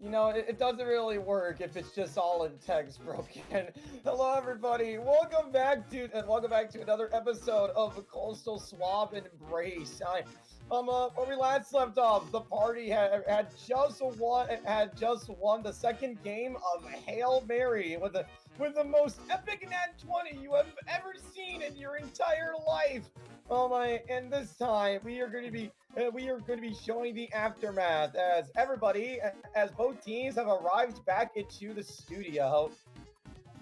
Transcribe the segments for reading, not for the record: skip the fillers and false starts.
You know, it doesn't really work if it's just all in text, broken. Hello, everybody. Welcome back to another episode of Coastal Suave Embrace. Where we last left off, the party had just won the second game of Hail Mary with the most epic nat 20 you have ever seen in your entire life. Oh my! And this time we are going to be showing the aftermath as both teams have arrived back into the studio.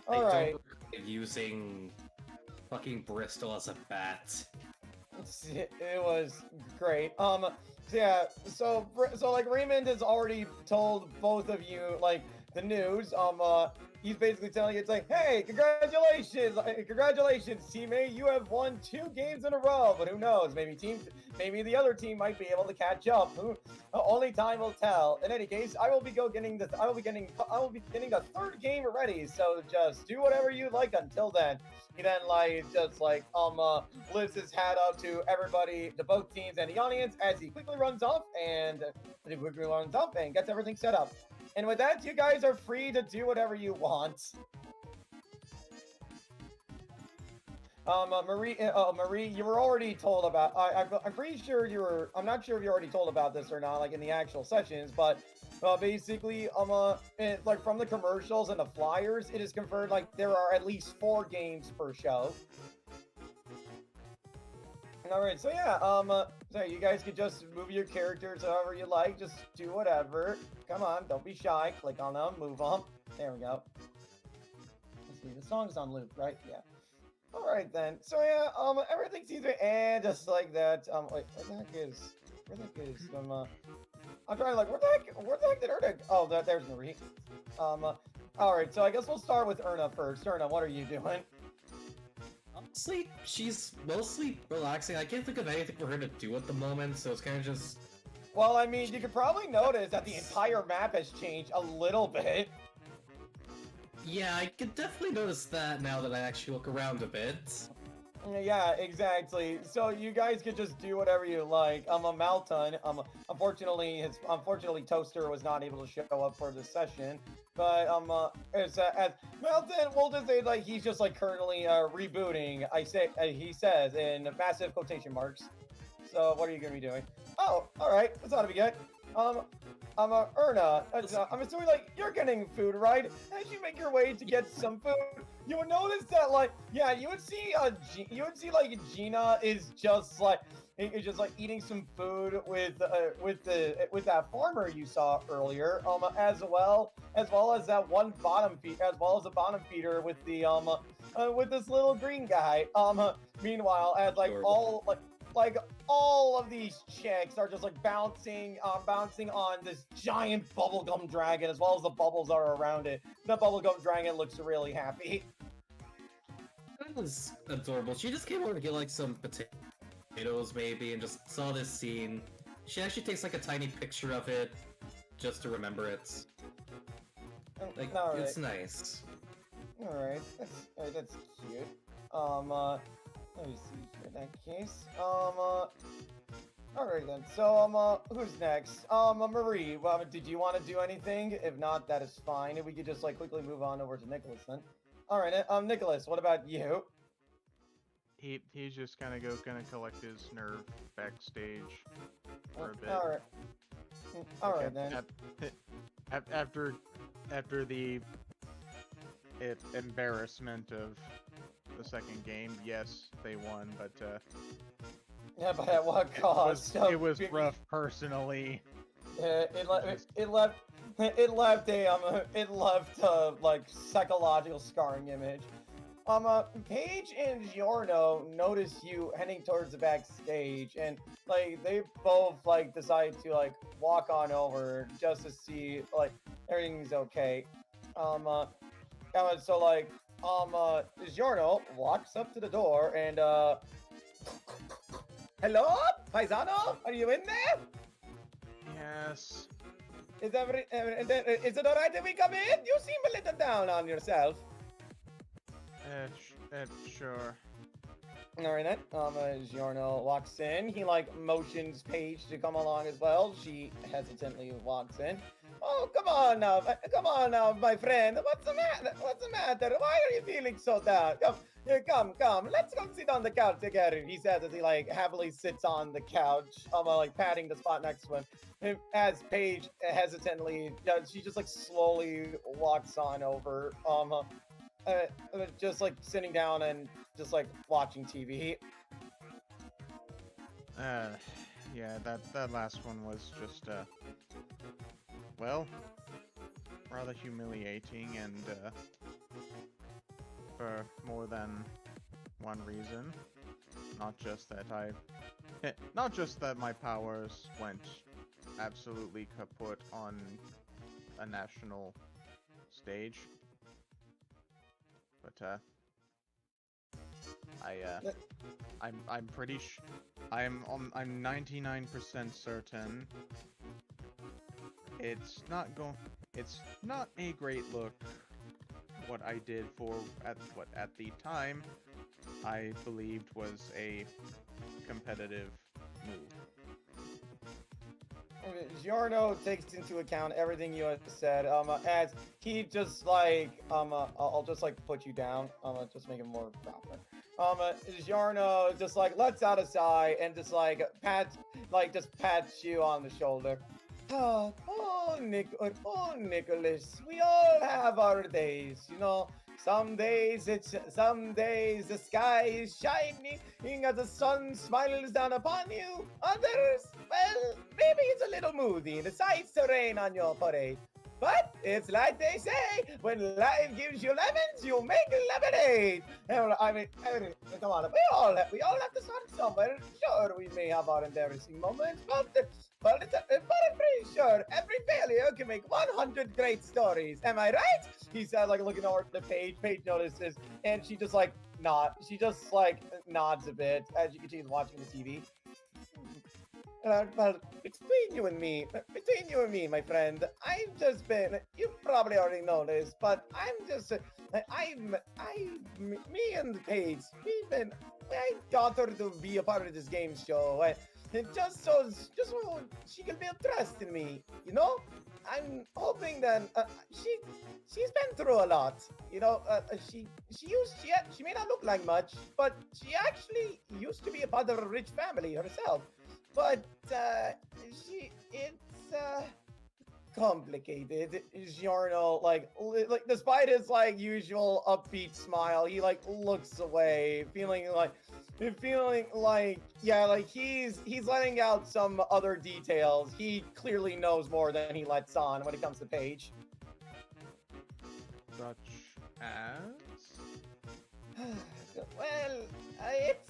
All right. Using fucking Bristol as a bat. It was great. So like Raymond has already told both of you like the news. He's basically telling you, it's like, hey, congratulations, team A, you have won 2 games in a row. But who knows? Maybe the other team might be able to catch up. Only time will tell. In any case, I will be getting the 3rd game ready. So just do whatever you like until then. He then lifts his hat up to everybody, to both teams and the audience, as he quickly runs off and gets everything set up. And with that, you guys are free to do whatever you want. Marie, you were already told about. I'm pretty sure you were. I'm not sure if you already told about this or not, like in the actual sessions, but basically, like from the commercials and the flyers, it is confirmed like there are at least 4 games per show. Alright, so yeah, so you guys could just move your characters however you like, just do whatever. Come on, don't be shy, click on them, move them. There we go. Let's see, the song's on loop, right? Yeah. Alright then, so yeah, everything seems to end just like that. Wait, where the heck is, I'm trying to like, where the heck did Erna, oh, there's Marie. Alright, so I guess we'll start with Erna first. Erna, what are you doing? Honestly, she's mostly relaxing. I can't think of anything for her to do at the moment, so it's kind of just... Well, I mean, you could probably notice that the entire map has changed a little bit. Yeah, I could definitely notice that now that I actually look around a bit. Yeah, exactly. So you guys could just do whatever you like. Malton, unfortunately, Toaster was not able to show up for this session. But as Malton, we'll just say like he's just like currently rebooting. He says in massive quotation marks. So what are you gonna be doing? Oh, all right, that's ought to be good. Erna, I'm assuming like you're getting food, right? As you make your way to get some food, you would notice that like, yeah, you would see like Gina is just like eating some food with that farmer you saw earlier, as well as the bottom feeder with the with this little green guy. Meanwhile, as all of these chicks are just like bouncing on this giant bubblegum dragon, as well as the bubbles are around it. The bubblegum dragon looks really happy. That was adorable. She just came over to get like some potatoes maybe, and just saw this scene. She actually takes like a tiny picture of it just to remember it. Like, right. It's nice. Alright, that's cute. Let me see in that case. Alright then. So, who's next? Marie, did you want to do anything? If not, that is fine. If we could just, like, quickly move on over to Nicholas then. Alright, Nicholas, what about you? He's just gonna collect his nerve backstage for a bit. Alright. Alright then. After the embarrassment of the second game, yes, they won, but yeah, but at what cost? It was rough personally. Yeah, it left a like psychological scarring image. Paige and Giorno notice you heading towards the backstage, and like they both like decide to like walk on over just to see like everything's okay. So like Giorno walks up to the door and hello, paisano, are you in there? Yes. Is it alright if we come in? You seem a little down on yourself. Sure. Alright then, Giorno walks in. He like motions Paige to come along as well. She hesitantly walks in. Oh, come on now, my friend. What's the matter? What's the matter? Why are you feeling so down? Come, here, come. Let's go sit on the couch together. He says as he like happily sits on the couch, like patting the spot next to him. And as Paige hesitantly, she just like slowly walks on over, just like sitting down and just like watching TV. Uh, yeah, that last one was just, well, rather humiliating and, for more than one reason. Not just that my powers went absolutely kaput on a national stage, but, I'm pretty I'm 99% certain it's not a great look what I did for at the time I believed was a competitive move. Giorno takes into account everything you have said. As he just like, I'll just like put you down. Just make it more proper. Giorno just like lets out a sigh and just like pats you on the shoulder. Oh, Nicholas, we all have our days, you know. Some days the sky is shining as the sun smiles down upon you. Others, well, maybe it's a little moody and decides to rain on your parade. But it's like they say, when life gives you lemons, you make lemonade. I mean, come on, we all have to start somewhere. Sure, we may have our embarrassing moments, but I'm pretty sure every failure can make 100 great stories. Am I right? He said, like looking over the page. Paige notices, and she just like nods a bit as you continue watching the TV. Well, between you and me, my friend, I've just been, you probably already know this, but me and Paige, I got her to be a part of this game show, and just so she can build trust in me, you know? I'm hoping that she's been through a lot, you know. She may not look like much, but she actually used to be a part of a rich family herself. But it's complicated. Giorno, like despite his like usual upbeat smile, he like looks away, feeling like yeah, like he's letting out some other details. He clearly knows more than he lets on when it comes to Paige. Such as? Well, it's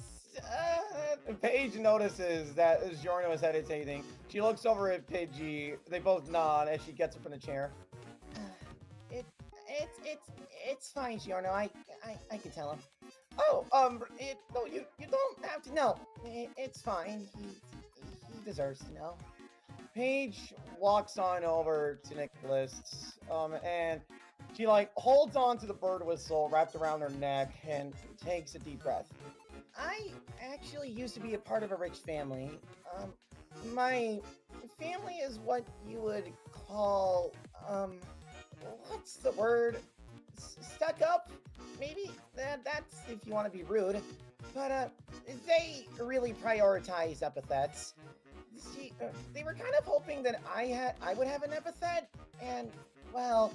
Paige notices that as Giorno is hesitating, she looks over at Pidgey. They both nod as she gets up from the chair. It's fine, Giorno. I can tell him. Oh, no, you don't have to know. It's fine. He deserves to know. Paige walks on over to Nicholas, and she like holds on to the bird whistle wrapped around her neck and takes a deep breath. I actually used to be a part of a rich family. My family is what you would call, what's the word? Stuck up? Maybe? That's if you want to be rude. But, they really prioritize epithets. See, they were kind of hoping that I would have an epithet, and, well,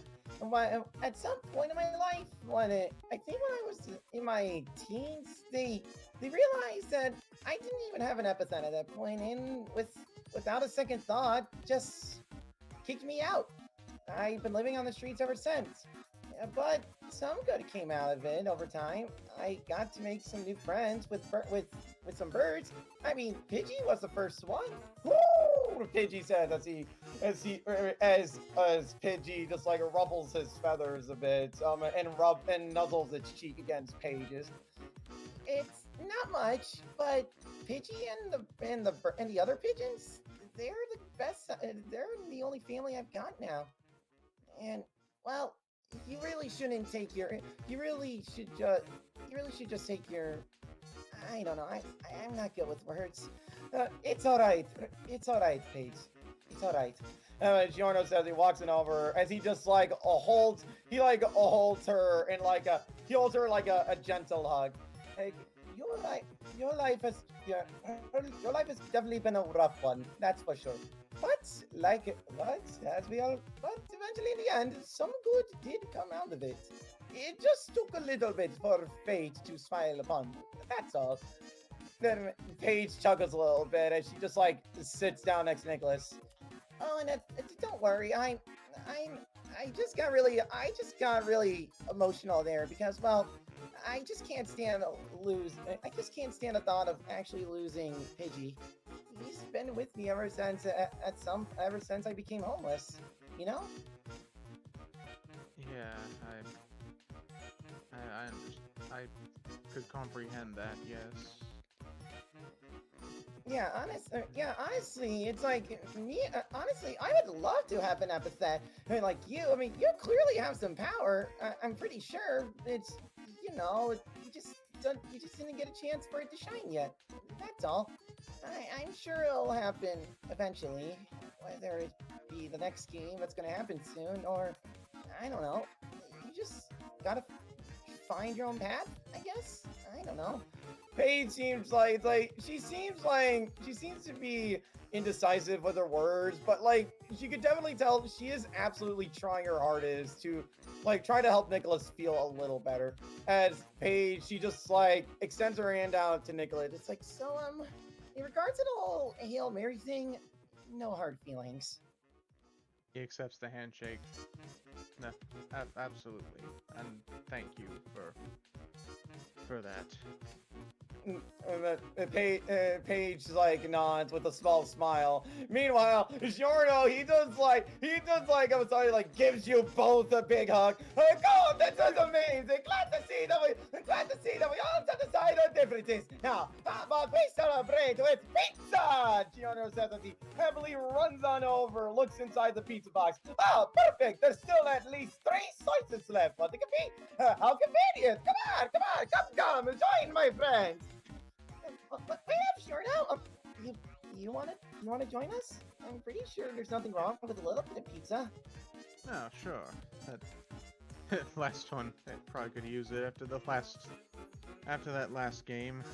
at some point in my life, I think when I was in my teens, they realized that I didn't even have an epithet at that point, and without a second thought, just kicked me out. I've been living on the streets ever since. But some good came out of it over time. I got to make some new friends with some birds. I mean, Pidgey was the first one. Woo! Pidgey said as Pidgey just like ruffles his feathers a bit, and nuzzles its cheek against Paige's. It's not much, but Pidgey and the other pigeons, they're the best. They're the only family I've got now. And well, you really shouldn't take your. You really should just take your. I don't know. I'm not good with words. It's all right. It's all right, Paige. It's all right. Giorno says he walks in over as he just like holds her in like a a gentle hug. Like your life your life has yeah, your life has definitely been a rough one, that's for sure. But as we all but eventually in the end, some good did come out of it. It just took a little bit for fate to smile upon you. That's all. Then Paige chuckles a little bit as she just like sits down next to Nicholas. Oh, and don't worry, I just got really emotional there because, well, I just can't stand I just can't stand the thought of actually losing Pidgey. He's been with me ever since, ever since I became homeless. You know? Yeah, I could comprehend that. Yes. Honestly, it's like me. Honestly, I would love to have an epithet. I mean, like you. I mean, you clearly have some power. I'm pretty sure it's, you just didn't get a chance for it to shine yet. That's all. I'm sure it'll happen eventually. Whether it be the next game that's gonna happen soon, or I don't know. You just gotta find your own path, I guess. I don't know. Paige seems she seems to be indecisive with her words, but like you could definitely tell she is absolutely trying her hardest to like try to help Nicholas feel a little better. As Paige, she just like extends her hand out to Nicholas. It's like, so in regards to the whole Hail Mary thing, no hard feelings. He accepts the handshake. No, absolutely, and thank you for that. Paige like nods with a small smile. Meanwhile, Giorno he does like I'm sorry, like gives you both a big hug. Like, oh, this is amazing! Glad to see that we all set aside our differences. Now, how about we celebrate with pizza? Giorno says as he heavily runs on over, looks inside the pizza box. Oh, perfect! There's still at least 3 slices left. Want to compete? How convenient! Come, join my friends. Wait up, sure now. You wanna join us? I'm pretty sure there's nothing wrong with a little bit of pizza. No, sure. That last one, I probably could use it after that last game.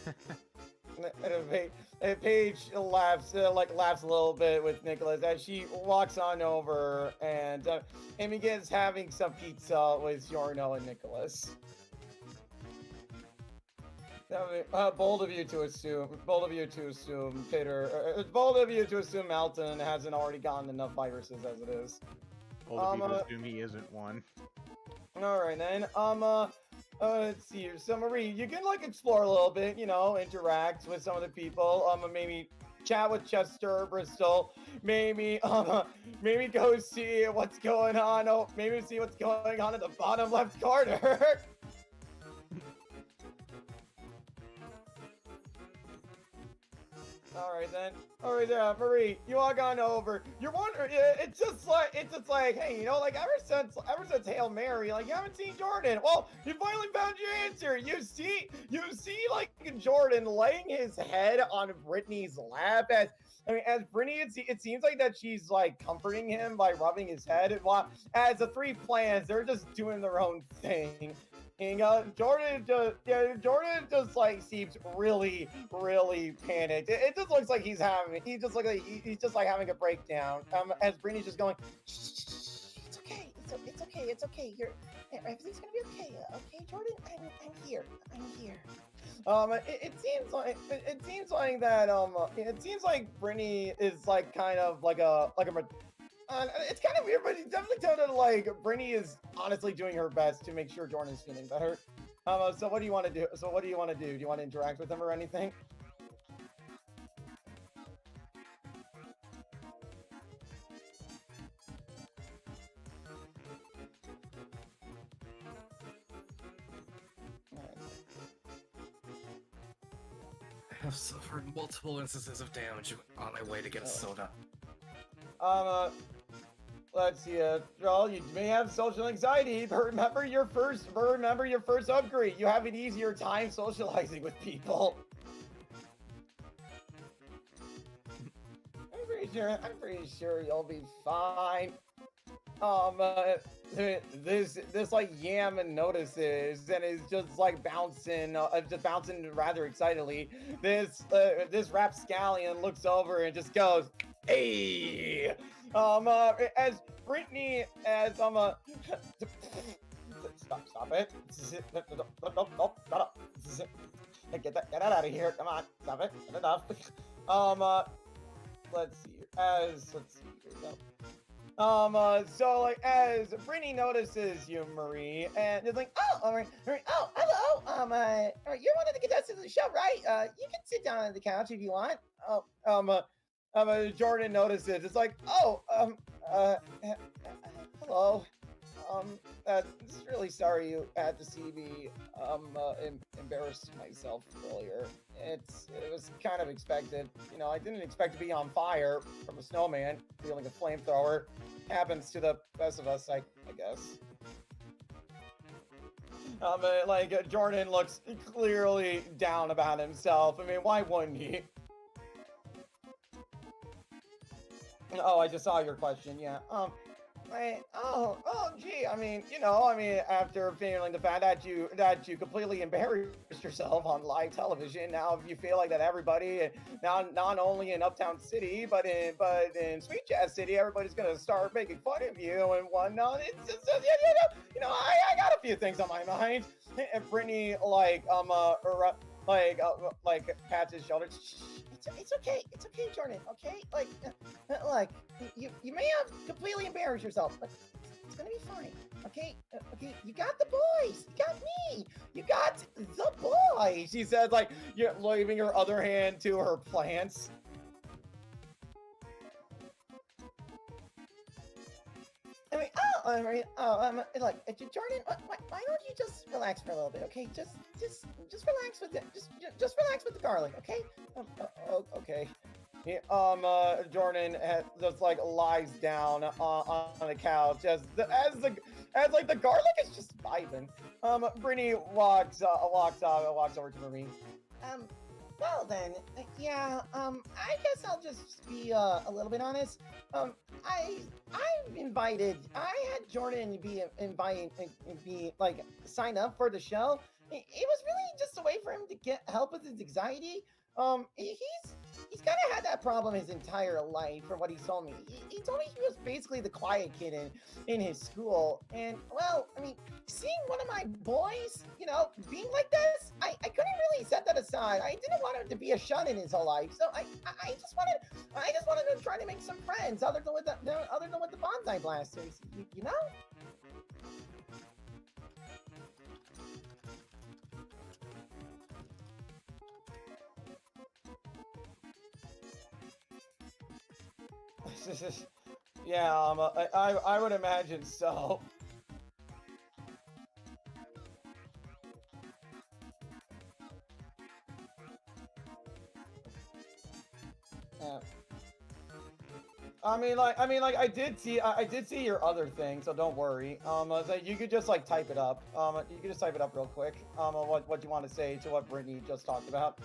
Paige laughs a little bit with Nicholas as she walks on over and begins having some pizza with Giorno and Nicholas. Bold of you to assume, Peter. Bold of you to assume Alton hasn't already gotten enough viruses as it is. Bold of you to assume he isn't one. All right then. Let's see here. So Marie, you can like explore a little bit, interact with some of the people. Maybe chat with Chester, Bristol. Maybe go see what's going on. Oh, maybe see what's going on in the bottom left corner. All right, yeah, Marie, you all gone over. You're wondering, it's just like, hey, like ever since Hail Mary, like you haven't seen Jordan. Well, you finally found your answer. You see, like Jordan laying his head on Brittany's lap as Brittany, it seems like that she's like comforting him by rubbing his head. While as the 3 plants, they're just doing their own thing. Jordan just like seems really, really panicked. It just looks like he's having having a breakdown. As Brittany's just going, shh, it's okay. Everything's gonna be okay. Okay, Jordan, I'm here. It seems like Brittany is like kind of like a it's kind of weird, but it definitely sounded like Brittany is honestly doing her best to make sure Jordan's feeling better. So what do you want to do? Do you want to interact with him or anything? I have suffered multiple instances of damage on my way to get a soda. Let's see, Joel, you may have social anxiety, but remember your first upgrade. You have an easier time socializing with people. pretty sure you'll be fine. Um, uh, this like yam notices and is just like just bouncing rather excitedly. This rapscallion looks over and just goes, "Hey!" As Brittany, as stop it. Nope, shut up. Get that out of here. Come on, stop it. Enough. Let's see. Let's see. Here we go. So like as Brittany notices you, Marie, and it's like, oh, all right, oh, hello, you're one of the contestants of the show, right? You can sit down on the couch if you want. Jordan notices. It's like, oh, hello. Just really sorry you had to see me, embarrass myself earlier. It was kind of expected. You know, I didn't expect to be on fire from a snowman wielding a flamethrower. Happens to the best of us, I guess. Jordan looks clearly down about himself. I mean, why wouldn't he? Oh, I just saw your question, yeah. Gee, after feeling the fact that you completely embarrassed yourself on live television, now you feel like that everybody, now not only in Uptown City, but in Sweet Jazz City, everybody's gonna start making fun of you and whatnot. It's just, I got a few things on my mind. And Brittany, pats his shoulder. It's okay, Jordan. Okay, you may have completely embarrassed yourself, but it's gonna be fine. Okay, you got the boys, you got me, you got the boys. She says, like, you're leaving her other hand to her plants. Jordan, why don't you just relax for a little bit, okay? Just relax with it. Just relax with the garlic, okay? Okay. Jordan just like lies down on the couch as the garlic is just vibing. Brittany walks over to Marie. Well then, yeah. I guess I'll just be a little bit honest. I had Jordan be sign up for the show. It was really just a way for him to get help with his anxiety. He's kind of had that problem his entire life, from what he told me. He told me he was basically the quiet kid in his school. And, well, I mean, seeing one of my boys, being like this, I couldn't really set that aside. I didn't want him to be a shut-in his whole life. So I just wanted to try to make some friends other than with the bonsai blasters, you know? Yeah, I would imagine so. Yeah. I did see your other thing, so don't worry. So you could just type it up. You could just type it up real quick. What you want to say to what Brittany just talked about.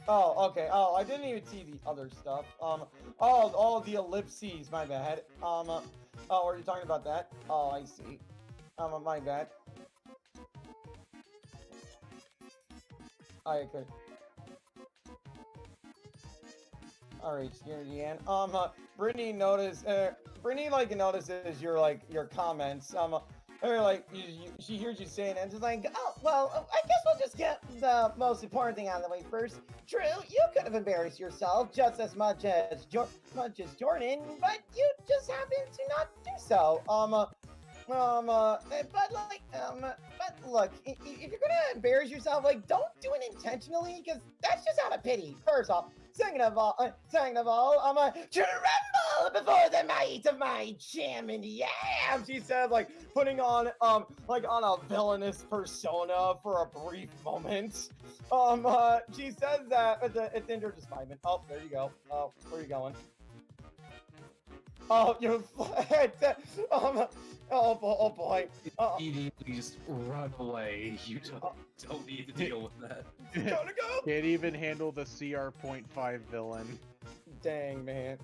Oh, okay. Oh, I didn't even see the other stuff. All the ellipses. My bad. Oh, are you talking about that? Oh, I see. My bad. I could. All right, security and Brittany notices your comments. She hears you saying it and she's like, oh, well, I guess we'll just get the most important thing out of the way first. True, you could have embarrassed yourself just as much as Jordan, but you just happened to not do so. But look, if you're gonna embarrass yourself, don't do it intentionally, because that's just out of pity. First off, second of all, tremble before the might of my jam and yam. She says, putting on a villainous persona for a brief moment. She says that it's in her just 5 minutes. Oh, there you go. Oh, where are you going? Oh, you oh boy. Edie, please run away. You don't need to deal with that. Gotta go. Can't even handle the CR.5 villain. Dang, man.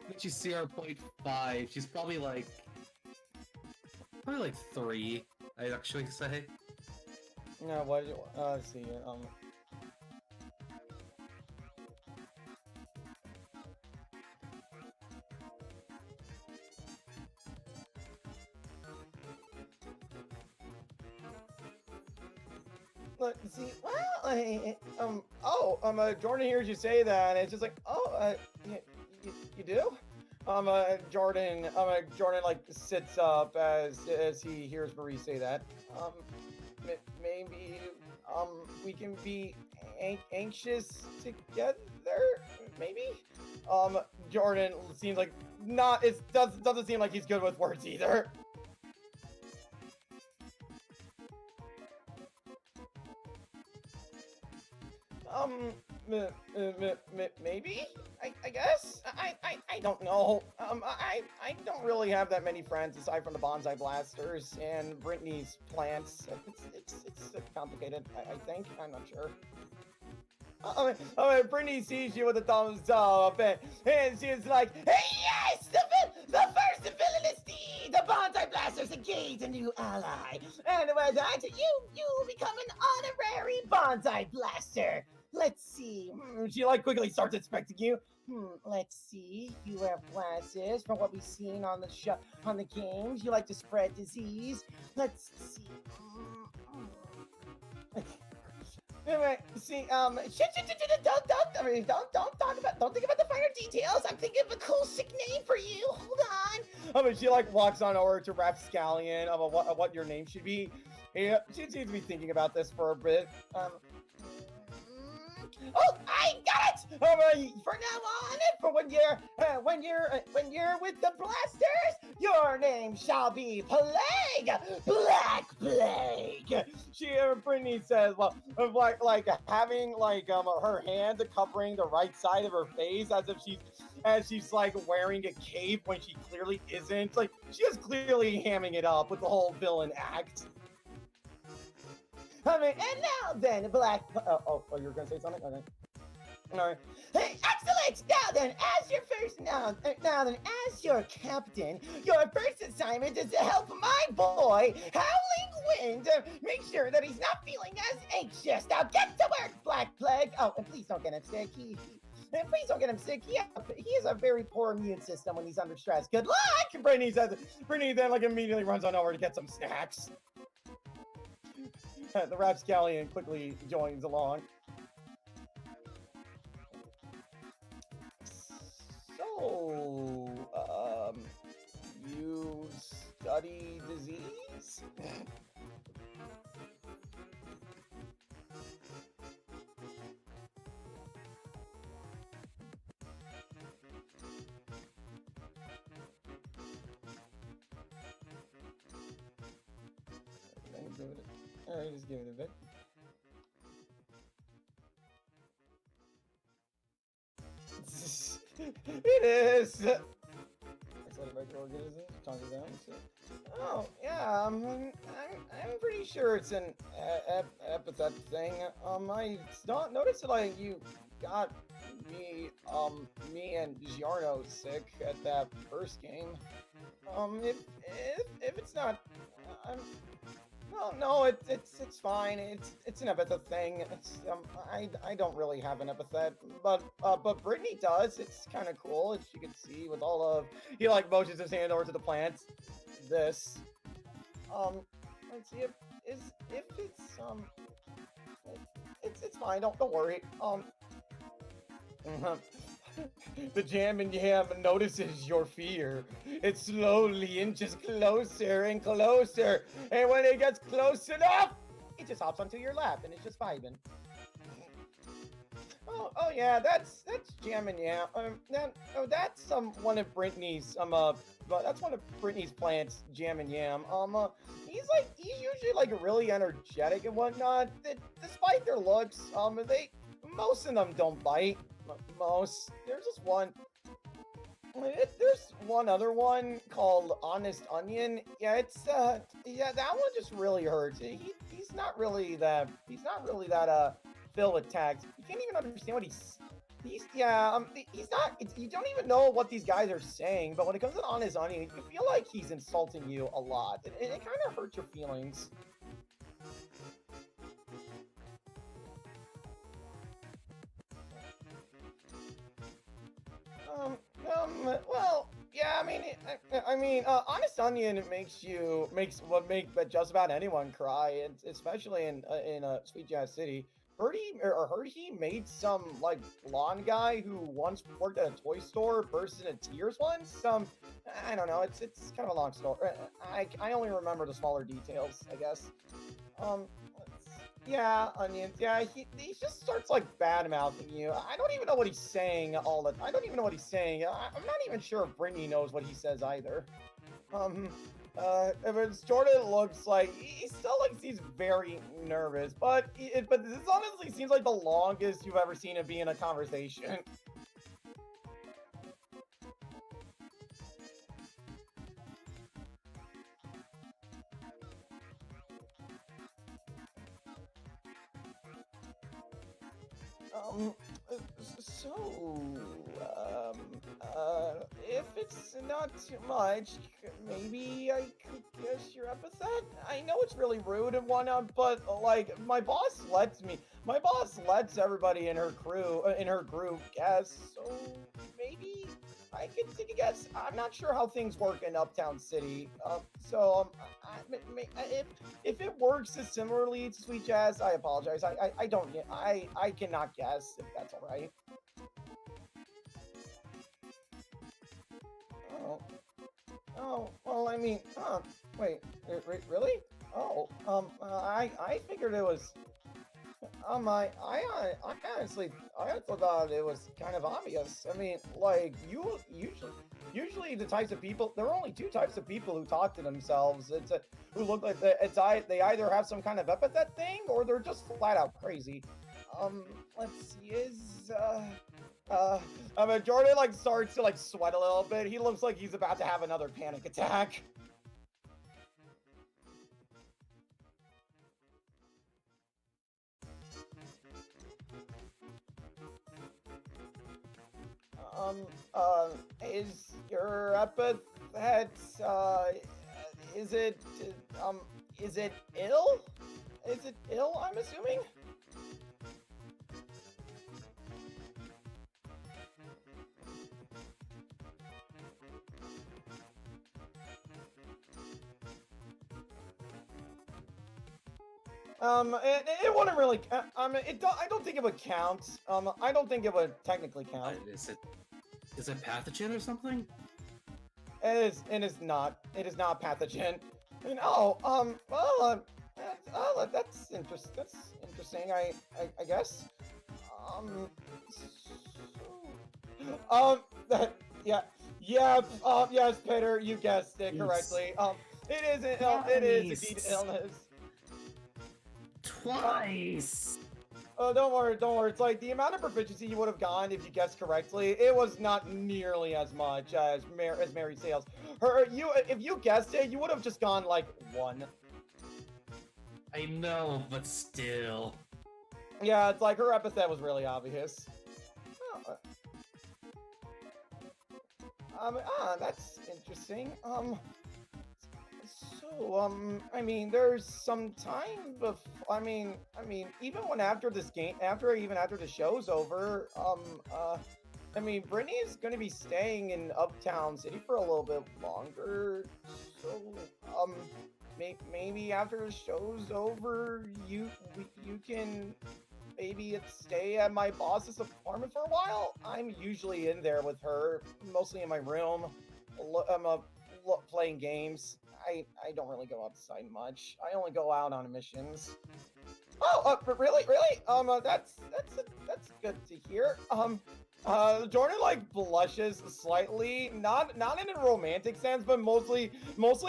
But she's CR.5. She's probably like 3. I'd actually say. No, what? Let's see. Let's see. Well, Jordan hears you say that, and it's just like, you do? Jordan like sits up as he hears Marie say that. Maybe, we can be anxious together, maybe? Jordan seems like doesn't seem like he's good with words either. Maybe? I guess? I don't know. I don't really have that many friends aside from the bonsai blasters and Brittany's plants. It's complicated, I think. I'm not sure. Brittany sees you with a thumbs up, and she's like, "Hey, yes! The first villainous deed! The bonsai blasters engage a new ally! And with that, you become an honorary bonsai blaster! Let's see. She like quickly starts inspecting you. Let's see. You wear glasses from what we've seen on the games. You like to spread disease. Let's see. Anyway, see, don't think about the finer details. I'm thinking of a cool sick name for you. Hold on. She like walks on over to Rapscallion of what your name should be. Yeah, she seems to be thinking about this for a bit. Oh, I got it! For now on, for when you're with the blasters, your name shall be Plague, Black Plague. Brittany says, well, like having her hand covering the right side of her face, as she's like wearing a cape when she clearly isn't. Like she is clearly hamming it up with the whole villain act. And now then, Black. You were gonna say something? Okay. All right. Hey, excellent! Now then, as your captain, your first assignment is to help my boy, Howling Wind, make sure that he's not feeling as anxious. Now get to work, Black Plague! Oh, and please don't get him sick. Please don't get him sick. He has a very poor immune system when he's under stress. Good luck! Brittany then like immediately runs on over to get some snacks. The Rapscallion quickly joins along. So, you study disease? Alright, just give it a bit. It is! Excited by organisms, conquer them. Oh, yeah, I'm pretty sure it's an epithet thing. I noticed that, you got me and Giorno sick at that first game. If it's not, no, it's fine. It's an epithet thing. I don't really have an epithet, but Brittany does. It's kind of cool, as you can see with all of. He like motions his hand over to the plants. This. Let's see if it's fine. Don't worry. The Jam and Yam notices your fear. It slowly inches closer and closer, and when it gets close enough, it just hops onto your lap and it's just vibing. Oh yeah, that's Jam and Yam. That's one of Brittany's that's one of Brittany's plants, Jam and Yam. He's usually like really energetic and whatnot. Despite their looks, most of them don't bite. There's just one. There's one other one called Honest Onion. Yeah, yeah, that one just really hurts. He's not really that filled with tags. You can't even understand what he's not. You don't even know what these guys are saying. But when it comes to Honest Onion, you feel like he's insulting you a lot. It kind of hurts your feelings. Well, yeah, Honest Onion makes just about anyone cry, and especially in Sweet Jazz City. Heard he made some like blonde guy who once worked at a toy store burst into tears once. I don't know. It's kind of a long story. I only remember the smaller details, I guess. Um, yeah, Onions. Yeah, he just starts like bad mouthing you. I don't even know what he's saying I don't even know what he's saying. I'm not even sure if Brittany knows what he says either. But Jordan looks like he's very nervous, but this honestly seems like the longest you've ever seen him be in a conversation. Um, so, if it's not too much, maybe I could guess your epithet? I know it's really rude and whatnot, but, like, my boss lets everybody in her group guess, so maybe I could take a guess. I'm not sure how things work in Uptown City, if it works as similarly to Sweet Jazz, I apologize. I cannot guess if that's all right. Oh, well, wait, really? Oh, I figured it was. I honestly thought it was kind of obvious. I mean, like, usually the types of people, there are only two types of people who talk to themselves. Who look like they either have some kind of epithet thing or they're just flat out crazy. Let's see, Jordan, like, starts to, like, sweat a little bit. He looks like he's about to have another panic attack. Is your epithet, is it, is it ill? Is it ill, I'm assuming? It wouldn't really, I don't think it would count. I don't think it would technically count. Is it pathogen or something? It is not pathogen. That's interesting. That's interesting. I guess. That, yes, Peter, you guessed it correctly. It is it is indeed illness. Twice. Oh, don't worry. It's like the amount of proficiency you would have gotten if you guessed correctly. It was not nearly as much as Mary Sales. If you guessed it, you would have just gone like 1. I know, but still. Yeah, it's like her epithet was really obvious. That's interesting. There's some time before. Even after the show's over, Brittany is gonna be staying in Uptown City for a little bit longer. So, maybe after the show's over, you can maybe stay at my boss's apartment for a while. I'm usually in there with her, mostly in my room. Playing games. I don't really go outside much. I only go out on missions. Oh, really? That's good to hear. Jordan like blushes slightly, not in a romantic sense, but mostly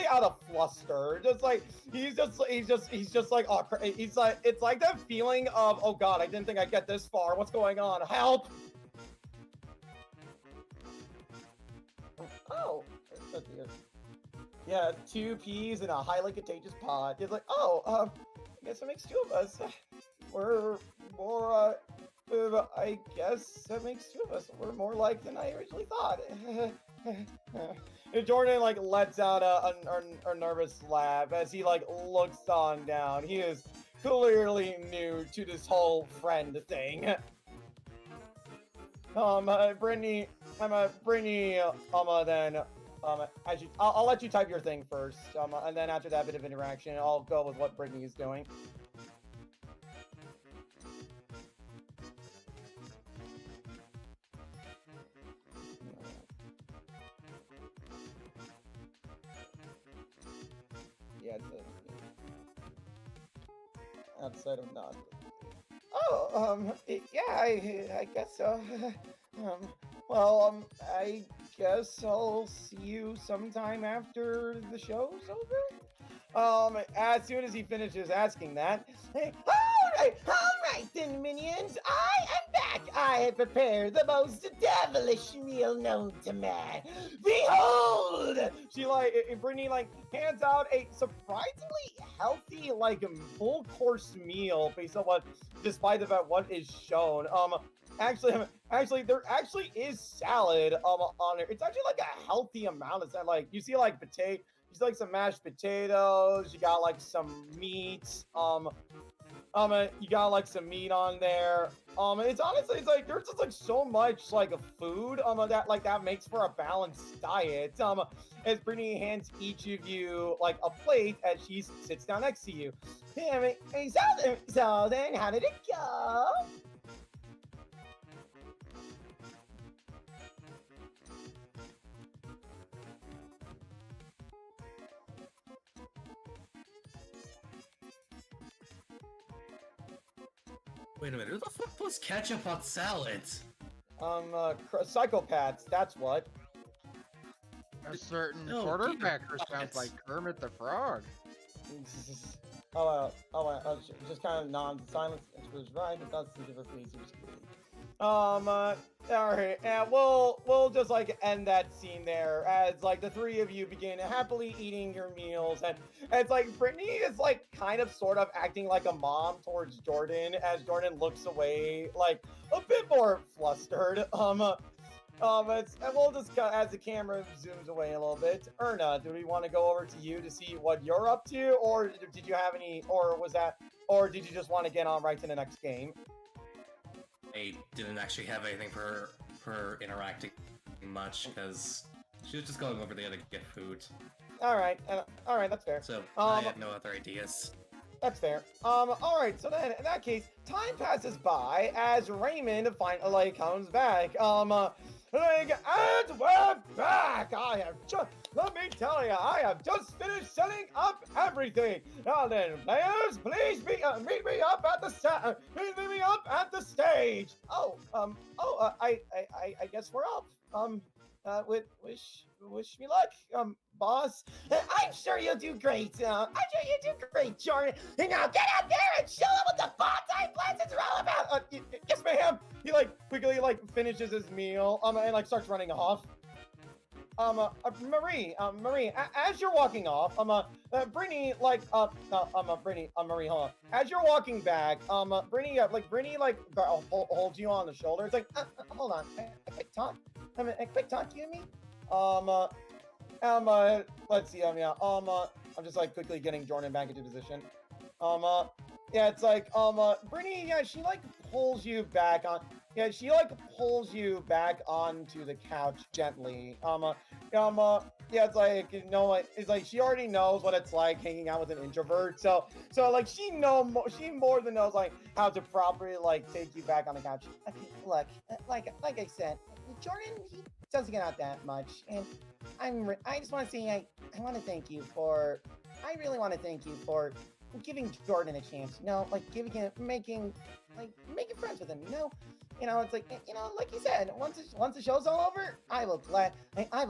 out of fluster. Just like he's just like, oh, it's like that feeling of, oh god, I didn't think I'd get this far. What's going on? Help! oh, yeah, 2 peas in a highly contagious pod. He's like, oh, I guess that makes 2 of us. We're more, I guess that makes 2 of us. We're more like than I originally thought. And Jordan like lets out a nervous laugh as he like looks on down. He is clearly new to this whole friend thing. Brittany, then, I'll let you type your thing first, and then after that bit of interaction, I'll go with what Brittany is doing. Yeah, outside of not. Oh, yeah, I guess so. Well, I guess I'll see you sometime after the show's over. As soon as he finishes asking that, all right then, minions, I am back. I have prepared the most devilish meal known to man. Behold! Brittany, hands out a surprisingly healthy, full course meal based on despite the fact what is shown. Actually, there actually is salad, on it. It's actually, a healthy amount of salad. You see, potato, you see, some mashed potatoes, you got, some meat, you got, some meat on there. It's honestly, there's just, so much, food, that makes for a balanced diet. As Brittany hands each of you, a plate as she sits down next to you. So then, how did it go? Wait a minute, who the fuck puts ketchup on salads? Psychopaths, that's what. A certain No, quarterbacker Peter sounds Buckets. like Kermit the Frog. Just kind of silence. It was right, but that's the different piece. Alright, and we'll just end that scene there as the 3 of you begin happily eating your meals, and it's Brittany is kind of sort of acting like a mom towards Jordan as Jordan looks away a bit more flustered. And we'll just as the camera zooms away a little bit. Erna, do we want to go over to you to see what you're up to, or did you have any, or did you just want to get on right to the next game? I didn't actually have anything for her interacting much because she was just going over there to get food. All right, that's fair. So I had no other ideas. That's fair. All right. So then, in that case, time passes by as Raymond finally comes back. And we're back. Let me tell you, I have just finished setting up everything. Now then, players, please meet me up at the meet me up at the stage. I guess we're up. Wish me luck, boss. I'm sure you'll do great. Jordan. And now get out there and show them what the Bonsai Blessings are all about. Yes, ma'am. He quickly finishes his meal and starts running off. Marie, as you're walking off, Brittany, Marie, hold on. As you're walking back, Brittany, holds you on the shoulder. It's hold on, a quick talk. A quick talk, you and me. Let's see, I'm just quickly getting Jordan back into position. Yeah, it's Brittany, yeah, she pulls you back on. Yeah, she pulls you back onto the couch gently. Yeah, it's she already knows what it's like hanging out with an introvert. So she more than knows how to properly take you back on the couch. Okay, look, like I said, Jordan, he doesn't get out that much, and I just want to say I really want to thank you for giving Jordan a chance, making friends with him, it's like you said, once the show's all over, I will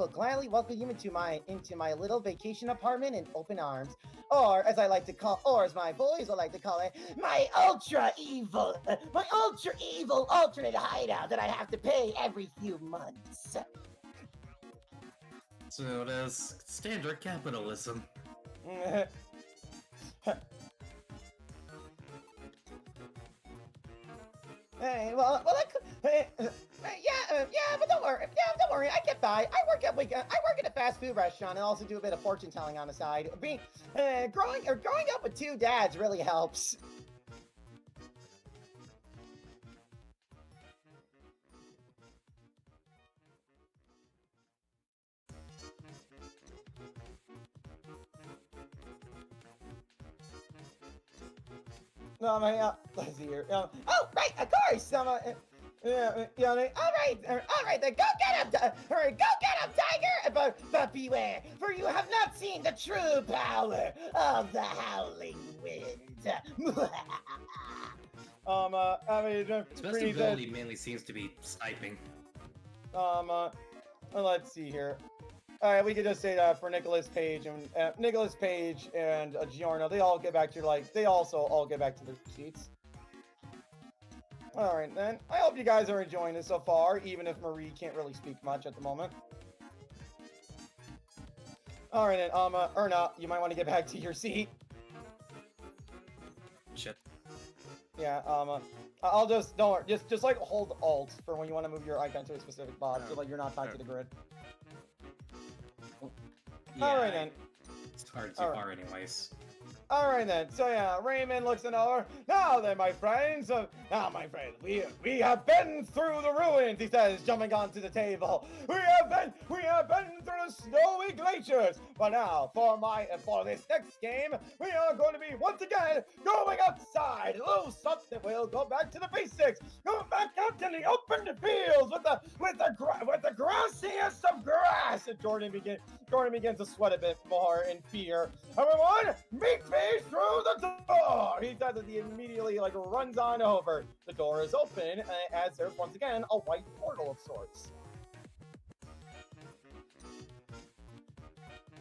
gladly welcome you into my little vacation apartment in open arms, or as as my boys would like to call it, my ultra evil alternate hideout that I have to pay every few months. It's known as standard capitalism. Hey, but don't worry. I get by. I work at a fast food restaurant and also do a bit of fortune telling on the side. Growing up with two dads really helps. Let's see here. Oh, right, of course. All right, then go get him, Tiger. But beware, for you have not seen the true power of the howling wind. Its best ability mainly seems to be sniping. Let's see here. All right, we could just say that for Nicolas Page and Giorno, they all get back to they also all get back to their seats. All right, then. I hope you guys are enjoying this so far, even if Marie can't really speak much at the moment. All right, then. Erna, you might want to get back to your seat. Shit. Yeah. I'll just don't worry. Just like hold Alt for when you want to move your icon to a specific box, so like you're not tied to the grid. Yeah, all right then. It's hard too far, anyways. All right then. So yeah, Raymond looks at over. Now then, my friends. We have been through the ruins. He says, jumping onto the table. We have been through the snowy glaciers. But now, for this next game, we are going to be once again going outside. A little something. We'll go back to the basics. Go back out in the open fields with the grassiest of grass. And Jordan begins to sweat a bit more in fear. Everyone, meet me through the door! He says as he immediately runs on over. The door is open as there's once again a white portal of sorts.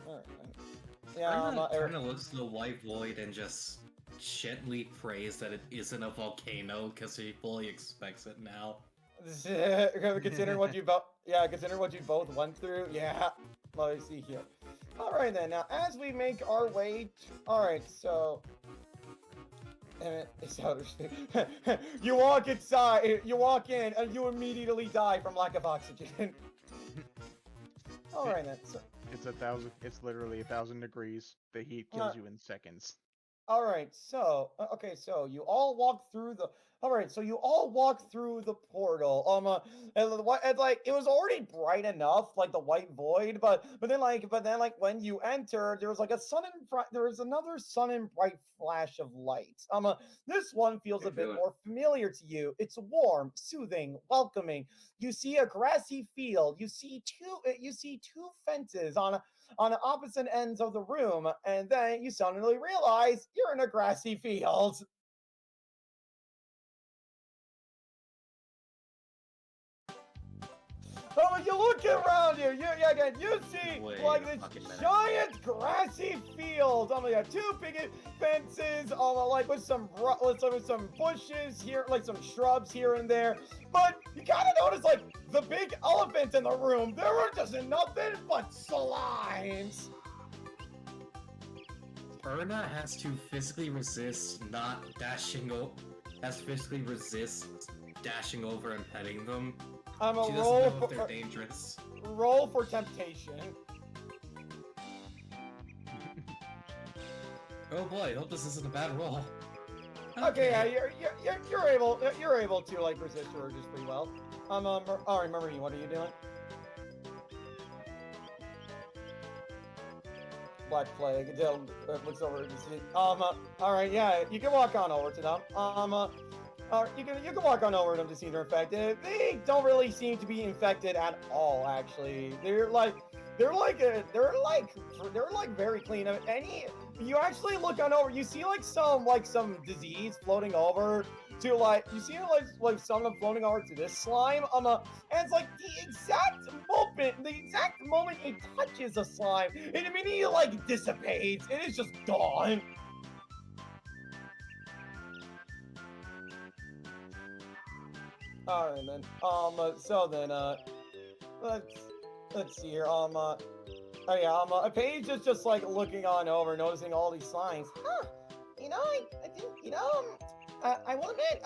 Alright. Yeah, Erna looks at the white void and just gently prays that it isn't a volcano because he fully expects it now. Considering what you both went through, yeah. Let me see here. All right then. Now, as we make our way, all right. So, you walk inside. You walk in, and you immediately die from lack of oxygen. All right then. So, It's literally 1,000 degrees. The heat kills you in seconds. all right. So, okay. So you all walk through the. All right. So you all walk through the portal. And it's like it was already bright enough, like the white void, but then when you enter, there was like a sun in front. There was another sun and bright flash of light. This one feels a bit more familiar to you. It's warm, soothing, welcoming. You see a grassy field. You see two fences on the opposite ends of the room, and then you suddenly realize you're in a grassy field. You look around you. You see this giant grassy field. Two big fences, with some bushes here, like some shrubs here and there. But you kind of notice the big elephant in the room. There were just nothing but slimes. Erna has to physically resist dashing over and petting them. She doesn't know if they're dangerous. Roll for temptation. Oh boy, hope this isn't a bad roll. Okay, yeah, you're able to resist your urges pretty well. Alright, Marie, what are you doing? Black Plague. Dylan looks over to see. Alright, yeah, you can walk on over to them. You can walk on over to them to see they're infected. They don't really seem to be infected at all. Actually, they're very clean. You actually look on over, you see some disease floating over to you see some of them floating over to this slime. And it's the exact moment it touches the slime, it immediately dissipates. It is just gone. Alright then. So then let's see here. Oh yeah, Paige is just like looking on over, noticing all these signs. Huh? You know, I didn't. You know, I will admit,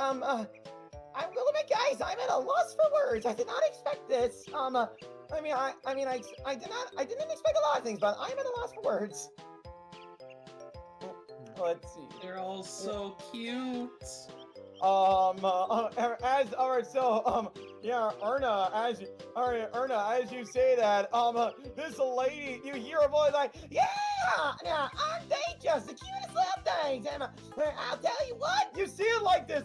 guys, I'm at a loss for words. I did not expect this. I didn't expect a lot of things, but I'm at a loss for words. Let's see. They're all so cute. Erna, as you say that, this lady, you hear a voice like, yeah, aren't they just the cutest little things? And I'll tell you what, you see it like this,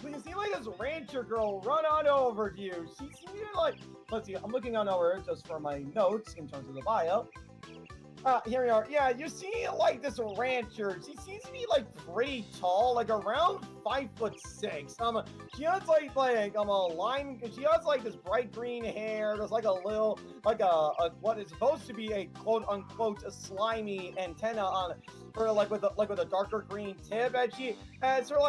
you see like this rancher girl run on over to you. She seems like, let's see, I'm looking on over just for my notes in terms of the bio. Here we are. Yeah, you see, like, this rancher. She seems to be, like, pretty tall, like, around 5'6". She has, she has, like, this bright green hair. There's, like, a little, like, what is supposed to be a quote-unquote a slimy antenna on her, like, with a darker green tip. And as her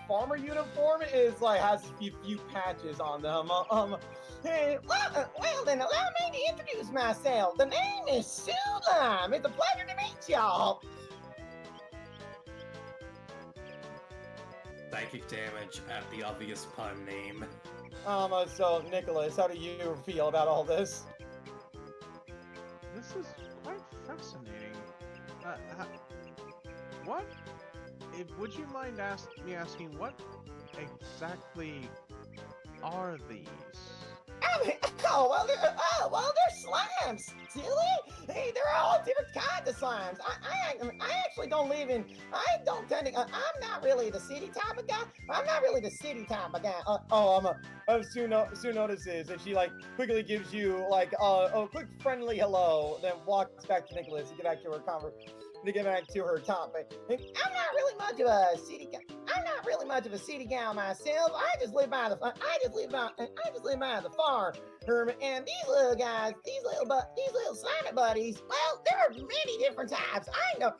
farmer uniform is, like, has a few patches on them. Well, then allow me to introduce myself. The name is Sulam. It's a pleasure to meet y'all. Psychic damage at the obvious pun name. So Nicholas, how do you feel about all this? This is quite fascinating. What? Would you mind me asking what exactly are these? They're slimes. Silly. Hey, they're all different kinds of slimes. I actually don't live in. I don't tend to. I'm not really the city type of guy. Sue notices, and she like quickly gives you like a quick friendly hello, then walks back to Nicholas to get back to her topic. I'm not really much of a city guy. I'm not really much of a city gal myself. I just live by the farm. And these little guys, these little slimy buddies, well, there are many different types. I know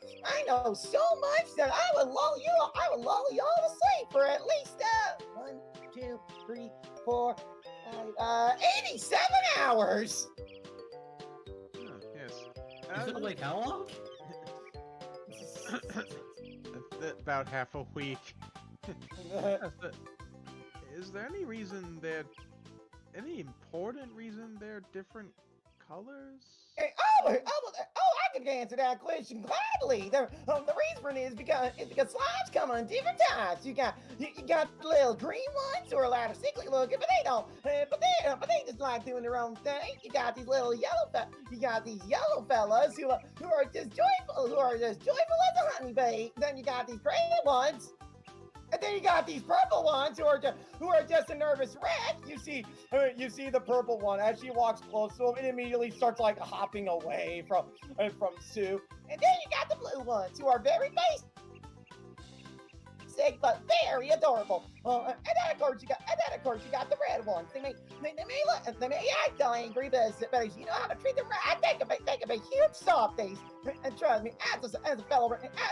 so much that I would lull you all to sleep for at least 1, 2, 3, 4, 87 hours. Yes. Is it like how long? About half a week. Is there any important reason they're different colors? I can answer that question gladly. The reason is because slimes come in different types. You got little green ones who are a lot of sickly looking, but they just like doing their own thing. You got these little yellow fellas who are just joyful as a honeybee. Then you got these gray ones. And then you got these purple ones who are just a nervous wreck. You see the purple one as she walks close to him and immediately starts like hopping away from Sue. And then you got the blue ones who are very basic but very adorable. And then of course you got the red ones. They may act all angry, but you know how to treat them right. They can be huge softies. And trust me, as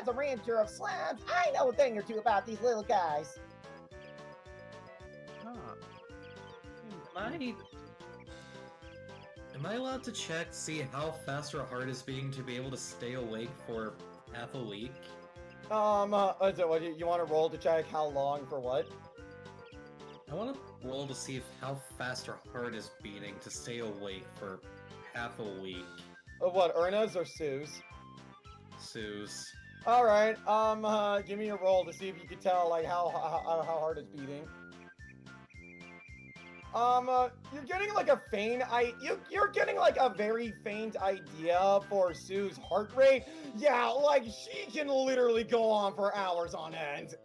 a rancher of slimes, I know a thing or two about these little guys. Am I allowed to check to see how fast her heart is beating to be able to stay awake for half a week? So what, you want to roll to check how long for what? I want to roll to see how fast her heart is beating to stay awake for half a week. What, Erna's or Sue's? Sue's. All right. Give me a roll to see if you can tell like how hard it's beating. You're getting like a you're getting like a very faint idea for Sue's heart rate. Yeah, like she can literally go on for hours on end.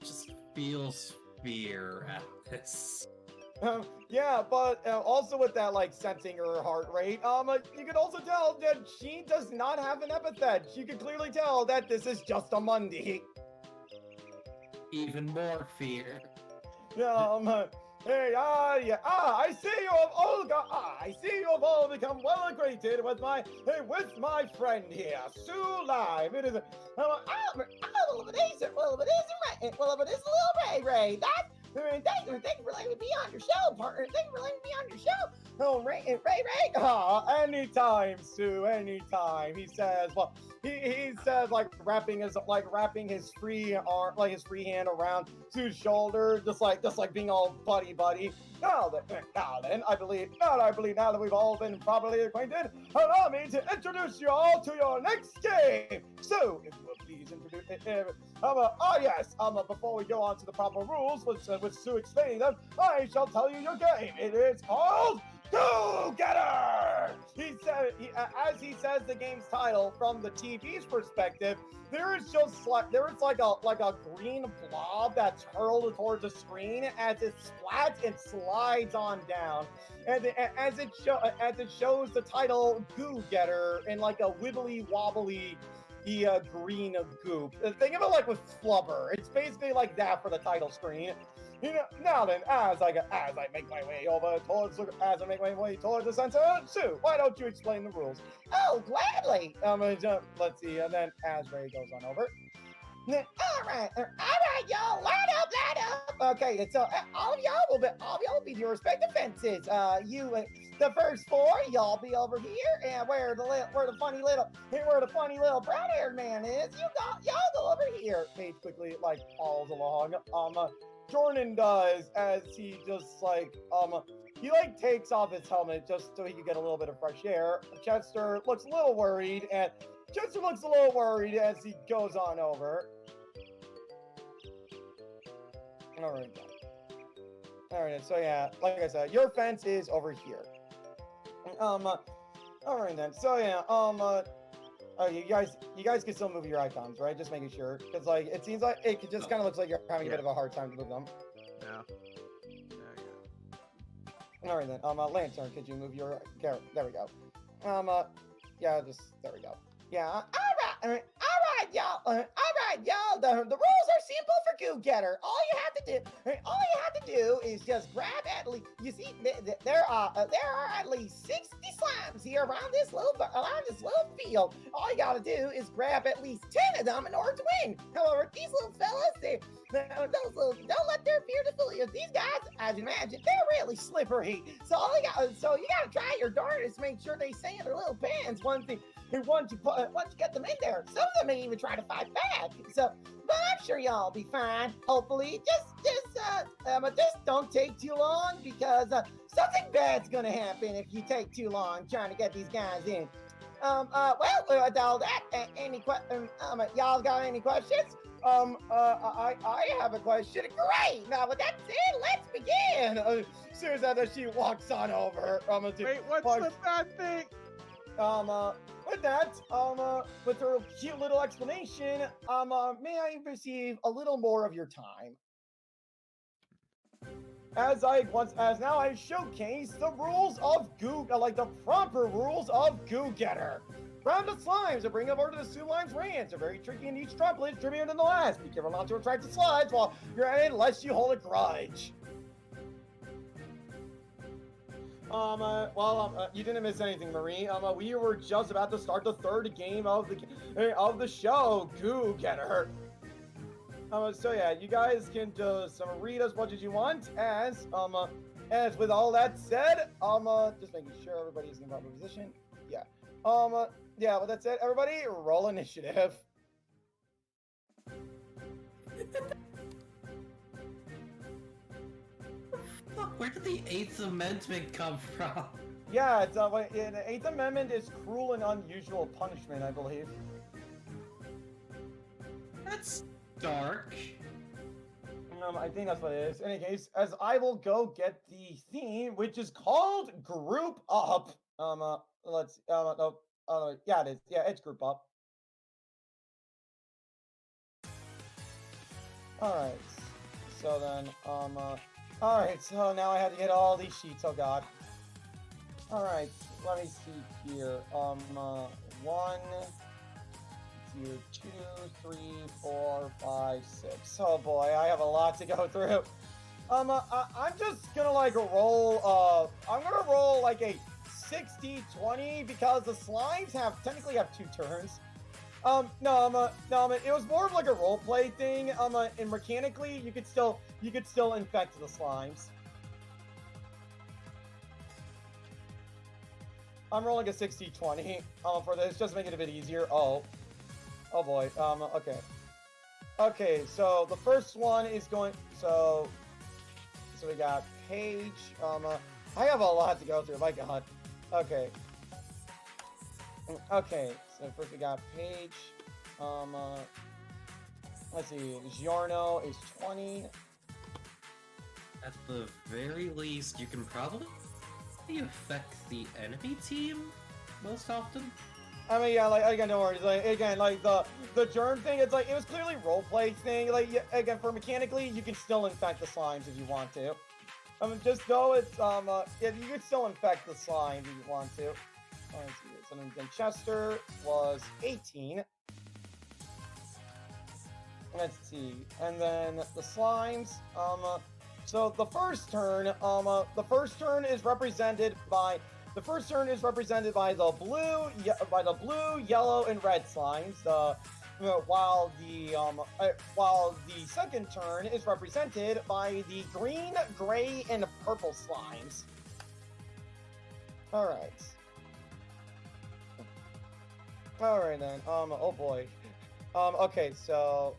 Just feels fear at this. Yeah, but also with that like sensing her heart rate, you can also tell that she does not have an epithet. You can clearly tell that this is just a Monday. Even more fear. Hey, I see you have all become well acquainted with my friend here, Sue Lime. It is, if it is a little Ray Ray, Thank you for letting me on your show, partner. Thank you for letting me on your show. Oh, Ray. Oh, anytime, Sue. Anytime. He says, well, he says like wrapping his free arm, like his free hand around Sue's shoulder, just like being all buddy. Now then, I believe now that we've all been properly acquainted, allow me to introduce you all to your next game. So, if you will please introduce before we go on to the proper rules, with Sue explaining them, I shall tell you your game. It is called Go Getter! As he says the game's title from the TV's perspective, there is like a green blob that's hurled towards the screen as it splats and slides on down, and as it shows the title Goo Getter in like a wibbly wobbly green goop. Think of it like with Flubber. It's basically like that for the title screen. Now then, as I make my way towards the center, Sue, why don't you explain the rules? Oh, gladly. Let's see, and then as Ray goes on over. All right, y'all, line up. Okay, it's all of y'all will be your respective fences. The first four, y'all be over here, and where the funny little brown-haired man is, y'all go over here. Paige quickly falls along. Jordan does, as he just takes off his helmet just so he can get a little bit of fresh air. Chester looks a little worried as he goes on over. All right, so yeah, like I said, your fence is over here. All right then, so yeah, you guys can still move your icons, right? Just making sure, because it seems like it just kind of looks like you're having a bit of a hard time to move them. Yeah. All right then, Lantern, could you move your? There we go. Yeah, there we go. Yeah. All right, y'all. The rules are simple for Goo Getter. All you have to do is just grab at least. You see, there are at least 60 slimes here around this little field. All you gotta do is grab at least 10 of them in order to win. However, these little fellas, don't let their fear fool you. These guys, as you imagine, they're really slippery. So you gotta try your darndest to make sure they stay in their little pants once you get them in there. Some of them may even try to fight back. So, but I'm sure y'all will be fine. Hopefully, just don't take too long, because something bad's gonna happen if you take too long trying to get these guys in. With all that, y'all got any questions? I have a question. Great. Now, with that said, let's begin. Susan, as she walks on over. Wait, what's the bad thing? With that, with her cute little explanation, may I receive a little more of your time? As now I showcase the rules of the proper rules of Goo Getter. Round of slimes to bring up over to the Sue Lime's ranch. They're very tricky, and each droplet is trickier than the last. Be careful not to attract the slides while you're at it, unless you hold a grudge. You didn't miss anything, Marie. We were just about to start the third game of the show, Goo Getter. So yeah, you guys can just read as much as you want. As with all that said, just making sure everybody's in the proper position. Yeah. Yeah. With that said, everybody, roll initiative. Where did the 8th Amendment come from? Yeah, the 8th Amendment is cruel and unusual punishment, I believe. That's dark. I think that's what it is. In any case, as I will go get the theme, which is called Group Up. Yeah, it is. Yeah, it's Group Up. Alright. So then, alright, so now I have to get all these sheets, oh god. Alright, let me see here. 1, 2, 3, 4, 5, 6. Oh boy, I have a lot to go through. I'm just gonna roll, I'm gonna roll like a 60-20 because the slimes technically have 2 turns. No, it was more of like a role play thing. And mechanically, you could still you could still infect the slimes. I'm rolling a 60-20 for this, just to make it a bit easier. Oh boy. Okay. Okay, so the first one is going. So we got Paige. I have a lot to go through. My God. Okay. Okay. So first we got Paige. Let's see. Giorno is 20. At the very least, you can probably affect the enemy team most often. I mean, yeah, like, again, don't worry. Like, again, like, the germ thing, it's like, it was clearly roleplay thing. Like, yeah, again, for mechanically, you can still infect the slimes if you want to. Just know it's, yeah, you can still infect the slimes if you want to. Let's see. So then Chester was 18. Let's see. And then the slimes, so the first turn is represented by the blue, yellow, and red slimes. While the second turn is represented by the green, gray, and purple slimes. All right. All right then. Oh boy. Okay, so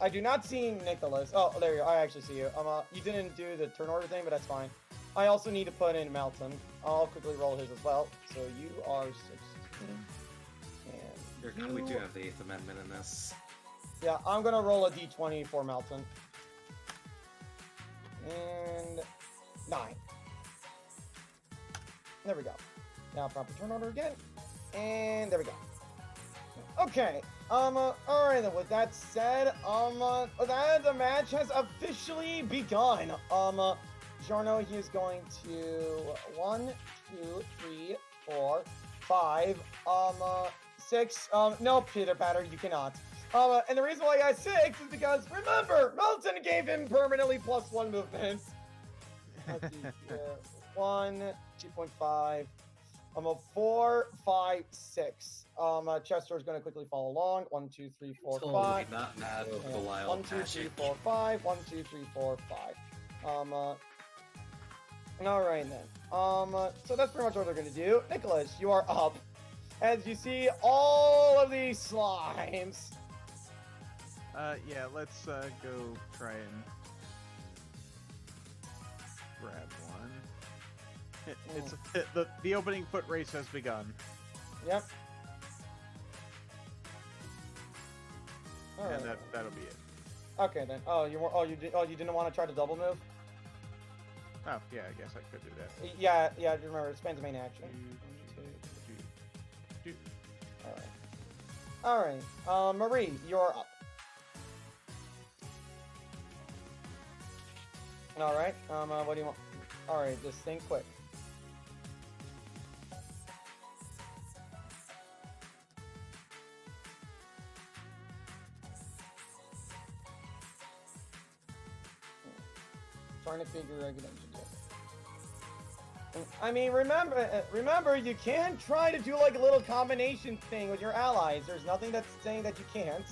I do not see Nicholas. Oh, there you are. I actually see you. You didn't do the turn order thing, but that's fine. I also need to put in Melton. I'll quickly roll his as well. So you are 16. And We do have the 8th Amendment in this. Yeah, I'm gonna roll a d20 for Melton. And 9. There we go. Now proper turn order again. And there we go. Okay. Alright then, with that said, the match has officially begun. Giorno, he is going to 1, 2, 3, 4, 5, 6. No, Pitter Patter, you cannot. And the reason why I got 6 is because, remember, Melton gave him permanently +1 movement. Let's see here. 1, 2.5. A 4, 5, 6. Chester's going to quickly follow along. 1, 2, 3, 4, Totally 5. not mad over the wild 1, 2, 3, 4, 5. 1, 2, 3, 4, 5. All right then. So that's pretty much what they're going to do. Nicholas, you are up. As you see all of these slimes. Yeah, let's go try and grab one. The opening foot race has begun. Yep. All and right. that'll be it. Okay then. You didn't want to try to double move? Oh yeah, I guess I could do that. Yeah. Remember, it spends main action. All right. Marie, you're up. All right. What do you want? All right, just think quick. Trying to figure out what I mean, remember, you can try to do like a little combination thing with your allies. There's nothing that's saying that you can't.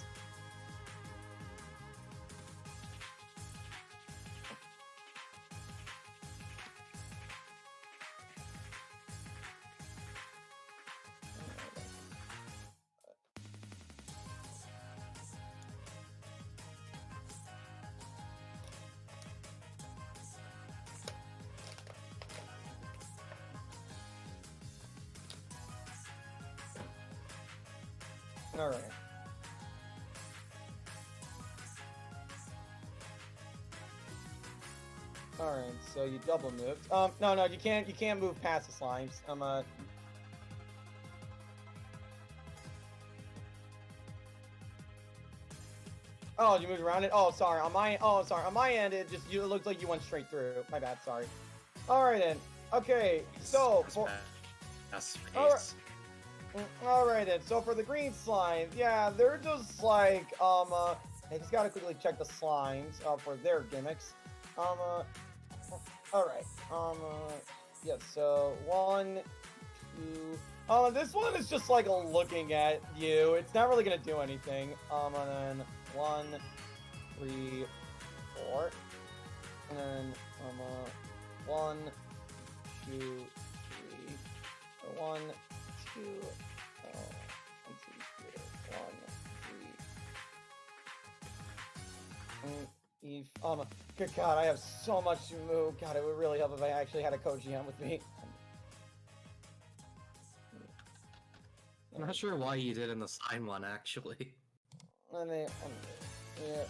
All right. All right. So you double moved. No, you can't move past the slimes. Oh, you moved around it. Oh, sorry. On my end, it looked like you went straight through. My bad. Sorry. All right then. Okay. So Alright then, so for the green slimes, yeah, they're just like, I just gotta quickly check the slimes, for their gimmicks. Alright, yeah, so 1, 2, this one is just like looking at you, it's not really gonna do anything. And then 1, 3, 4. And then, 1, 2, 3. 1, 2, 1, 2, 3. Good God, I have so much to move. God, it would really help if I actually had a co-GM with me. I'm not sure why you did in the slime one, actually. And then, yeah, 4,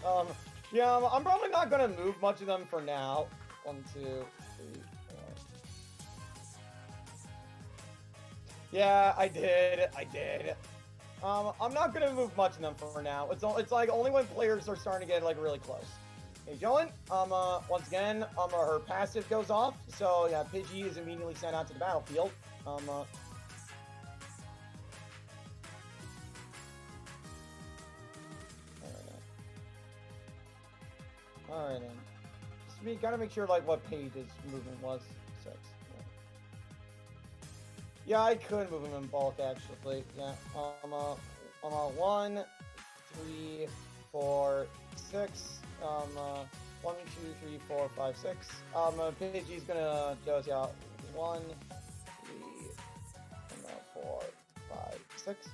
5, 6. Yeah, I'm probably not gonna move much of them for now. 1, 2, 3, 4. Yeah, I did. I'm not gonna move much of them for now. It's like only when players are starting to get like really close. Hey, Joan. Once again, her passive goes off, so yeah, Pidgey is immediately sent out to the battlefield. All right, then. Just gotta make sure like what page his movement was. 6. Yeah, I could move him in bulk actually. Yeah. 1, 3, 4, 6. 1, 2, 3, 4, 5, 6. Pidgey's gonna just 1, 3, 4, 5, 6.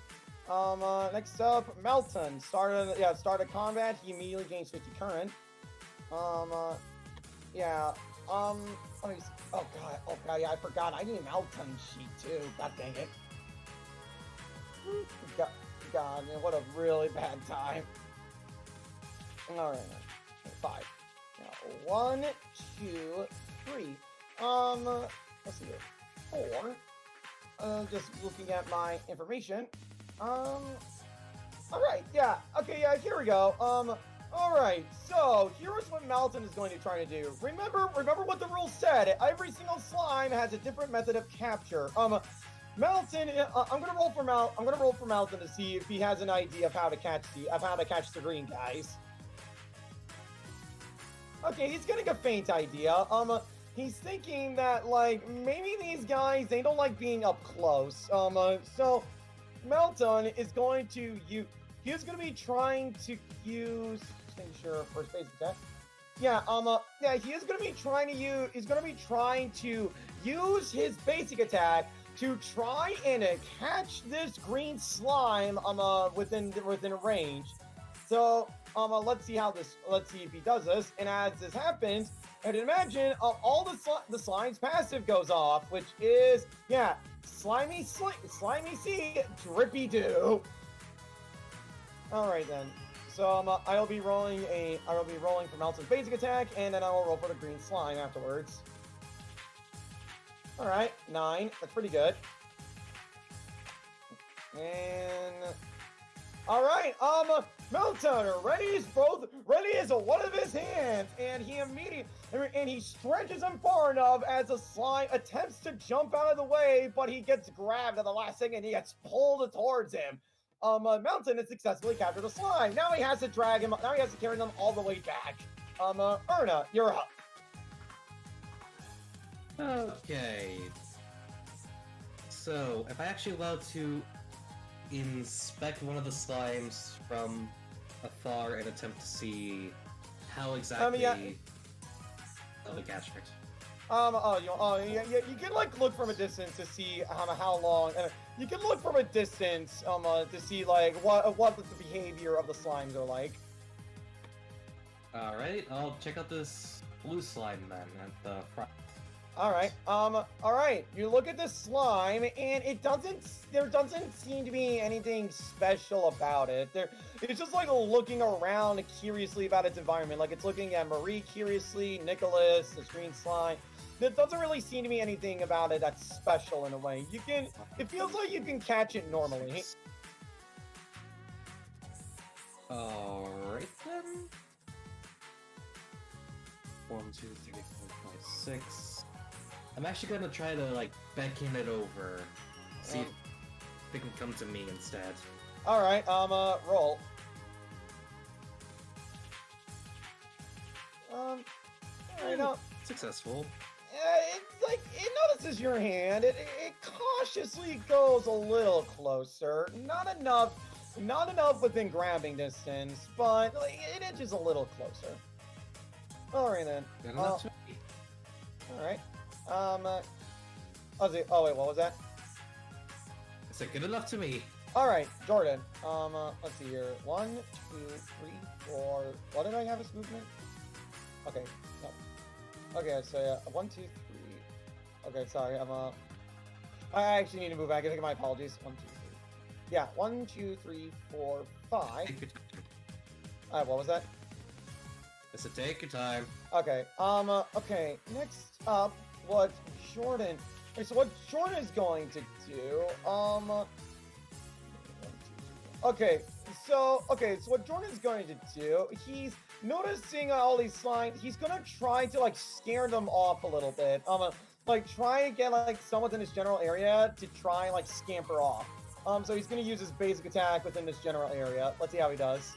Next up, Melton. Start a combat. He immediately gains 50 current. Yeah. Let me see. Oh god, yeah, I forgot. I need an Melton sheet too. God dang it. God, man, what a really bad time. All right, 5. Now, 1, 2, 3. Let's see here. 4. Just looking at my information. All right, yeah. Okay, yeah. Here we go. All right. So here's what Melton is going to try to do. Remember what the rules said. Every single slime has a different method of capture. Melton, I'm gonna roll for Melton to see if he has an idea of how to catch the green guys. Okay, he's getting a faint idea. He's thinking that like maybe these guys they don't like being up close. So Melton is going to he's gonna be trying to use. Just making sure first base attack. Yeah, yeah, he's gonna be trying to use his basic attack to try and catch this green slime within range. So let's see if he does this. And as this happens, and imagine all the slime's passive goes off, which is slimy sea, drippy do. All right then. So I'll be rolling for Melton's basic attack, and then I will roll for the green slime afterwards. All right, 9. That's pretty good. And all right, Melton ready as one of his hands, and he stretches him far enough as the slime attempts to jump out of the way, but he gets grabbed at the last second. He gets pulled towards him. Melton has successfully captured the slime. Now he has to drag him. Now he has to carry them all the way back. Erna, you're up. Okay. So, if I actually allowed to inspect one of the slimes from afar and attempt to see how exactly the catch works. You can like look from a distance to see how long. You can look from a distance to see like what the behavior of the slimes are like. All right, I'll check out this blue slime then at the front. All right. You look at this slime, and there doesn't seem to be anything special about it. It's just like looking around curiously about its environment. Like it's looking at Marie curiously, Nicholas, the green slime. There doesn't really seem to be anything about it that's special in a way. It feels like you can catch it normally. All right then. 1, 2, 3, 4, 5, 6. I'm actually gonna try to like beckon it over, see if they can come to me instead. All right, roll. Successful. It's like it notices your hand. It cautiously goes a little closer. Not enough not enough within grabbing distance, but like, it edges a little closer. Alright then. Good enough to me. Alright. Oh wait, what was that? I said good enough to me. Alright, Jordan. Let's see here. 1, 2, 3, 4. What did I have as movement? Okay, no. Okay, so yeah, 1, 2, 3. Okay, sorry, I actually need to move back. I think my apologies. 1, 2, 3. Yeah, 1, 2, 3, 4, 5. Take your time. Alright, what was that? I said take your time. Okay, okay, next up, what Jordan... Okay, so what Jordan is going to do, okay, so what Jordan's going to do, he's noticing all these signs, he's gonna try to, like, scare them off a little bit, like, try and get, like, someone in his general area to try and, like, scamper off. So he's gonna use his basic attack within this general area. Let's see how he does.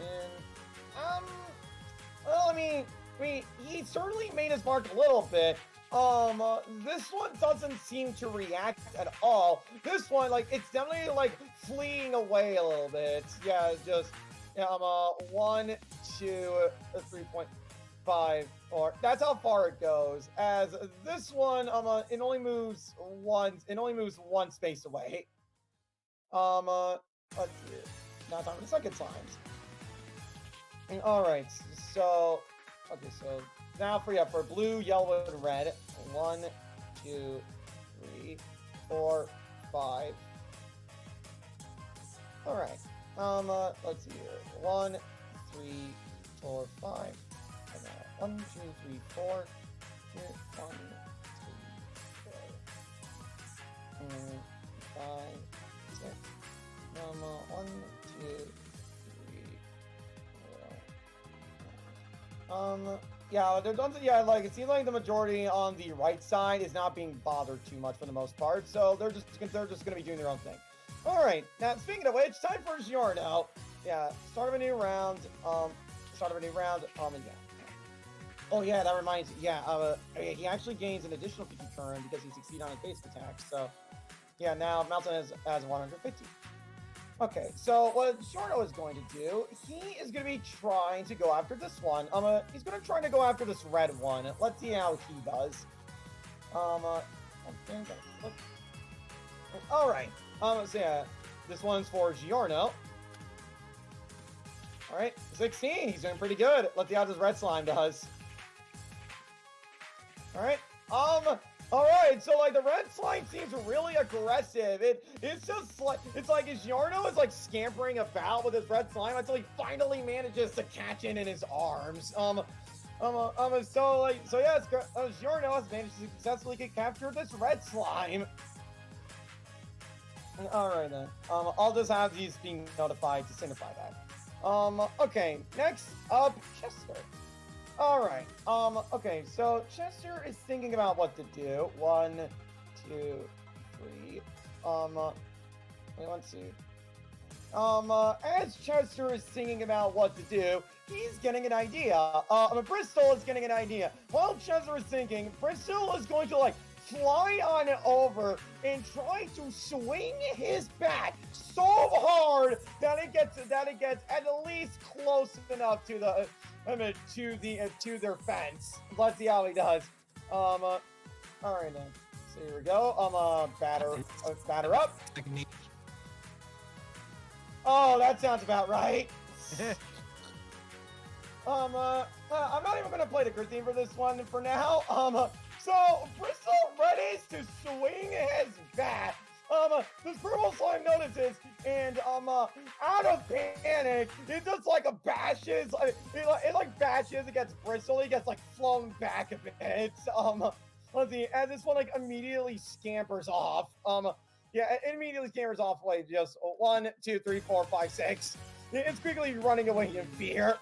And, well, I mean, he certainly made his mark a little bit. This one doesn't seem to react at all. This one, like, it's definitely, like, fleeing away a little bit. Yeah, just, 1, 2, 3.5, 4. That's how far it goes. As this one, it only moves one space away. Let's see. Now it's on the second times. Alright, so, okay, so now for blue, yellow, and red. 1, 2, 3, 4, 5. Alright, let's see here. 1, 3, 4, 5. 1, 2, 3, 4. 1, 2, 3, 4. 5, 6. 1, 2, 3, 4. Yeah, like, it seems like the majority on the right side is not being bothered too much for the most part, so they're just gonna be doing their own thing. Alright, now speaking of which, time for Giorno. Yeah, start of a new round, yeah. Oh yeah, that reminds me, yeah, he actually gains an additional 50 current because he succeeded on his basic attack, so, yeah, now Melton has 150. Okay, so what Giorno is going to do, he is going to be trying to go after this one. He's going to try to go after this red one. Let's see how he does. Alright, so yeah, this one's for Giorno. Alright, 16, he's doing pretty good. Let's see how this red slime does. Alright, alright, so, like, the red slime seems really aggressive. It's just like, it's like Giorno is, like, scampering about with his red slime until he finally manages to catch it in his arms. So yeah, Giorno has managed to successfully capture this red slime. Alright then, I'll just have these being notified to signify that. Okay, next up, Chester. Alright, okay, so Chester is thinking about what to do. 1, 2, 3, wait, let's see. As Chester is thinking about what to do, he's getting an idea. Bristol is getting an idea. While Chester is thinking, Bristol is going to, like, fly on over and try to swing his bat so hard that it gets at least close enough to the to their fence. Let's see how he does. All right then. So here we go. Batter up. Oh, that sounds about right. I'm not even gonna play the crit theme for this one for now. So Bristol readies to swing his bat. This purple slime notices, and out of panic, it just like bashes. It like bashes against Bristol. He gets like flown back a bit. Let's see, as this one like immediately scampers off. Yeah, it immediately scampers off. Like just 1, 2, 3, 4, 5, 6. It's quickly running away in fear.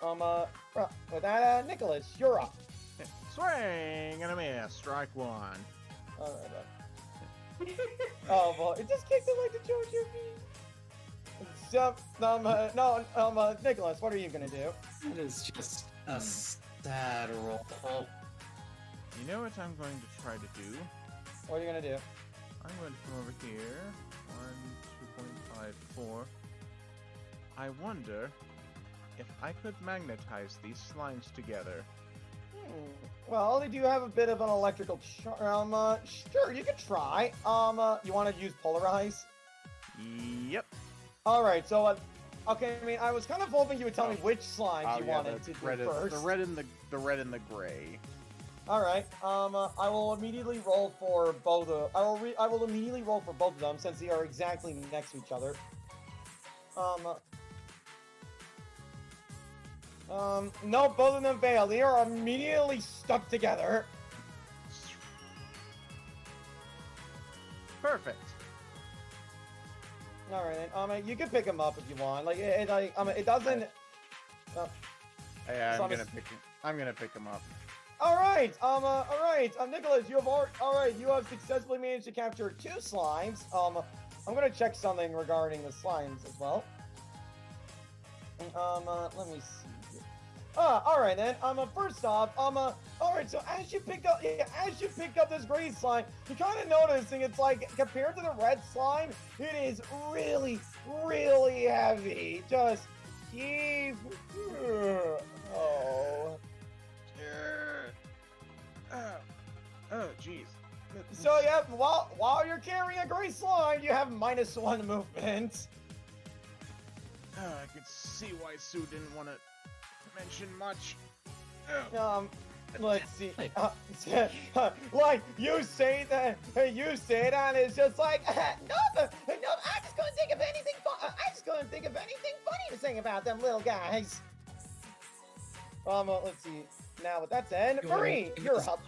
With that, Nicholas, you're up. Swing and a miss. Strike 1. Alright, oh, well, it just kicked it like the JoJo beat. So, Nicholas, what are you gonna do? That is just a sad roll. You know what I'm going to try to do? What are you gonna do? I went from over here. 2.54. I wonder if I could magnetize these slimes together. Well, they do have a bit of an electrical sure, you could try. You want to use polarize? Yep. All right, so, okay, I mean, I was kind of hoping you would tell me which slimes you wanted to do first. The red and the gray. All right, I will immediately roll for both of. I will immediately roll for both of them since they are exactly next to each other. No, both of them fail. They are immediately stuck together. Perfect. All right, then. You can pick them up if you want. Like, it doesn't. Yeah, I'm gonna pick him up. All right, Nicholas, you have successfully managed to capture 2 slimes. I'm gonna check something regarding the slimes as well. Let me see here. All right then. First off, all right. So as you pick up this gray slime, you're kind of noticing it's like compared to the red slime, it is really, really heavy. Just keep. Oh. Oh, jeez. So yeah, while you're carrying a gray slime, you have -1 movement. I could see why Sue didn't want to mention much. Let's see. Like you say that, and it's just like no. I'm just gonna think of anything. I'm just gonna think of anything funny to say about them little guys. Let's see. Now with that said, Marie, you're up.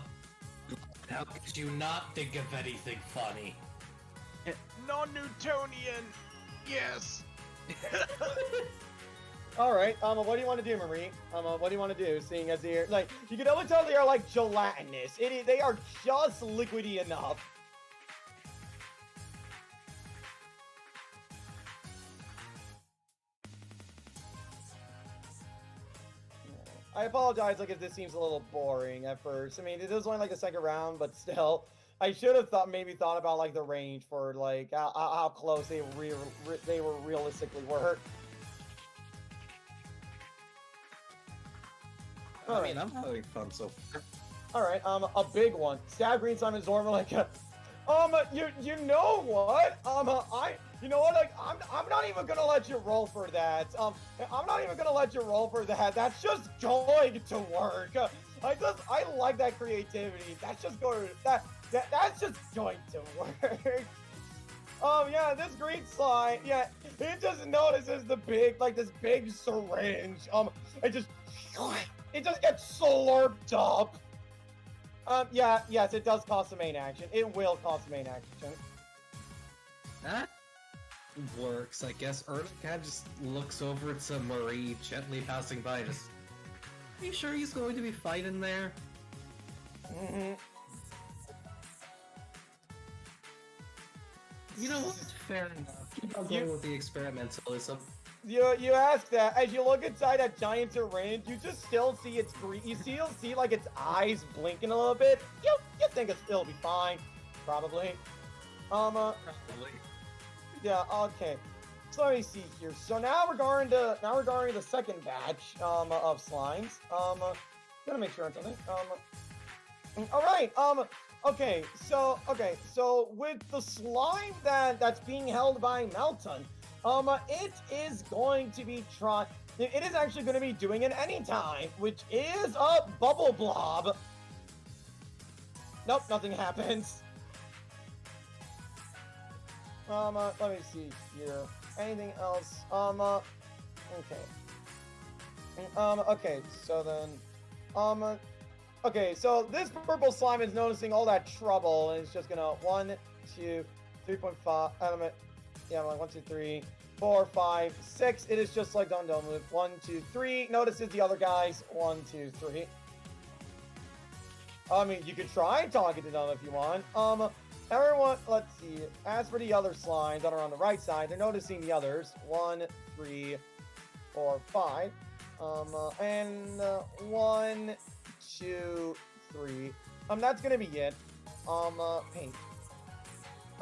How could you not think of anything funny? Non-Newtonian. Yes. All right. What do you want to do, Marie? What do you want to do? Seeing as they're like, you can always tell they are like gelatinous. They are just liquidy enough. I apologize, like, if this seems a little boring at first. I mean, it was only like the second round, but still, I should have maybe thought about like the range for like how close they were realistically were. I mean, I'm having fun so far. All right, a big one. Stab green slime is normal like you know what? You know what? Like, I'm not even gonna let you roll for that. I'm not even gonna let you roll for that. That's just going to work. I like that creativity. That's just going. That's just going to work. Yeah, this green slime. Yeah, it just notices this big syringe. It just gets slurped up. Yes, it does cost a main action. It will cost a main action. That works, I guess. Erna kind of just looks over to Marie, gently passing by, just... Are you sure he's going to be fine in there? Mm-hmm. You know what? Fair enough. I'll go with the experimentalism. You ask that as you look inside that giant syringe, you just still see its green. You still see like its eyes blinking a little bit. You think it'll be fine, probably. Probably. Yeah. Okay. So let me see here. So now regarding the second batch of slimes. Gonna make sure on something. All right. Okay. So with the slime that's being held by Melton. It is going to be it is actually going to be doing an anytime, which is a bubble blob. Nope, nothing happens. Let me see here. Anything else? Okay. Okay, so then, okay, so this purple slime is noticing all that trouble, and it's just gonna 1, 2, 3.5, yeah, like 1, 2, 3, 4, 5, 6. It is just like don't move. 1, 2, 3. Notices the other guys. 1, 2, 3. I mean, you could try talking to them if you want. Everyone, let's see. As for the other slimes that are on the right side, they're noticing the others. 1, 3, 4, 5. And 1, 2, 3. That's gonna be it. Pink.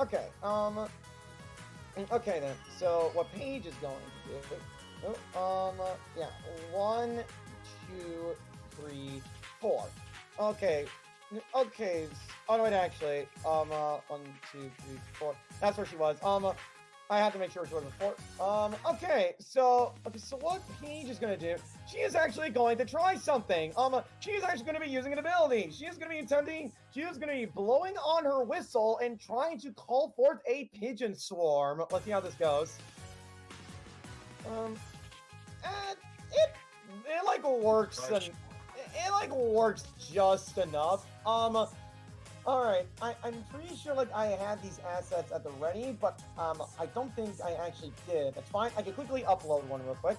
Okay, okay then. So what Paige is going to do? Yeah, 1, 2, 3, 4. Okay, okay. Oh no, wait, actually, 1, 2, 3, 4. That's where she was. I have to make sure she was before. Okay, so what Paige is gonna do? She is actually going to try something. She is actually going to be using an ability. She is going to be blowing on her whistle and trying to call forth a pigeon swarm. Let's see how this goes. It like works and it like works just enough. All right, I'm pretty sure like I had these assets at the ready, but I don't think I actually did. That's fine. I can quickly upload one real quick.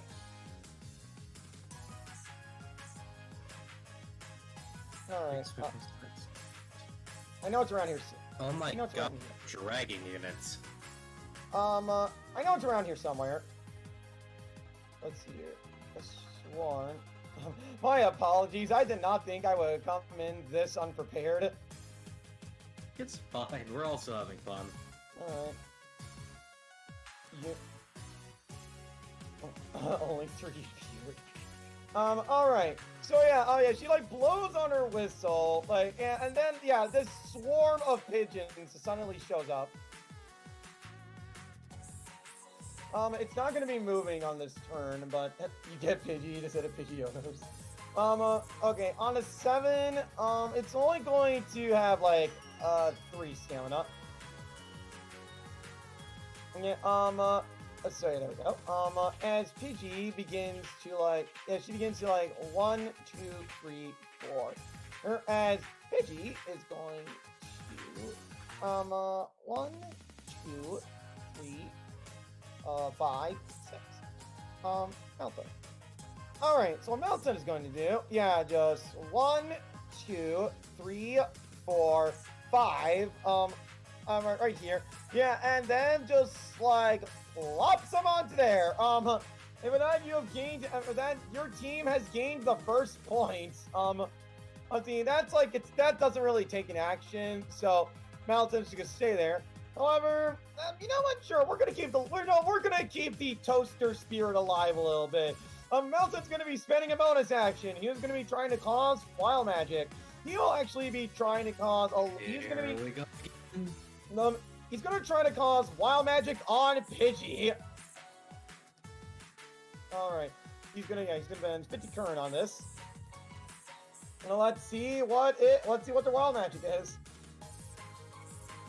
All right. I know it's around here. Oh my it's god, around dragging units. I know it's around here somewhere. Let's see here. The swarm. My apologies. I did not think I would come in this unprepared. It's fine. We're also having fun. Alright. Only 3 viewers. Alright. So yeah, oh yeah, she like blows on her whistle, like, and then, yeah, this swarm of pigeons suddenly shows up. It's not gonna be moving on this turn, but you get Pidgey instead of Pidgeotos. Okay, on a 7, it's only going to have, like, 3 stamina. Yeah, sorry, there we go. As Pidgey begins to, like, she begins to, like, 1, 2, 3, 4. As Pidgey is going to, 1, 2, 3, 5, 6. Melton. Alright, so what Melton is going to do, yeah, just 1, 2, 3, 4, 5, right here. Yeah, and then just, like, plops them onto there. And with that, you have gained, your team has gained the first points. Let's see, that's like, that doesn't really take an action, so Melton's just gonna stay there. However, you know what? Sure, we're gonna keep the toaster spirit alive a little bit. Melton's gonna be spending a bonus action. He was gonna be trying to cause wild magic. He will actually be trying to cause he's gonna try to cause wild magic on Pidgey. All right, he's gonna spend 50 current on this. Now let's see what the wild magic is.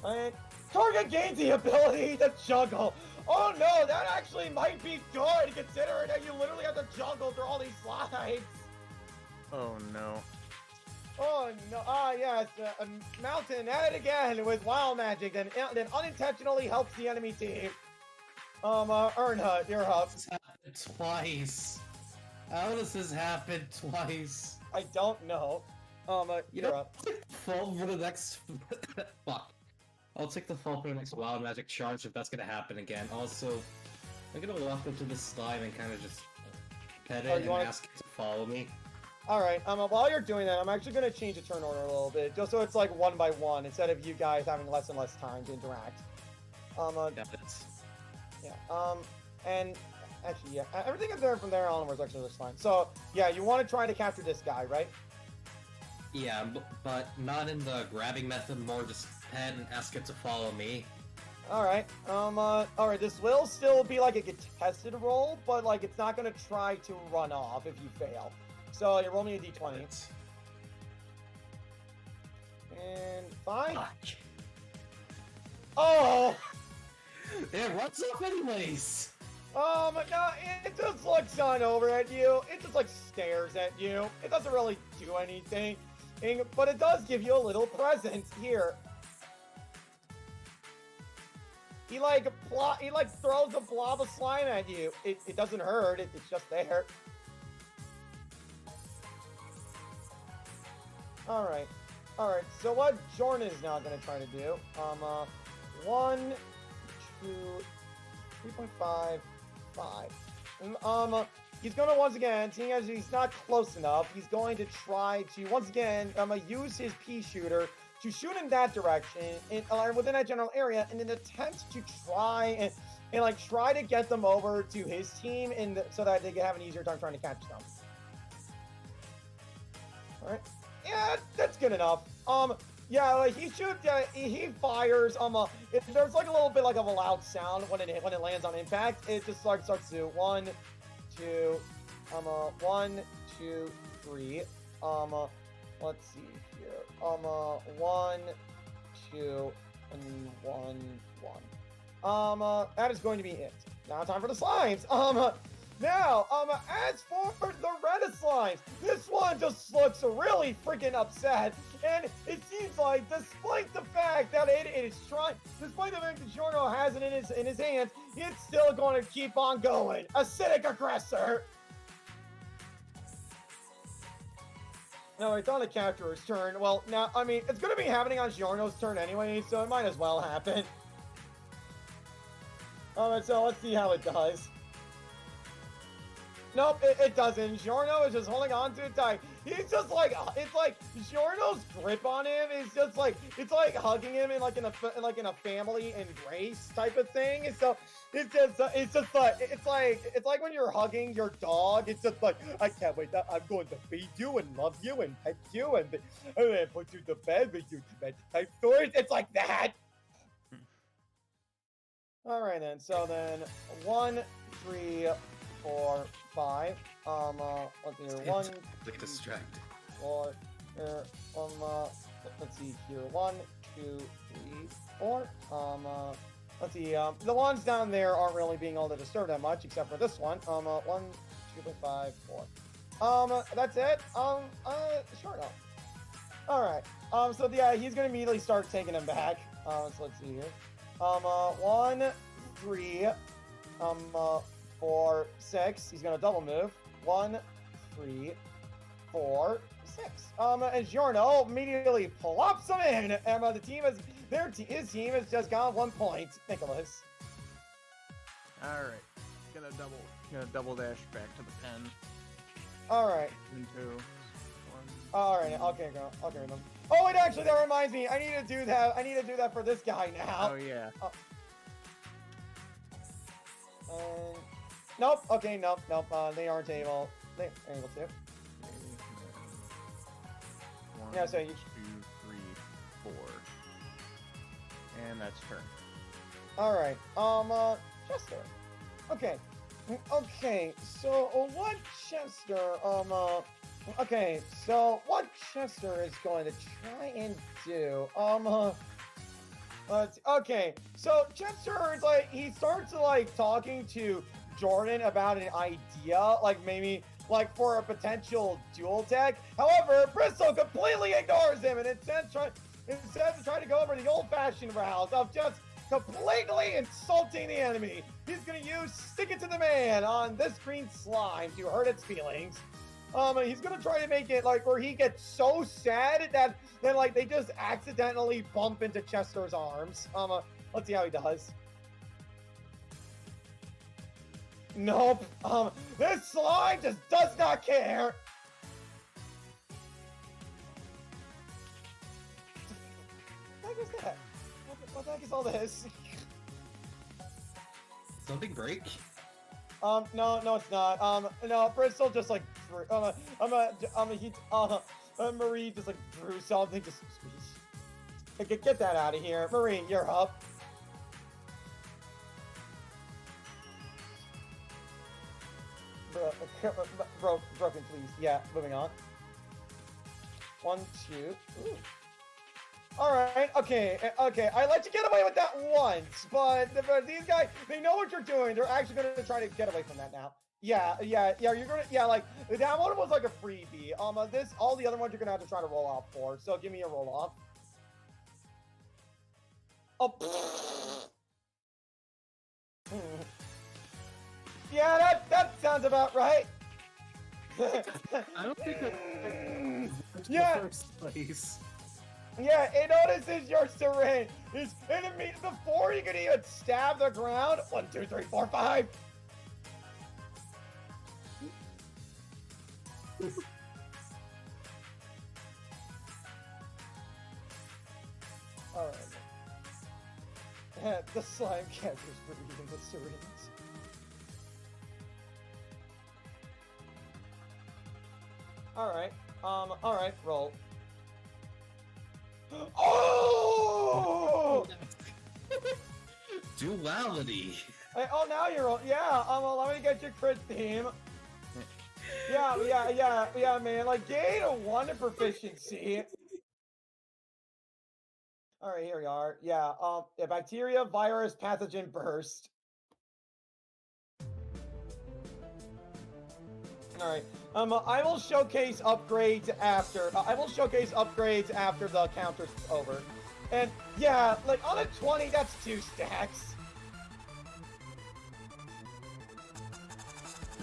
And target gains the ability to juggle. Oh no, that actually might be good, considering that you literally have to juggle through all these slides. Oh no. Oh no, yes, Mountain at it again with wild magic, and unintentionally helps the enemy team. Earnhut, you're up. This happened twice. How does this happen twice? I don't know. You're up. Fall for the next... Fuck. I'll take the fall for the next wild magic charge if that's gonna happen again. Also, I'm gonna walk up to the slime and kind of just pet it and ask it to follow me. Alright, while you're doing that, I'm actually gonna change the turn order a little bit, just so it's like 1 by 1, instead of you guys having less and less time to interact. And actually, yeah, everything is there from there onwards actually looks fine. So, yeah, you want to try to capture this guy, right? Yeah, but not in the grabbing method, more just pet and ask it to follow me. Alright, alright, this will still be like a contested roll, but like it's not gonna try to run off if you fail. So you roll me a d20. And 5. Oh! It runs off anyways! No, it just looks on over at you. It just like stares at you. It doesn't really do anything, but it does give you a little present here. He like throws a blob of slime at you. It doesn't hurt. It's just there. All right. So what Jordan is now gonna try to do? 1, 2, 3.5, 5. He's gonna once again, seeing as he's not close enough, he's going to try to once again use his pea shooter to shoot in that direction, within that general area, and then attempt to try and like try to get them over to his team, so that they can have an easier time trying to catch them. All right, yeah, that's good enough. Yeah, like he shoots, he fires. There's like a little bit like of a loud sound when it lands on impact. It just like starts to 1, 2, 1, 2, 3. Let's see here. 1, 2, and 1, 1. That is going to be it. Now time for the slimes. Now, as for the red slimes, this one just looks really freaking upset, and it seems like, despite the fact that it is trying, despite the fact that Giorno has it in his hands, it's still going to keep on going. Acidic aggressor. No, it's on the capturer's turn. Well, now, I mean, it's going to be happening on Giorno's turn anyway, so it might as well happen. So let's see how it does. Nope, it doesn't. Giorno is just holding on to it tight. He's just like, it's like Giorno's grip on him is just like, it's like hugging him in like in a family embrace type of thing. And so it's like when you're hugging your dog. It's just like, I can't wait. I'm going to feed you and love you and pet you and put you to bed with you type stories. It's like that. All right then. So then 1, 3, 4, 5. Let's see here. 1, Get distracted. 4. Let's see here. 1, 2, 3, 4. Let's see. The ones down there aren't really being able to disturb that much, except for this one. 1, 2, 5, 4. That's it. Sure enough. All right. So yeah, he's gonna immediately start taking them back. So let's see here. 1, 3. 4, 6. He's gonna double move. 1, 3, 4, 6. And Giorno immediately plops him in. And his team has just got 1 point. Nicholas. All right, gonna double dash back to the pen. All right. 2, 1. All right. Okay, go. Okay, then. Oh wait, actually, that reminds me. I need to do that. I need to do that for this guy now. Oh yeah. Nope. Okay, nope. They aren't able. They're able to. Yeah, so 1, 2, 3, 4. And that's turn. All right. Chester. Okay. So what Chester? Okay. So what Chester is going to try and do? Okay. So Chester is like, he starts to like talking to Jordan about an idea, like maybe like for a potential dual tech. However, Bristol completely ignores him and instead of trying to go over the old-fashioned route of just completely insulting the enemy, he's gonna use Stick It to the Man on this green slime to hurt its feelings. He's gonna try to make it like where he gets so sad that then like they just accidentally bump into Chester's arms. Let's see how he does. Nope. This slime just does not care. What the heck is that? What the heck is all this? Something break? No, it's not. No, Bristol just like drew. Marie just like drew something. Just get that out of here, Marie. You're up. Broken, please. Yeah, moving on. 1, 2. Ooh. All right. Okay. I let you get away with that once, but these guys, they know what you're doing. They're actually going to try to get away from that now. Yeah. You're gonna. Yeah, like that one was like a freebie. All the other ones you're gonna have to try to roll off for. So give me a roll off. Oh. Yeah, that sounds about right. I don't think that's Yeah. the first place. Yeah, it notices your syringe. Before you can even stab the ground. 1, 2, 3, 4, 5. The slime catcher's breathing the syringe. Alright, roll. Oh! Duality. Hey, oh, now you're roll. Yeah, let me get your crit theme. Yeah, man. Like, gain a 1 in proficiency. Alright, here we are. Yeah, bacteria, virus, pathogen, burst. Alright. I will showcase upgrades after. I will showcase upgrades after the counter's over. And yeah, like on a 20, that's 2 stacks.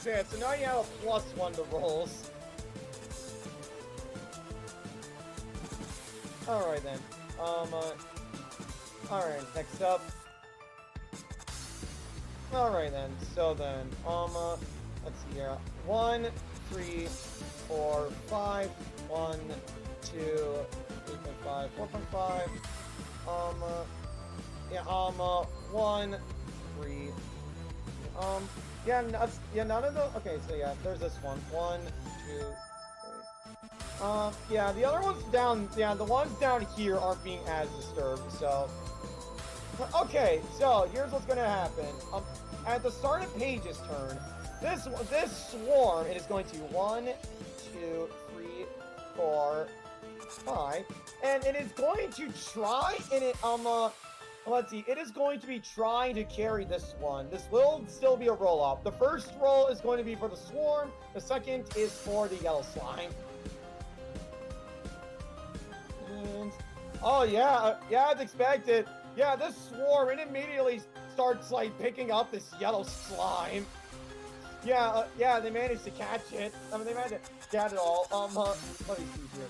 Yeah, so now you have a +1 to rolls. Alright then. Alright, next up. Alright then, so then, let's see here. 1, 3, 4, 5. 1, 2, 3.5, 4.5. Yeah, 1, 3. None of those. Okay, so yeah, there's this one. 1, 2, 3. Yeah, the other ones down. Yeah, the ones down here aren't being as disturbed. So, okay, so here's what's gonna happen. At the start of Paige's turn, this swarm, it is going to 1, 2, 3, 4, 5, and it is going to try and it let's see, it is going to be trying to carry this one. This will still be a roll off. The first roll is going to be for the swarm. The second is for the yellow slime. And, oh yeah, yeah, it's expected. Yeah, this swarm, it immediately starts like picking up this yellow slime. Yeah, yeah, they managed to catch it. I mean, they managed to get it all. Let me see here.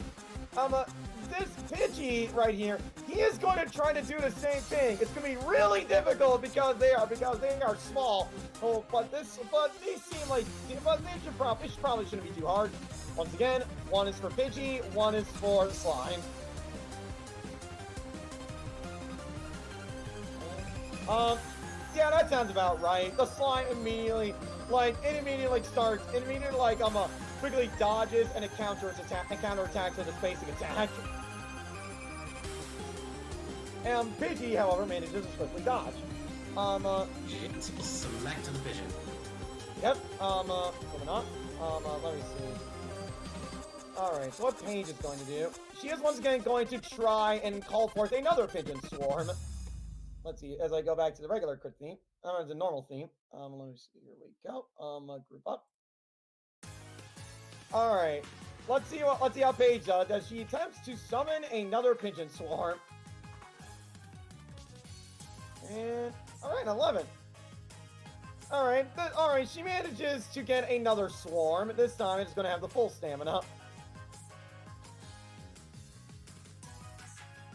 This Pidgey right here, he is going to try to do the same thing. It's going to be really difficult because they are small. Oh, but these seem like, but they probably shouldn't be too hard. Once again, 1 is for Pidgey, 1 is for slime. Yeah, that sounds about right. The slime immediately, quickly dodges and it counterattacks with a spacing attack. And Pidgey, however, manages to swiftly dodge. Select the vision. Yep, moving on. Let me see. Alright, so what Paige is going to do, she is once again going to try and call forth another pigeon swarm. Let's see, as I go back to the regular crit theme, the normal theme. Let me see, here we go. Group up. Alright, let's see how Paige does. She attempts to summon another pigeon swarm. And, alright, 11. Alright, she manages to get another swarm. This time it's going to have the full stamina.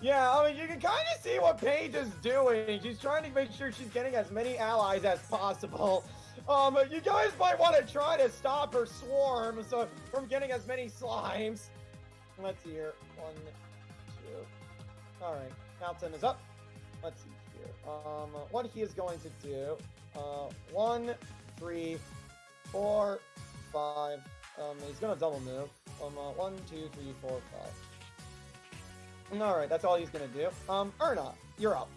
Yeah, I mean, you can kind of see what Paige is doing. She's trying to make sure she's getting as many allies as possible. You guys might want to try to stop her swarm from getting as many slimes. Let's see here. 1, 2. Alright, Mountain is up. Let's see here. What he is going to do. 1, 3, 4, 5. He's gonna double move. 1, 2, 3, 4, 5. Alright, that's all he's gonna do. Erna, you're up.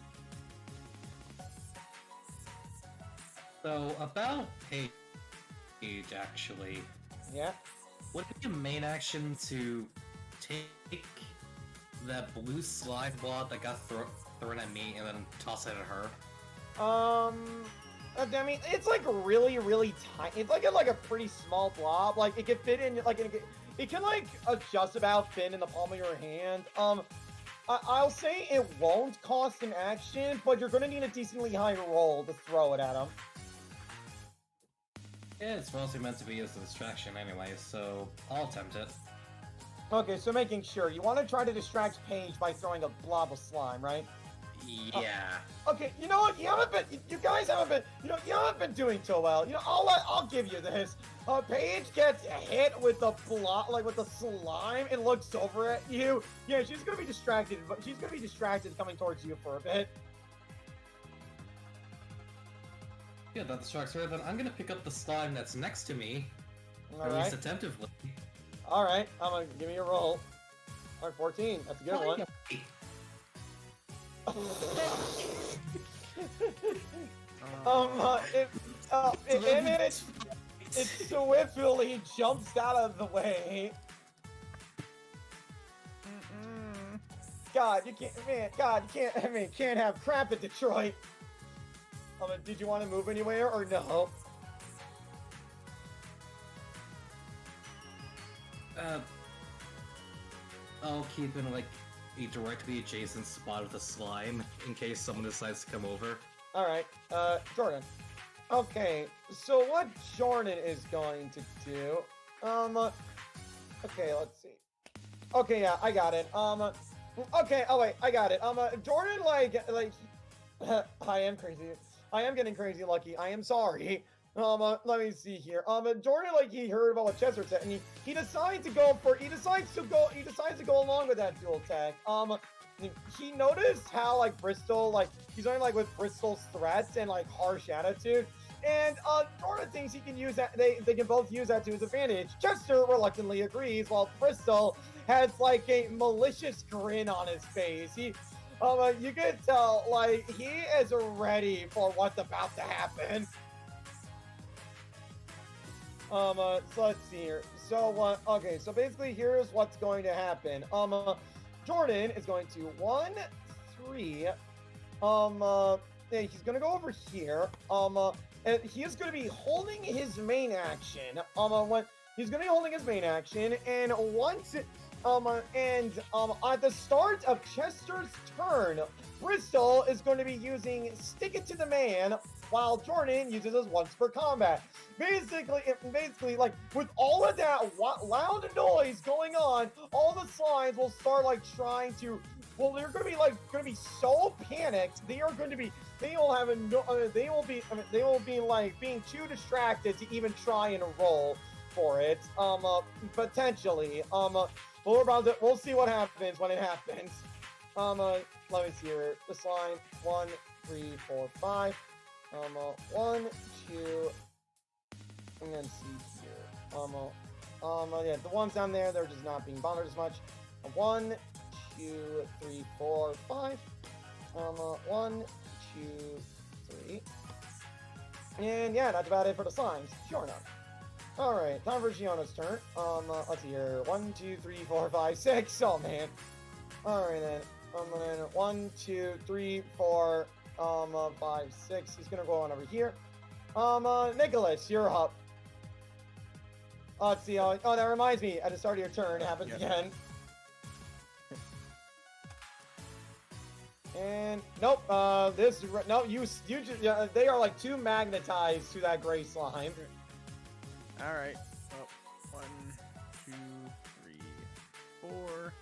So, about Paige, actually. Yeah? Would it be a main action to take that blue slime blob that got thrown at me and then toss it at her? I mean, it's like really, really tiny. It's like a pretty small blob. Like, it could fit in, like, it can, like, just about fit in the palm of your hand. I'll say it won't cost an action, but you're gonna need a decently high roll to throw it at him. Yeah, it's mostly meant to be as a distraction anyway, so I'll attempt it. Okay, so making sure. You want to try to distract Paige by throwing a blob of slime, right? Yeah. Okay, you know what? You guys haven't been doing too well. You know, I'll give you this. Paige gets hit with the blob, with the slime, and looks over at you. Yeah, she's gonna be distracted, but she's gonna be distracted coming towards you for a bit. good, that distracts her. Then I'm gonna pick up the slime that's next to me, at Alright. least attemptively. Alright, I'm gonna give me a roll. Alright, 14. That's a good one. It swiftly jumps out of the way. God, you can't, man. God, you can't. I mean, can't have crap in Detroit. Did you want to move anywhere or no? I'll keep in like a directly adjacent spot of the slime in case someone decides to come over. All right, Jordan. Okay, so what Jordan is going to do? Okay, let's see. Okay, yeah, I got it. Okay, oh wait, I got it. Jordan, like, I am crazy. I am getting crazy lucky. I am sorry. Let me see here. Jordan, like, he heard about what Chester said, and he decides to go along with that dual attack. He noticed how, like, Bristol, like, he's only, like, with Bristol's threats and, like, harsh attitude. And, Jordan thinks he can use that, they can both use that to his advantage. Chester reluctantly agrees, while Bristol has, like, a malicious grin on his face. You can tell, like, he is ready for what's about to happen. So let's see here. So, okay, so basically here's what's going to happen. Jordan is going to 1, 3, he's gonna go over here. And he is gonna be holding his main action. He's gonna be holding his main action, and once, at the start of Chester's turn, Bristol is going to be using Stick It to the Man, while Jordan uses his Once Per Combat. Basically, like, with all of that loud noise going on, all the slimes will start, like, trying to, well, they're gonna be so panicked, they will be, like, being too distracted to even try and roll for it, potentially. We'll see what happens when it happens. Let me see here. The slime, 1, 3, 4, 5. 1, 2, I'm gonna see here. Yeah, the ones down there, they're just not being bothered as much. 1, 2, 3, 4, 5. 1, 2, 3. And yeah, that's about it for the slimes. Sure enough. Alright, time for Giona's turn. Let's see here. 1, 2, 3, 4, 5, 6. Oh man. Alright then. 1, 2, 3, 4, 5, 6. He's gonna go on over here. Nicholas, you're up. Let's see. Oh, that reminds me. At the start of your turn, it happens again. And nope. They are like too magnetized to that gray slime. All right. Oh, 1, 2, 3, 4.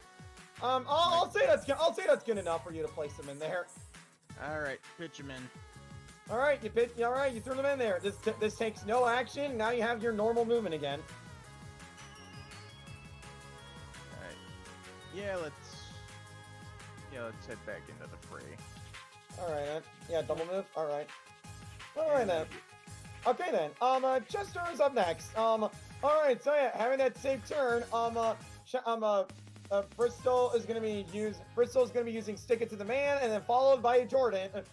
I'll say that's good enough for you to place them in there. All right, pitch them in. All right, you threw them in there. This takes no action. Now you have your normal movement again. All right. Yeah, let's head back into the fray. All right, then. Yeah, double move. All right. All right then. Okay then. Chester is up next. All right. So yeah, having that safe turn. Bristol is gonna be using Stick It to the Man, and then followed by Jordan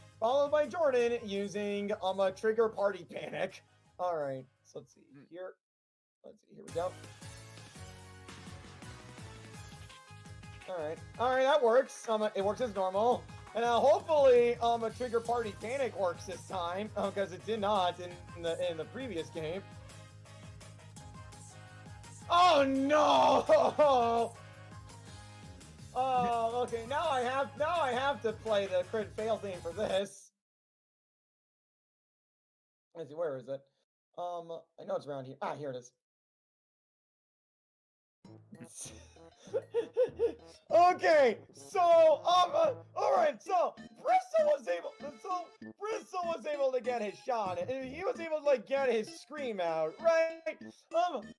using Trigger Party Panic. All right. So let's see here. Here we go. All right. That works. It works as normal. And hopefully, Trigger Party Panic works this time, because it did not in the previous game. Oh no! Oh, okay. Now I have to play the crit fail theme for this. Let's see, where is it? I know it's around here. Ah, here it is. Okay, so all right, so Bristol was able to get his shot, and he was able to like get his scream out, right?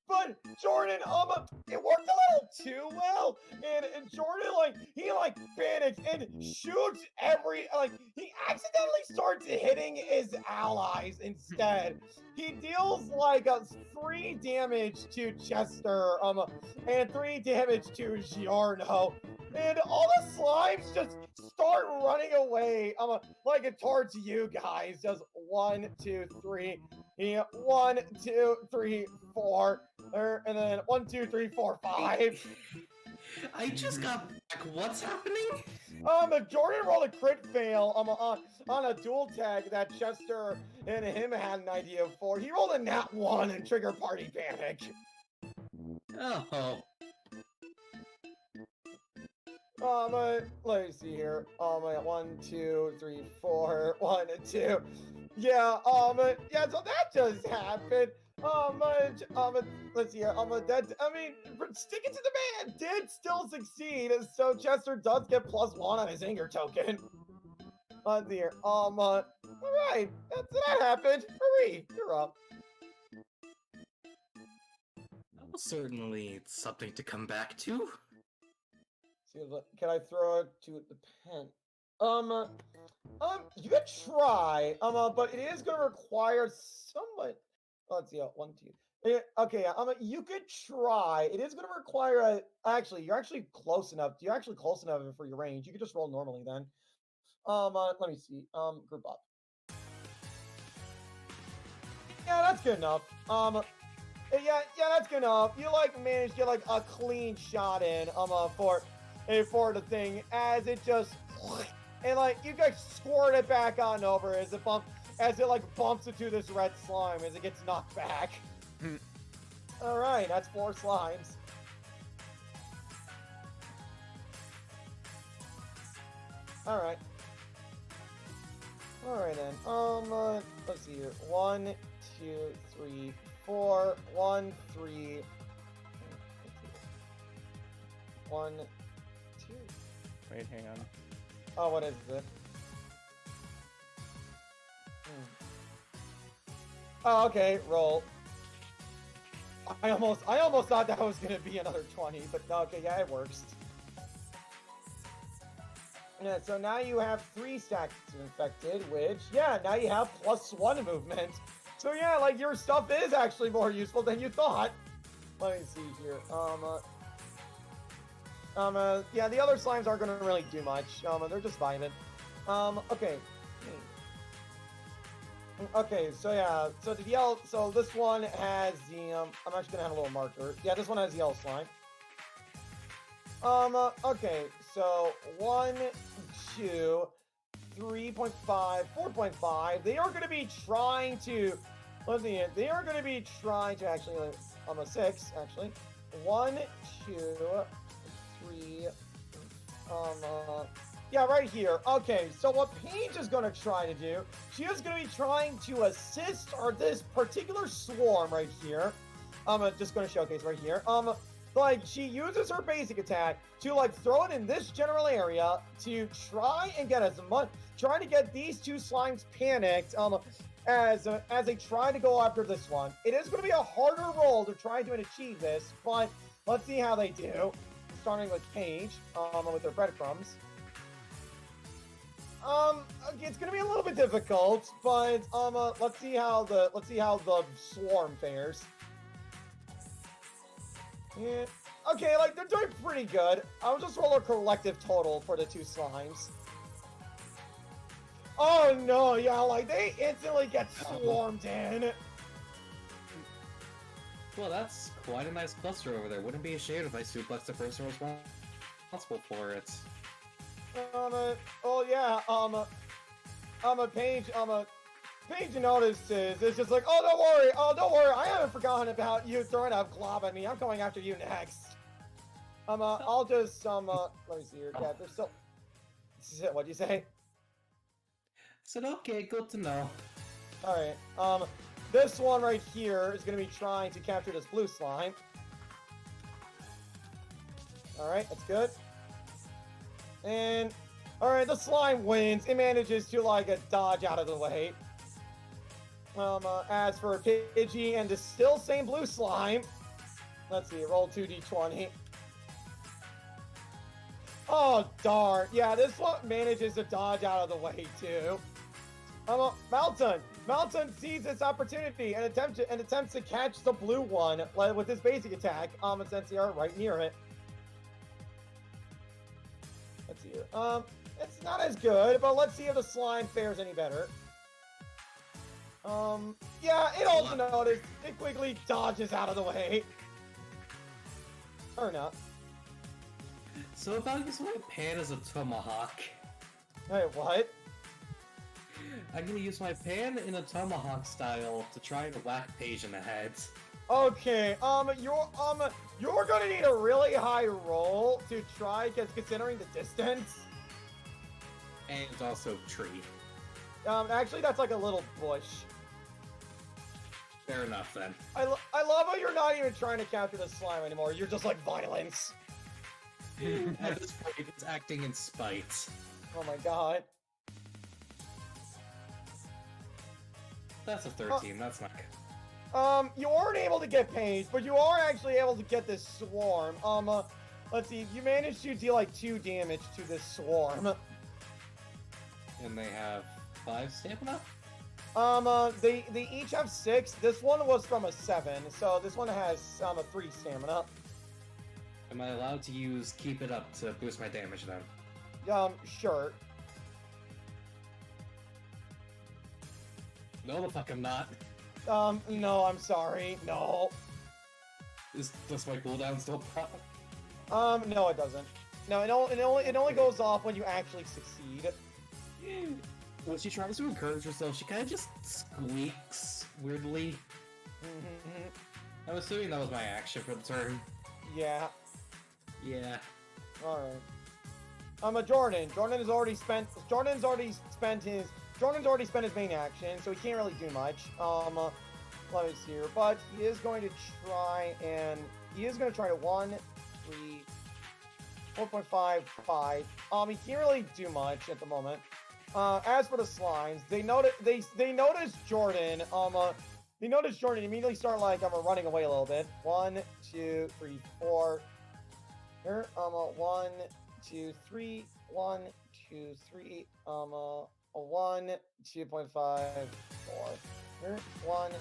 But Jordan, it worked a little too well, and Jordan he panics and shoots he accidentally starts hitting his allies instead. He deals like a 3 damage to Chester, and 3 damage to Giorno. And all the slimes just start running away, towards you guys. Just 1, 2, 3, yeah, 1, 2, 3, 4, and then 1, 2, 3, 4, 5. I just got back. What's happening? Jordan rolled a crit fail, on a dual tag that Chester and him had an idea for. He rolled a nat 1 and triggered party panic. Oh. Let me see here. 1, 2, 3, 4, 1, 2. Yeah, yeah, so that just happened. Let's see here. Sticking to the man did still succeed, so Chester does get +1 on his anger token. Let's see here. Alright, that happened. Hurry, you're up. That was certainly something to come back to. Can I throw it to the pen? You could try, but it is going to require somewhat. Let's see, 1, 2. Okay, yeah, you could try. It is going to require actually, you're actually close enough. You're actually close enough for your range. You could just roll normally then. Let me see. Group up. Yeah, that's good enough. Yeah, that's good enough. You managed to get a clean shot in, for the thing as it just, and you guys squirt it back on over as it bumps into this red slime as it gets knocked back. All right, that's 4 slimes. All right then. Let's see here. 1, 2, 3, 4. 1, 3. 1, 2. Wait, hang on. Oh, what is it? Oh, okay, roll. I almost thought that was gonna be another 20, but okay, yeah, it works. Yeah, so now you have 3 stacks infected, which, yeah, now you have +1 movement. So yeah, your stuff is actually more useful than you thought. Let me see here. Yeah, the other slimes aren't gonna really do much. They're just vibing. Okay. Okay, so yeah, so the yellow, so this one has the, I'm actually gonna have a little marker. Yeah, this one has the yellow slime. Okay, so 1, 2, 3.5, 4.5. They are gonna be trying to, let's see, they are gonna be trying to actually, a 6, actually. 1, 2, 3, yeah, right here. Okay, so what Paige is gonna try to do, she is gonna be trying to assist this particular swarm right here. I'm just gonna showcase right here. She uses her basic attack to throw it in this general area to try and get trying to get these 2 slimes panicked, as they try to go after this one. It is going to be a harder roll to try to achieve this, but let's see how they do. Starting with Paige, with their breadcrumbs. It's going to be a little bit difficult, but let's see how the swarm fares. Yeah. Okay, they're doing pretty good. I'll just roll a collective total for the 2 slimes. Oh no, yeah, they instantly get swarmed in. Well, that's quite a nice cluster over there. Wouldn't be ashamed if I suplex the person responsible for it. Oh yeah, Paige notices. It's just oh, don't worry, I haven't forgotten about you throwing a glob at me. I'm going after you next. I'll just, let me see here. Yeah, there's still, what'd you say? Said, okay, good to know. Alright, this one right here is gonna be trying to capture this blue slime. Alright, that's good. And all right, the slime wins. It manages to like dodge out of the way. As for Pidgey and the still same blue slime, let's see, roll 2d20. Oh darn! Yeah, this one manages to dodge out of the way too. Malton sees this opportunity and attempts to catch the blue one with his basic attack. Since they are right near it. Let's see here. It's not as good, but let's see if the slime fares any better. Yeah, it also noticed. It quickly dodges out of the way. Or not. So if I use my pan as a tomahawk, Wait, what? I'm gonna use my pan in a tomahawk style to try and whack Paige in the head. Okay, you're gonna need a really high roll to try, because considering the distance. And also tree. Actually, that's like a little bush. Fair enough then. I love how you're not even trying to capture the slime anymore. You're just like violence. At this point, it's acting in spite. Oh my god. That's a 13, that's not good. You weren't able to get Paige, but you are actually able to get this swarm. Let's see, you managed to deal like 2 damage to this swarm. And they have 5 stamina? They each have 6. This one was from a 7, so this one has 3 stamina. Am I allowed to use Keep It Up to boost my damage then? Sure. No, the fuck I'm not. No, I'm sorry. No. Does my cooldown still pop? No, it doesn't. No, it only goes off when you actually succeed. When she tries to encourage herself, she kind of just squeaks weirdly. I'm assuming that was my action for the turn. Yeah. Yeah. All right. Jordan. Jordan's already spent his main action, so he can't really do much. Let me see here, but he is going to try to 1, 3, 4.5, 5. He can't really do much at the moment. As for the slimes, they notice Jordan. They notice Jordan immediately start like running away a little bit. 1, 2, 3, 4. Here, 1, 2, 3. 1, 2, 3. 1, 2.5, 4. Here, 1, 2,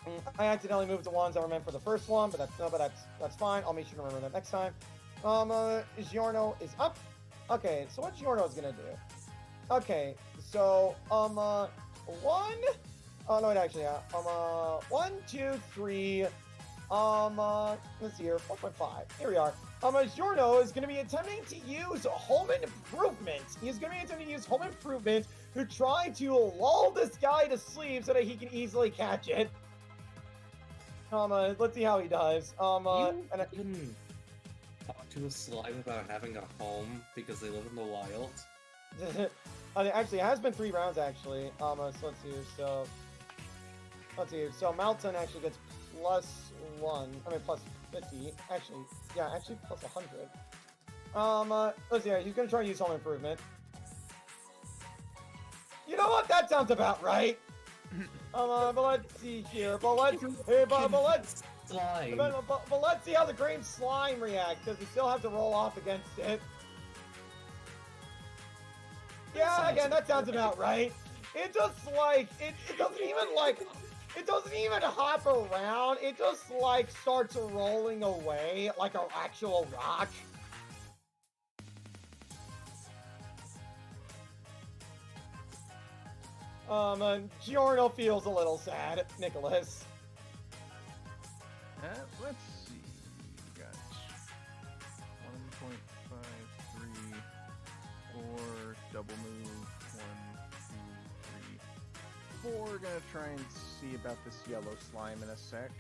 3. I accidentally moved the ones that were meant for the first one, but that's fine. I'll make sure to remember that next time. Giorno is up. Okay, so what Giorno is gonna do? Okay, so 1. Oh no, wait, actually, 1, 2, 3. Let's see here, 4.5. Here we are. Giorno is going to be attempting to use home improvement. He's going to be attempting to use home improvement to try to lull this guy to sleep so that he can easily catch it. Let's see how he does. You can talk to a slime about having a home because they live in the wild. Actually, it has been 3 rounds, actually. So let's see. So Malton actually gets +1. I mean, +50. Actually, plus 100. Let's see. He's gonna try to use home improvement. You know what? That sounds about right. But let's see here. But let's see how the green slime reacts, because we still have to roll off against it. Yeah, again, that sounds about right. It just like it doesn't even hop around. It just like starts rolling away like an actual rock. Giorno feels a little sad. Nicholas. Let's see. We got 1.53, 4, double move, 1, 2, 3, 4. We're gonna try and see about this yellow slime in a sec.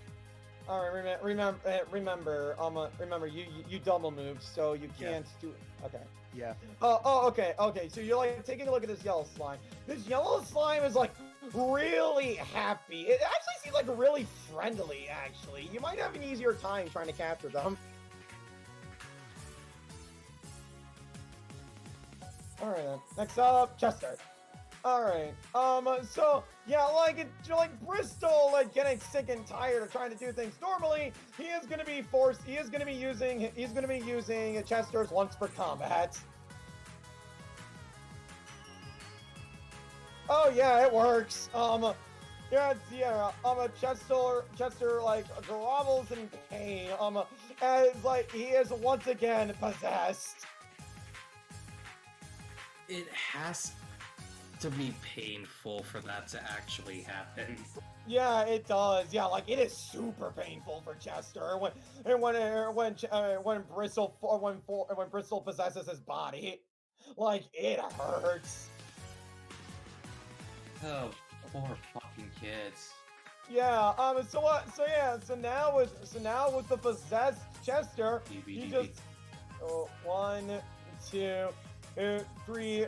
All right, remember, you double move, so you can't do. Okay. Yeah. Okay. So you're like taking a look at this yellow slime. This yellow slime is like really happy. It actually seems like really friendly. Actually, you might have an easier time trying to capture them. Alright then. Next up, Chester. Alright. So yeah, like Bristol, like getting sick and tired of trying to do things normally, he is gonna be using Chester's once for combat. Oh yeah, it works. Chester like grovels in pain. As like he is once again possessed. It has to be painful for that to actually happen. Yeah, it does. Yeah, like it is super painful for Chester when Bristol possesses his body. Like it hurts. Oh, poor fucking kids. Yeah. So now with the possessed Chester, he just 1, 2, 3.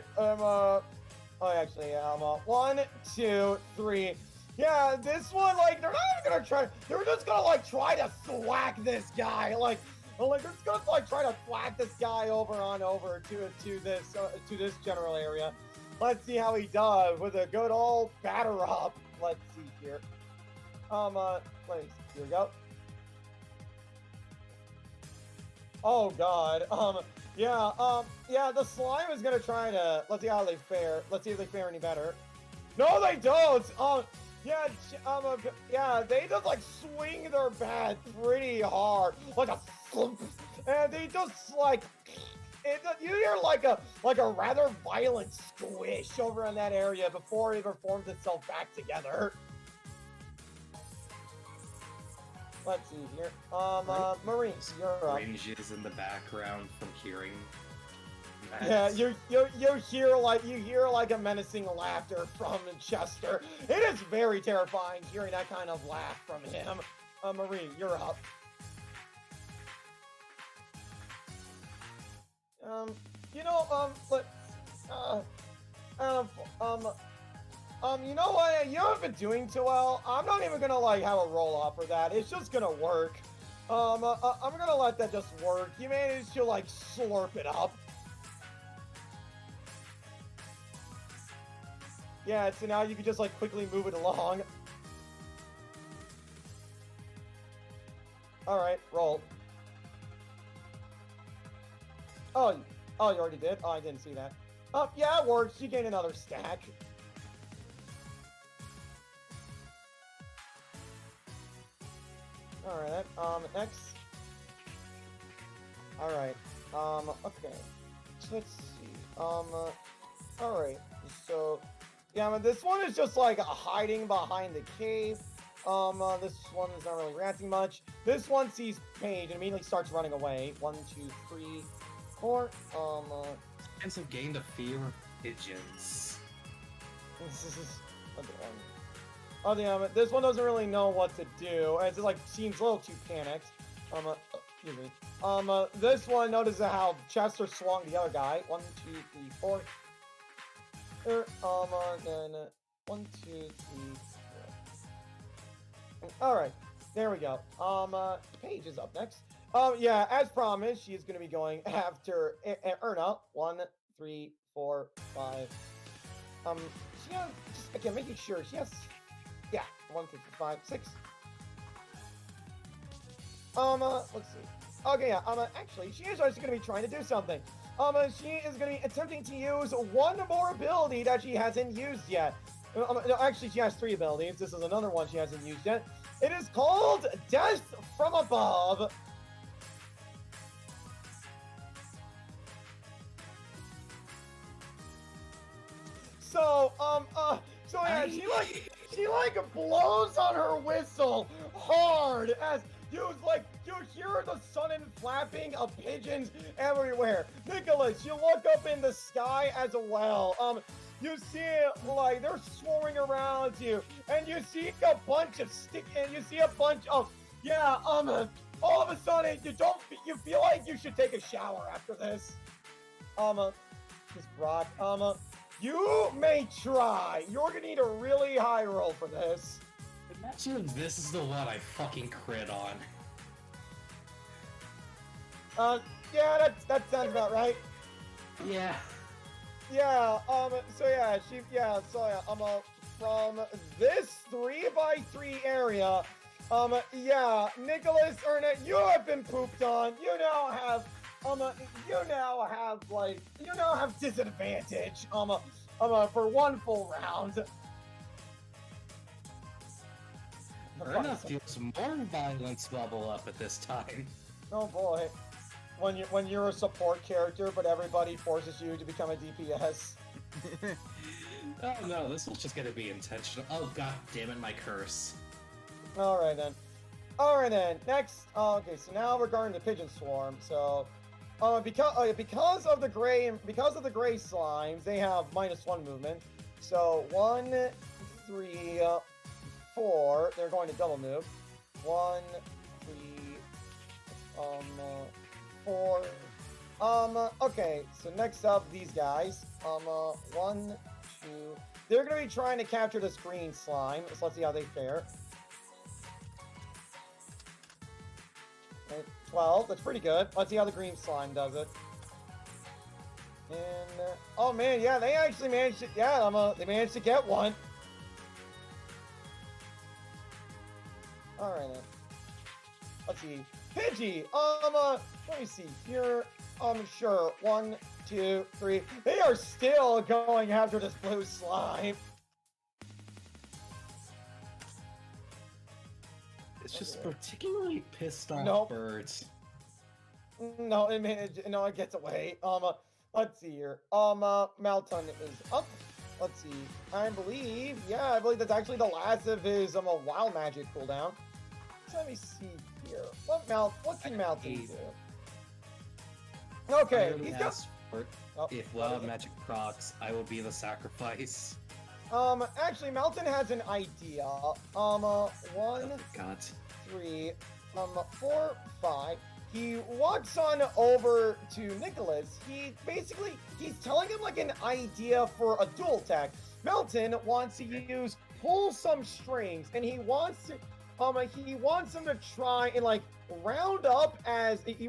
1, 2, 3. Yeah, this one, like, they're not even gonna try. They're just gonna like try to thwack this guy. Like they're just gonna like try to thwack this guy over to this general area. Let's see how he does with a good old batter up. Let's see here. Here we go. Oh God. Yeah. The slime is gonna try to. Let's see how they fare. Let's see if they fare any better. No, they don't. They just like swing their bat pretty hard, like a thump, and they just like. You hear like a rather violent squish over in that area before it reforms itself back together. Let's see here. Marine, you're up. Ranges in the background from hearing that. Yeah, you hear like a menacing laughter from Chester. It is very terrifying hearing that kind of laugh from him. Marine, you're up. You know what? You haven't been doing too well. I'm not even gonna like have a roll off for that. It's just gonna work. I'm gonna let that just work. You managed to like slurp it up. Yeah, so now you can just like quickly move it along. All right, roll. Oh, you already did? Oh, I didn't see that. Yeah, it works. You gain another stack. Alright, next. Alright, okay. Let's see. Alright, so, yeah, this one is just, like, hiding behind the cave. This one is not really reacting much. This one sees Paige and immediately starts running away. 1, 2, 3, 4. And so gain the fear of pigeons. This one doesn't really know what to do. It like seems a little too panicked. Excuse me. This one notices how Chester swung the other guy. 1, 2, 3, 4. Then 1, 2, 3, 4. All right, there we go. Paige is up next. Yeah, as promised, she is going to be going after Erna. 1, 3, 4, 5. She has, just, again, making sure she has, yeah, 1, 2, 3, 5, 6. Let's see. Okay, yeah, actually, she is actually going to be trying to do something. She is going to be attempting to use one more ability that she hasn't used yet. No, actually, she has 3 abilities. This is another one she hasn't used yet. It is called Death from Above. So yeah, she blows on her whistle hard as you hear the sudden flapping of pigeons everywhere. Nicholas, you look up in the sky as well. You see like they're soaring around you, and you see a bunch of all of a sudden you feel like you should take a shower after this. Miss Brock, you may try. You're gonna need a really high roll for this. Imagine this is the one I fucking crit on. Yeah, that sounds about right. Yeah. yeah, from this 3x3 area, yeah, Nicholas Ernest, you have been pooped on. You now have disadvantage, for one full round. Erna feels more violence bubble up at this time. Oh boy. When you're a support character, but everybody forces you to become a DPS. Oh no, this was just gonna be intentional. Oh god damn it, my curse. Alright then. Alright then. Next, okay, so now regarding the pigeon swarm, so because of the gray slimes, they have -1 movement. So 1, 3, 4, they're going to double move. 1, 3, 4. Okay, so next up, these guys. 1, 2. They're gonna be trying to capture this green slime, so let's see how they fare. Okay, 12, that's pretty good. Let's see how the green slime does it. And, oh man, yeah, they actually managed to, they managed to get one. Alright then. Let's see. Pidgey, let me see here. Sure. 1, 2, 3. They are still going after this blue slime. It's just particularly pissed off birds. No, it gets away. Let's see here. Malton is up. Let's see. I believe that's actually the last of his wild magic cooldown. So let me see here. What can Malton do? Okay, he's got. If wild magic procs, I will be the sacrifice. Actually, Malton has an idea. 1, 3, 4, 5. He walks on over to Nicholas. He's telling him like an idea for a dual attack. Melton wants to use pull some strings, and he wants him to try and like round up he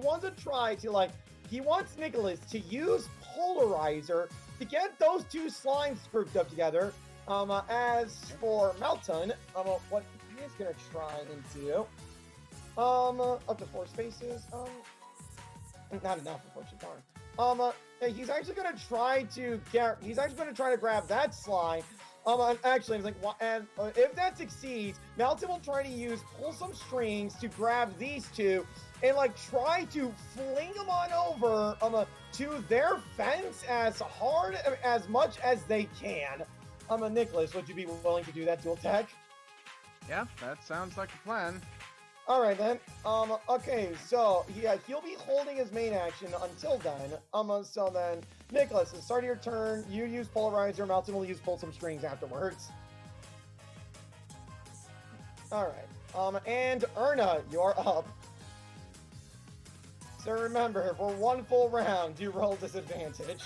wants Nicholas to use Polarizer to get those two slimes grouped up together. As for Melton, what he is gonna try and do, up to 4 spaces, not enough, unfortunately. He's actually gonna try to grab that slime. Actually, if that succeeds, Melton will try to use pull some strings to grab these two and like try to fling them on over to their fence as much as they can. Nicholas, would you be willing to do that dual attack? Yeah, that sounds like a plan. All right then. Okay, so he'll be holding his main action until then. So then, Nicholas, at the start of your turn, you use Polarizer. Melton will use pull some strings afterwards. All right. And Erna, you're up. So remember, for one full round, you roll disadvantage.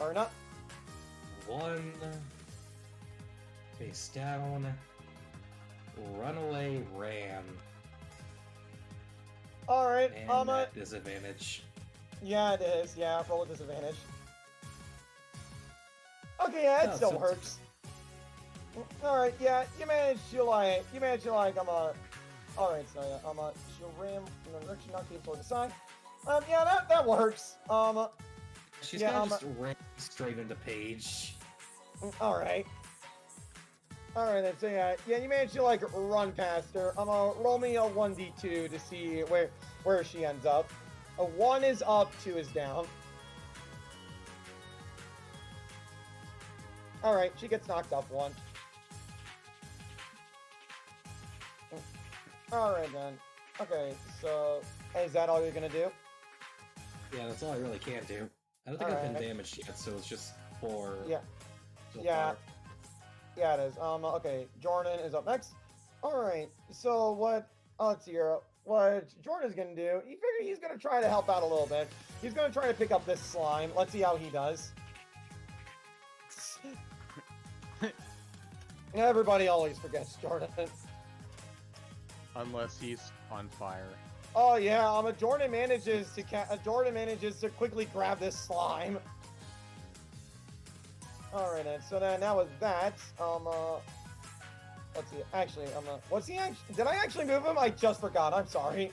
Erna. 1. Face down. Runaway ram. Alright, and at disadvantage. Yeah, it is. Yeah, roll a disadvantage. Okay, yeah, it still works. Alright, yeah, you managed to alright, so yeah, she'll ram from the direction, not keep toward the side. Yeah, that works. She's gonna just ram straight into Paige. Alright. Alright, then, so yeah, you managed to, like, run past her. Roll me a 1d2 to see where she ends up. A 1 is up, 2 is down. Alright, she gets knocked up 1. Alright, then. Okay, so, is that all you're gonna do? Yeah, that's all I really can do. I don't think I've been damaged yet, so it's just 4. Yeah. So yeah. far. Yeah, it is. Okay, Jordan is up next. Alright, so let's see here. What Jordan's gonna do, you figure he's gonna try to help out a little bit. He's gonna try to pick up this slime. Let's see how he does. Everybody always forgets Jordan. Unless he's on fire. Oh yeah, Jordan manages to quickly grab this slime. All right, then. So then now with that, let's see. Actually, what's he actually? Did I actually move him? I just forgot. I'm sorry.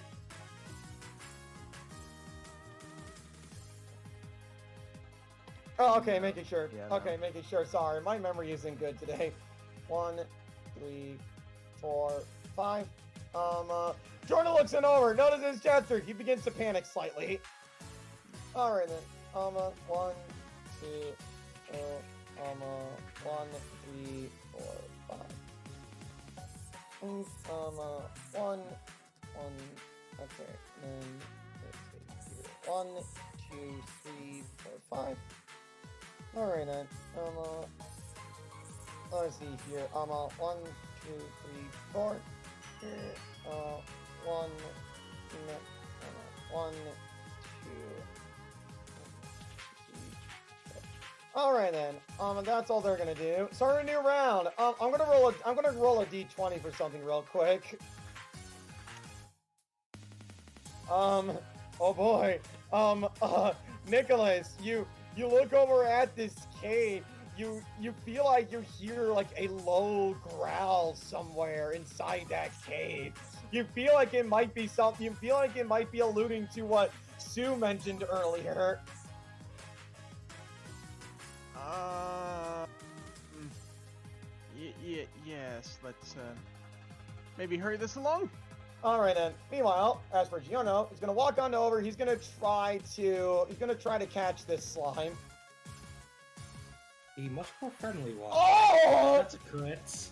Oh, okay, making sure. Yeah, no. Okay, making sure. Sorry, my memory isn't good today. 1, 3, 4, 5. Jordan looks it over, notices his gesture. He begins to panic slightly. All right then. 1, 2, 1, 3, 4, 5. 1, 1. Okay, then let's see here. 1, 2, 3, 4, 5. All right then. Let's see here. 1, 2, 3, 4. Here. 1, 1, 2. All right then. That's all they're gonna do. Start a new round. I'm gonna roll a d20 for something real quick. Oh boy. Nicholas, you look over at this cave. You feel like you hear like a low growl somewhere inside that cave. You feel like it might be something. You feel like it might be alluding to what Sue mentioned earlier. Yes, let's maybe hurry this along. All right then. Meanwhile, as for Giono, he's gonna walk on over. He's gonna try to catch this slime. The much more friendly one. Oh! That's a crit.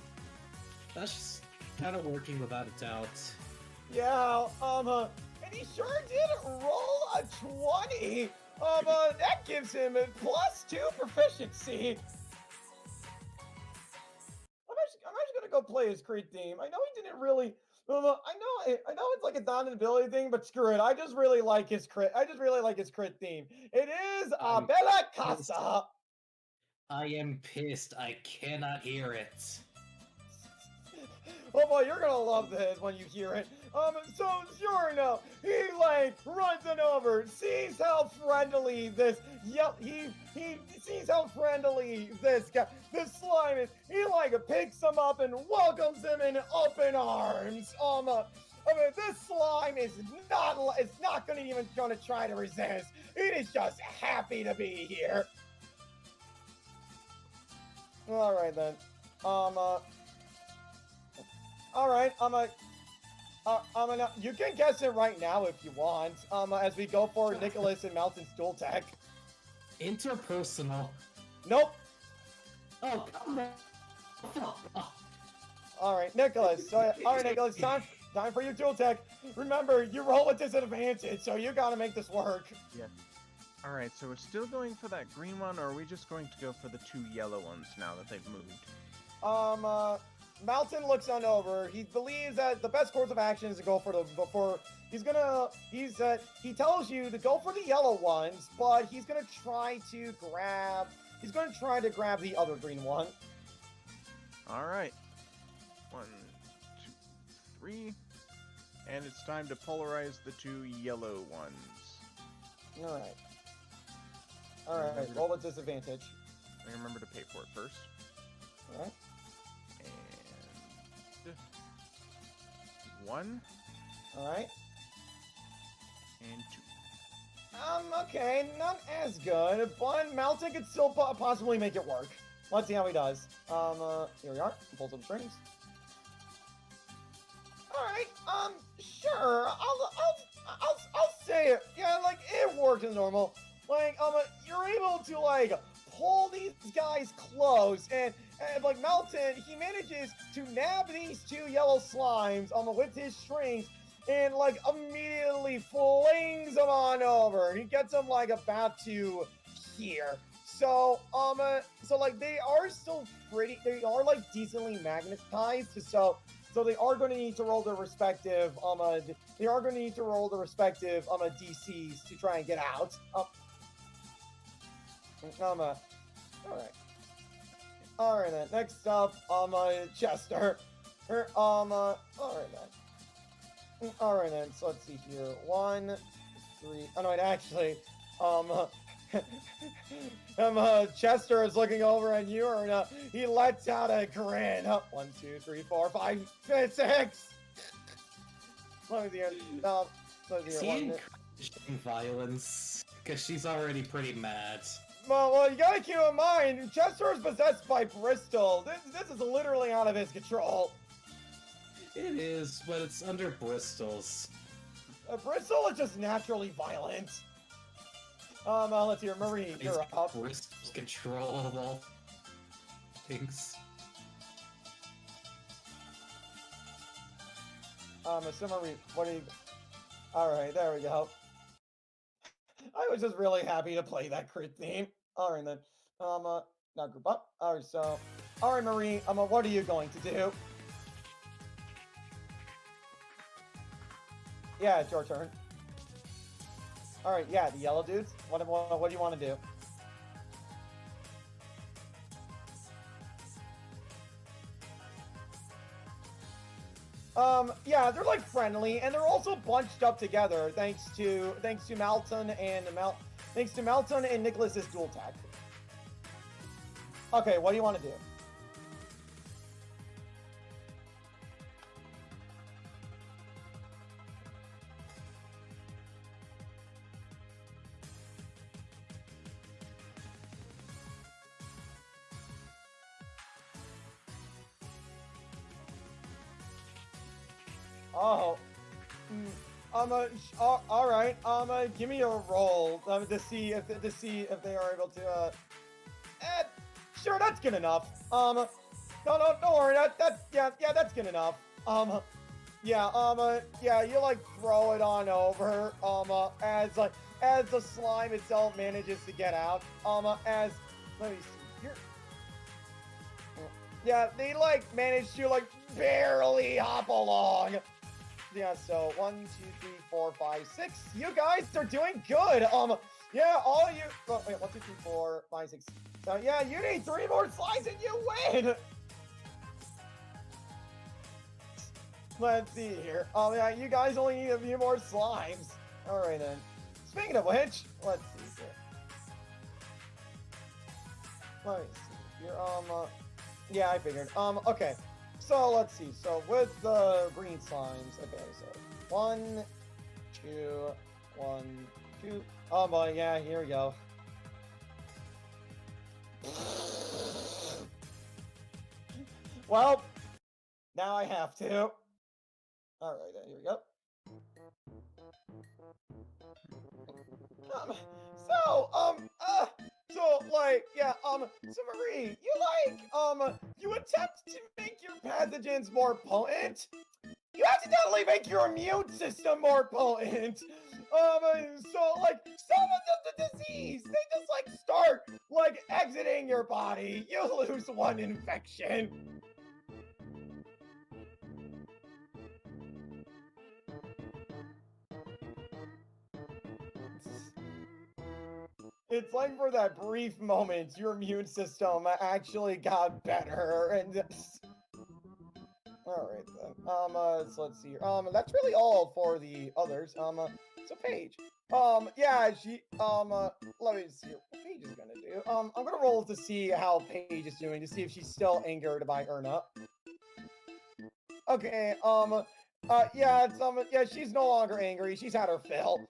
That's just kind of working without a doubt. Yeah. And he sure did roll a 20. That gives him a +2 proficiency. I'm actually gonna go play his crit theme. I know he didn't really. I know it's like a dominant ability thing, but screw it. I just really like his crit. I just really like his crit theme. It is Bella Casa. I am pissed. I cannot hear it. Oh boy, you're gonna love this when you hear it. So sure enough, he like runs it over, sees how friendly this he sees how friendly this slime is. He like picks him up and welcomes him in open arms. This slime is not gonna try to resist. It is just happy to be here. All right then. All right, you can guess it right now if you want. As we go for Nicholas and Mountain's dual tech. Interpersonal. Nope. Oh, come on. Oh. All right, Nicholas. All right, Nicholas. Time for your dual tech. Remember, you roll with disadvantage, so you gotta make this work. Yeah. All right, so we're still going for that green one, or are we just going to go for the 2 yellow ones now that they've moved? Mountain looks on over. He believes that the best course of action is to go for he tells you to go for the yellow ones, but he's gonna try to grab the other green one. All right. 1, 2, 3. And it's time to polarize the 2 yellow ones. All right, roll with disadvantage. I remember to pay for it first. All right. And 1. All right. And 2. Okay, not as good, but Mountain could still possibly make it work. Let's see how he does. Here we are. Pull some strings. All right. Sure. I'll say it. Yeah, like it worked as normal. Like, you're able to like pull these guys close, and like Mountain, he manages to nab these 2 yellow slimes with his strings, and like immediately flings them on over. He gets them like about to here. So like they are like decently magnetized. So they are going to need to roll their respective DCs to try and get out. All right then. Next up, Chester. All right then. Alright then, so let's see here. 1, 3. Oh no, wait, actually, Chester is looking over at you, and he lets out a grin. 1, 2, 3, 4, 5, 6. Let me see. Let me Is see. he encouraging violence? Because she's already pretty mad. Well, you gotta keep in mind, Chester is possessed by Bristol. This is literally out of his control. It is, but it's under Bristol's. Bristol is just naturally violent. Let's hear. Marie, you're up. Bristol's control of all things. So Marie, what are you... Alright, there we go. I was just really happy to play that crit theme. Alright then. Now group up. Alright, so... Alright, Marie, what are you going to do? Yeah, it's your turn. Alright, yeah, the yellow dudes. What do you want to do? Yeah, they're like friendly, and they're also bunched up together thanks to Malton and Nicholas's dual tech. Okay, what do you want to do? Oh. All right. Give me a roll to see if they are able to. Sure, that's good enough. No, don't worry. Yeah, that's good enough. Yeah, you like throw it on over. As the slime itself manages to get out. Let me see here. Yeah, they like manage to like barely hop along. Yeah, so 1, 2, 3, 4, 5, 6. You guys are doing good. Yeah, all you. Oh, wait, 1, 2, 3, 4, 5, 6. So yeah, you need 3 more slides and you win. Let's see here. Oh yeah, you guys only need a few more slimes. All right then. Speaking of which, let's see here. Let me see. You're yeah, I figured. Okay. So let's see. So with the green slimes, okay. So 1, 2, 1, 2. Oh boy, yeah. Here we go. Well, now I have to. All right, then here we go. So like, yeah, so Marie, you attempt to make your pathogens more potent. You accidentally make your immune system more potent. So like, some of the disease, they just like start like exiting your body. You lose 1 infection. It's like for that brief moment, your immune system actually got better, and just... All right then. So let's see here. That's really all for the others. So Paige. Yeah, she. Let me see what Paige is gonna do. I'm gonna roll to see how Paige is doing to see if she's still angered by Erna. Okay. Yeah, it's yeah, she's no longer angry. She's had her fill.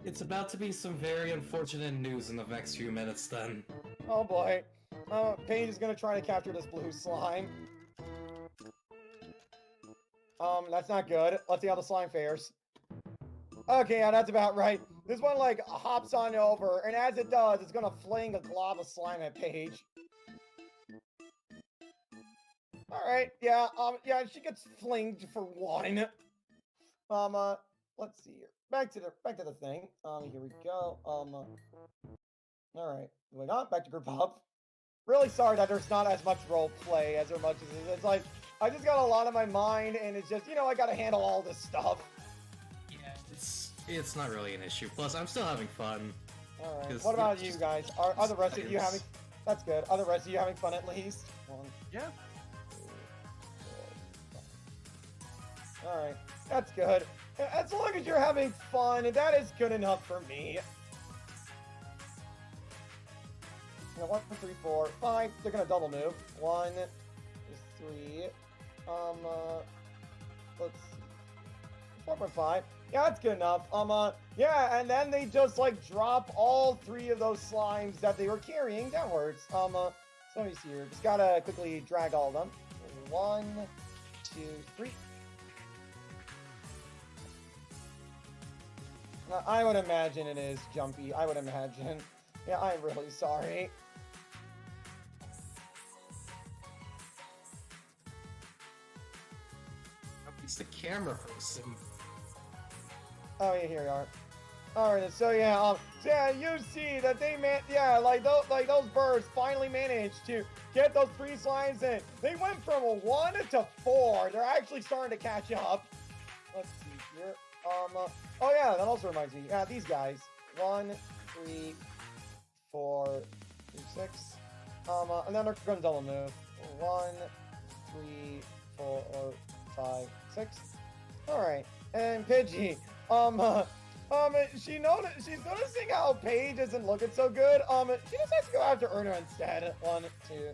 It's about to be some very unfortunate news in the next few minutes then. Oh boy. Paige is gonna try to capture this blue slime. That's not good. Let's see how the slime fares. Okay, yeah, that's about right. This one, like, hops on over, and as it does, it's gonna fling a glob of slime at Paige. Alright, yeah, yeah, she gets flinged for 1. Let's see here. Back to the thing. Here we go. Alright. Moving on, back to group up. Really sorry that there's not as much role play as much as it's like I just got a lot on my mind, and it's just, I gotta handle all this stuff. Yeah, it's not really an issue. Plus, I'm still having fun. Alright. What about you guys? Are the rest of you having... That's good. Are the rest of you having fun at least? 1, Yeah. 2, 3, Alright, that's good. As long as you're having fun, that is good enough for me. Now, 1, 2, 3, 4, 5. They're gonna double move. 1, 3. Let's see. 4.5. Yeah, that's good enough. Yeah, and then they just like drop all 3 of those slimes that they were carrying downwards. So let me see here. Just gotta quickly drag all of them. 1, 2, 3. I would imagine it is Jumpy. I would imagine. Yeah, I'm really sorry. It's the camera person. Oh yeah, here we are. Alright, so yeah, you see that they those birds finally managed to get those 3 slimes in. They went from a 1 to 4. They're actually starting to catch up. Let's see here. Oh yeah, that also reminds me. Yeah, these guys. 1, 3, 4, 6. And then they're gonna double move. 1, 3, 4, 5, 6. Alright. And Pidgey. She's noticing how Paige isn't looking so good. She just has to go after Erna instead. 1, 2, 3,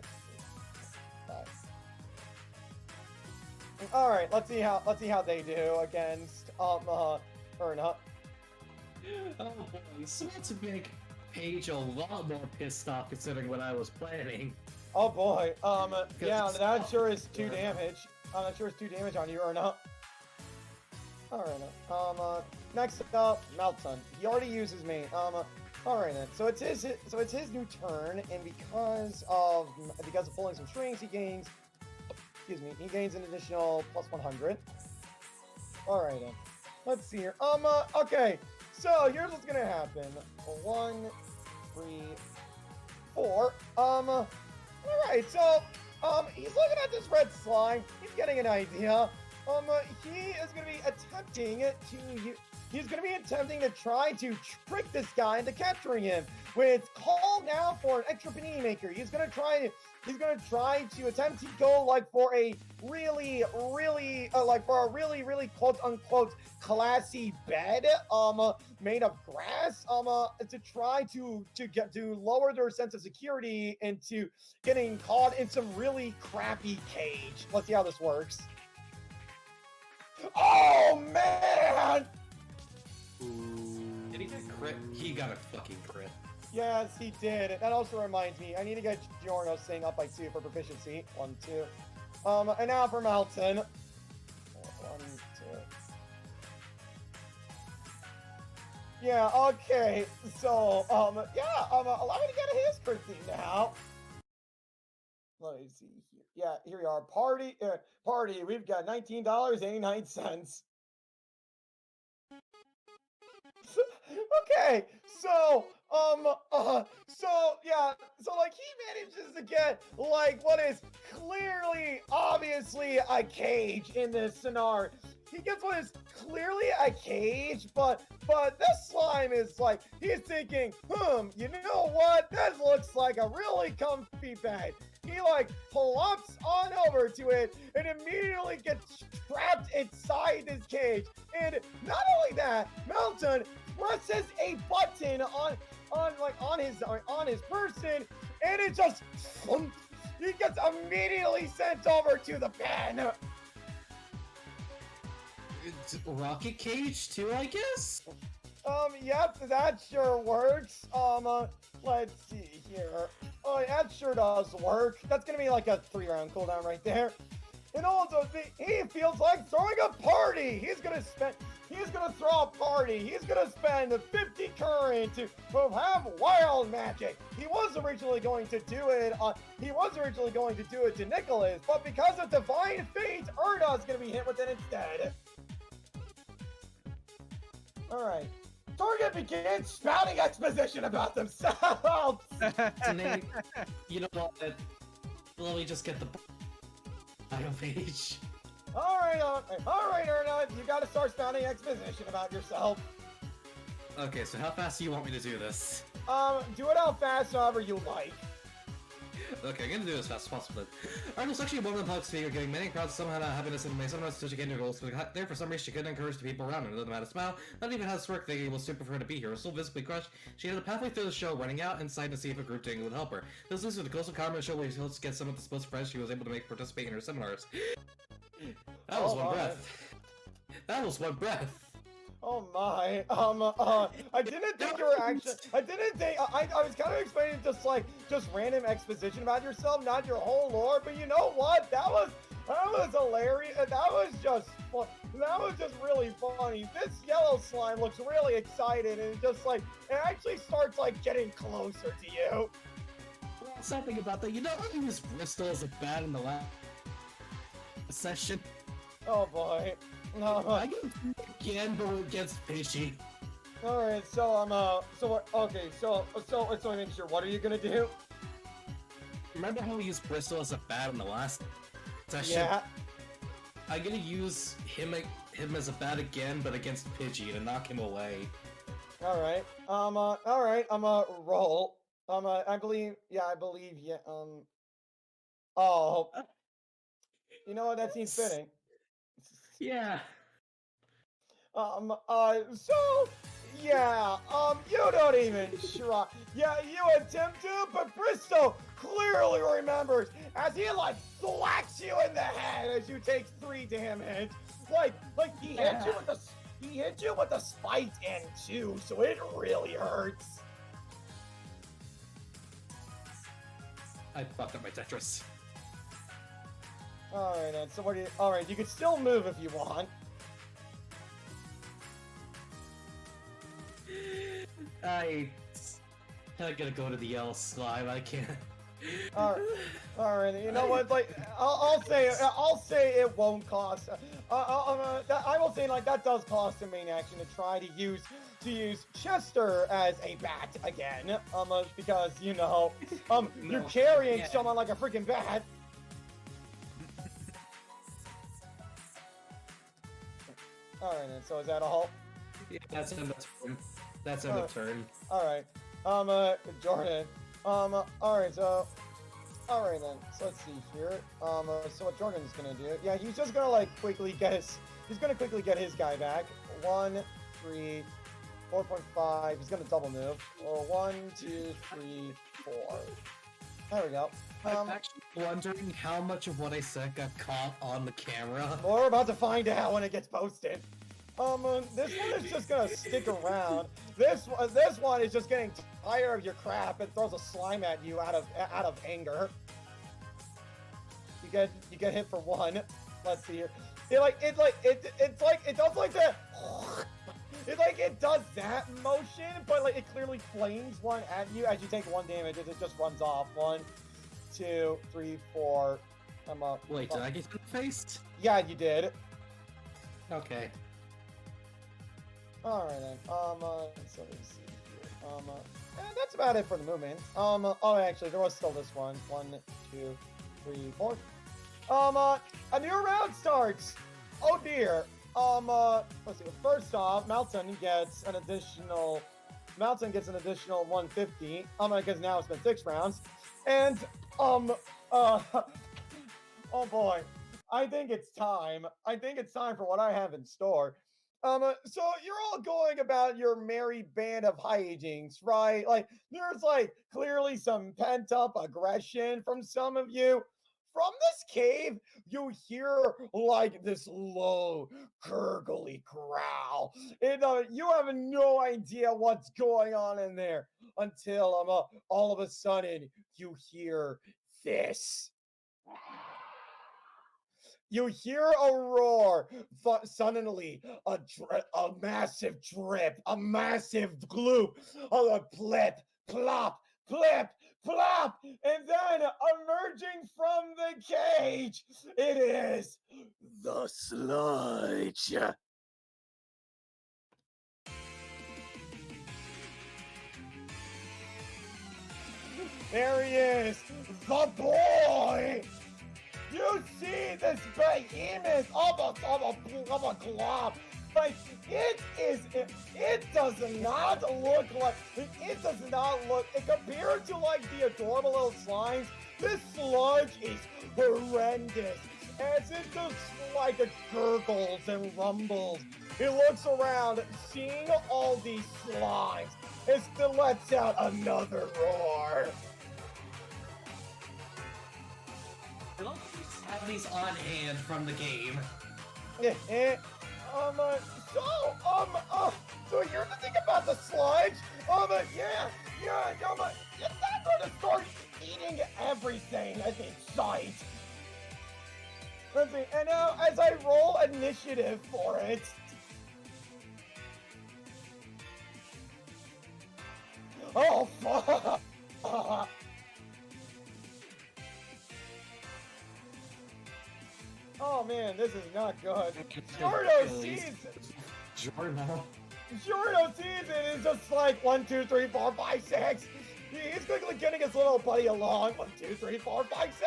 5. Alright, let's see how they do against Erna. Oh boy, so that's a big Paige a lot more pissed off considering what I was planning. Oh boy. Yeah, that sure is 2 damage. That sure is 2 damage on you, Erna. Alright, next up, Melton. He already used his main. Alright then. So it's his new turn, and because of pulling some strings, he gains an additional plus 100. Alright then. Let's see here. Okay. So here's what's gonna happen. 1, 3, 4. Alright, so he's looking at this red slime. He's getting an idea. He's gonna be attempting to try to trick this guy into capturing him. With call now for an extra panini maker. He's gonna try to attempt to go like for a really quote unquote classy bed made of grass to try to lower their sense of security into getting caught in some really crappy cage. Let's see how this works. Oh man! Did he get crit? He got a fucking crit. Yes, he did. That also reminds me, I need to get Giorno's thing up by 2 for proficiency. 1, 2. And now for Melton. 1, 2. Yeah, okay. So, allow me to get his crit thing now. Let me see here. Yeah, here we are. Party. We've got $19.89. Okay, so he manages to get like what is clearly, obviously a cage in this scenario. He gets what is clearly a cage, but this slime is like, he's thinking, you know what? That looks like a really comfy bed. He like plops on over to it and immediately gets trapped inside this cage. And not only that, Melton presses a button on his person, and it just he gets immediately sent over to the pen. It's rocket cage too, I guess. Yep, that sure works. Let's see here. Oh, that sure does work. That's gonna be like a 3-round cooldown right there. And also, he feels like throwing a party. He's gonna throw a party. He's gonna spend 50 current to have wild magic. He was originally going to do it to Nicholas, but because of divine fate, Erna's gonna be hit with it instead. Alright. Target begins spouting exposition about themselves! Nate, you know what? Let me just get the bio page. Alright, Erna, you gotta start spouting exposition about yourself. Okay, so how fast do you want me to do this? Do it how fast, however you like. Okay, I'm gonna do this as fast as possible. Arnold was actually a woman in public speaker, giving many crowds some kind of happiness and may sometimes touch again your goals, but there for some reason she couldn't encourage the people around her. Doesn't matter smile, not even how this work thinking was super for her to be here. So visibly crushed, she ended up halfway through the show, running out inside to see if a group thing would help her. This was the coastal cameraman show where she helped get some of the supposed friends she was able to make participate in her seminars. That was one breath. That was one breath. Oh my, I didn't think you were actually, I didn't think, I was kind of explaining just random exposition about yourself, not your whole lore, but you know what, that was hilarious, that was just really funny. This yellow slime looks really excited, and it actually starts like getting closer to you. Something about that. You know, I used Bristol as a bat in the last session. Oh boy. I get again, but against Fishy. Alright, so so make sure, what are you gonna do? Remember how we used Bristol as a bat in the last session? Yeah. I'm gonna use him as a bat again, but against Pidgey to knock him away. Alright. Alright, roll. I believe, yeah. Oh. You know what, that seems fitting. Yeah. So, yeah, you don't even try. Yeah, you attempt to, but Bristow clearly remembers as he, like, thwacks you in the head as you take 3 damage. Like, he hit you with the spite end, too, so it really hurts. I fucked up my Tetris. Alright, then, so alright, you can still move if you want. I gotta go to the yellow slime. I can't. Alright, you know what? Like, I'll say it won't cost. I will say like that does cost a main action to try to use Chester as a bat again. Because you know, you're carrying someone like a freaking bat. Alright, then. So is that all? Yeah, that's end of turn. That's end of turn. Alright. Jordan. Alright, so. Alright then. So let's see here. So what Jordan's gonna do? Yeah, he's just gonna like quickly get his guy back. 1, 3, 4.5. He's gonna double move. 1, 2, 3, 4. There we go. I'm actually wondering how much of what I said got caught on the camera. We're about to find out when it gets posted. This one is just gonna stick around. This one is just getting tired of your crap and throws a slime at you out of anger. You get hit for 1. Let's see here. It does like that. It does that motion, but like it clearly flames one at you as you take 1 damage as it just runs off. 1, 2, 3, 4. I'm up. Wait, did I get hit in the face? Yeah, you did. Okay. Alright then, so let's see here, that's about it for the movement. Oh, actually, there was still this one. 1, 2, 3, 4. A new round starts! Oh dear. Let's see, first off, Malton gets an additional 150, because now it's been 6 rounds, and, oh boy, I think it's time for what I have in store. So you're all going about your merry band of hijinks, right? Like, there's, like, clearly some pent-up aggression from some of you. From this cave, you hear, like, this low, gurgly growl. And, you have no idea what's going on in there until, all of a sudden, you hear this. You hear a roar, suddenly a massive drip, a massive gloop, a plip, plop, plip, plop, and then emerging from the cage, it is the sludge. There he is, the boy. You see this behemoth of a glob. Like, it does not look, compared to, like, the adorable little slimes This sludge is horrendous, as it just like it gurgles and rumbles. It looks around, seeing all these slimes, it still lets out another roar. I love that we just have these on hand from the game. So here's the thing about the sludge. It's not going to start eating everything in sight. Let's see, and now as I roll initiative for it. Oh, fuck! Oh man, this is not good. Jordo sees it is just like 1, 2, 3, 4, 5, 6. He's quickly getting his little buddy along. 1, 2, 3, 4, 5, 6.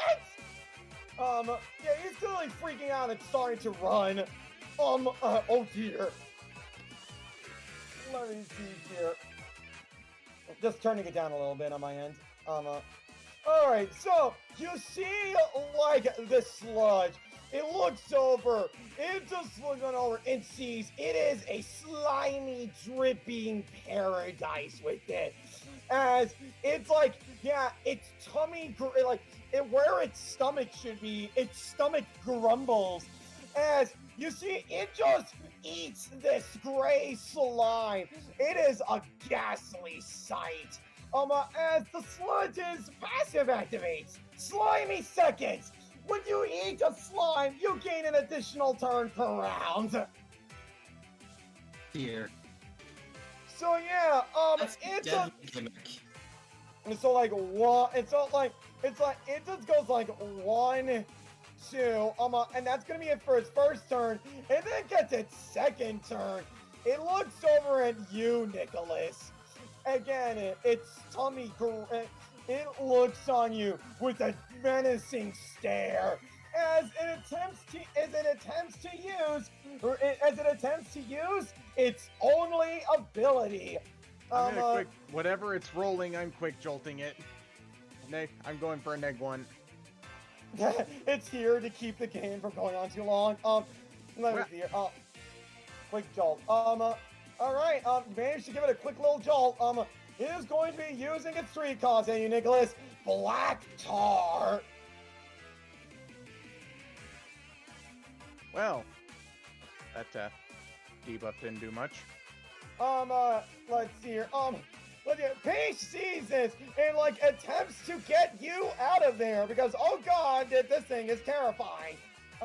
Yeah, he's clearly freaking out and starting to run. Oh dear. Let me see here. Just turning it down a little bit on my end. Alright, so you see like the sludge. It looks over. It just looks over and sees it is a slimy, dripping paradise with it. As it's like, yeah, its tummy, where its stomach should be, its stomach grumbles. As you see, it just eats this gray slime. It is a ghastly sight. As the sludge's passive activates, slimy seconds. When you eat a slime, you gain an additional turn per round. Here. So yeah, That's it's deadly gimmick. so like one. It just goes like 1, 2. And that's gonna be it for its first turn, and then gets its second turn. It looks over at you, Nicholas. Again, its tummy. It looks on you with a menacing stare as it attempts to use its only ability. I'm gonna quick, whatever it's rolling, I'm quick jolting it. I'm going for a neg 1. It's here to keep the game from going on too long. Let me see here. Quick jolt. All right. You managed to give it a quick little jolt. It is going to be using its 3 cost at you, Nicholas. Black Tar. Well, that debuff didn't do much. Let's see here. Paige sees this and like attempts to get you out of there because oh god, this thing is terrifying.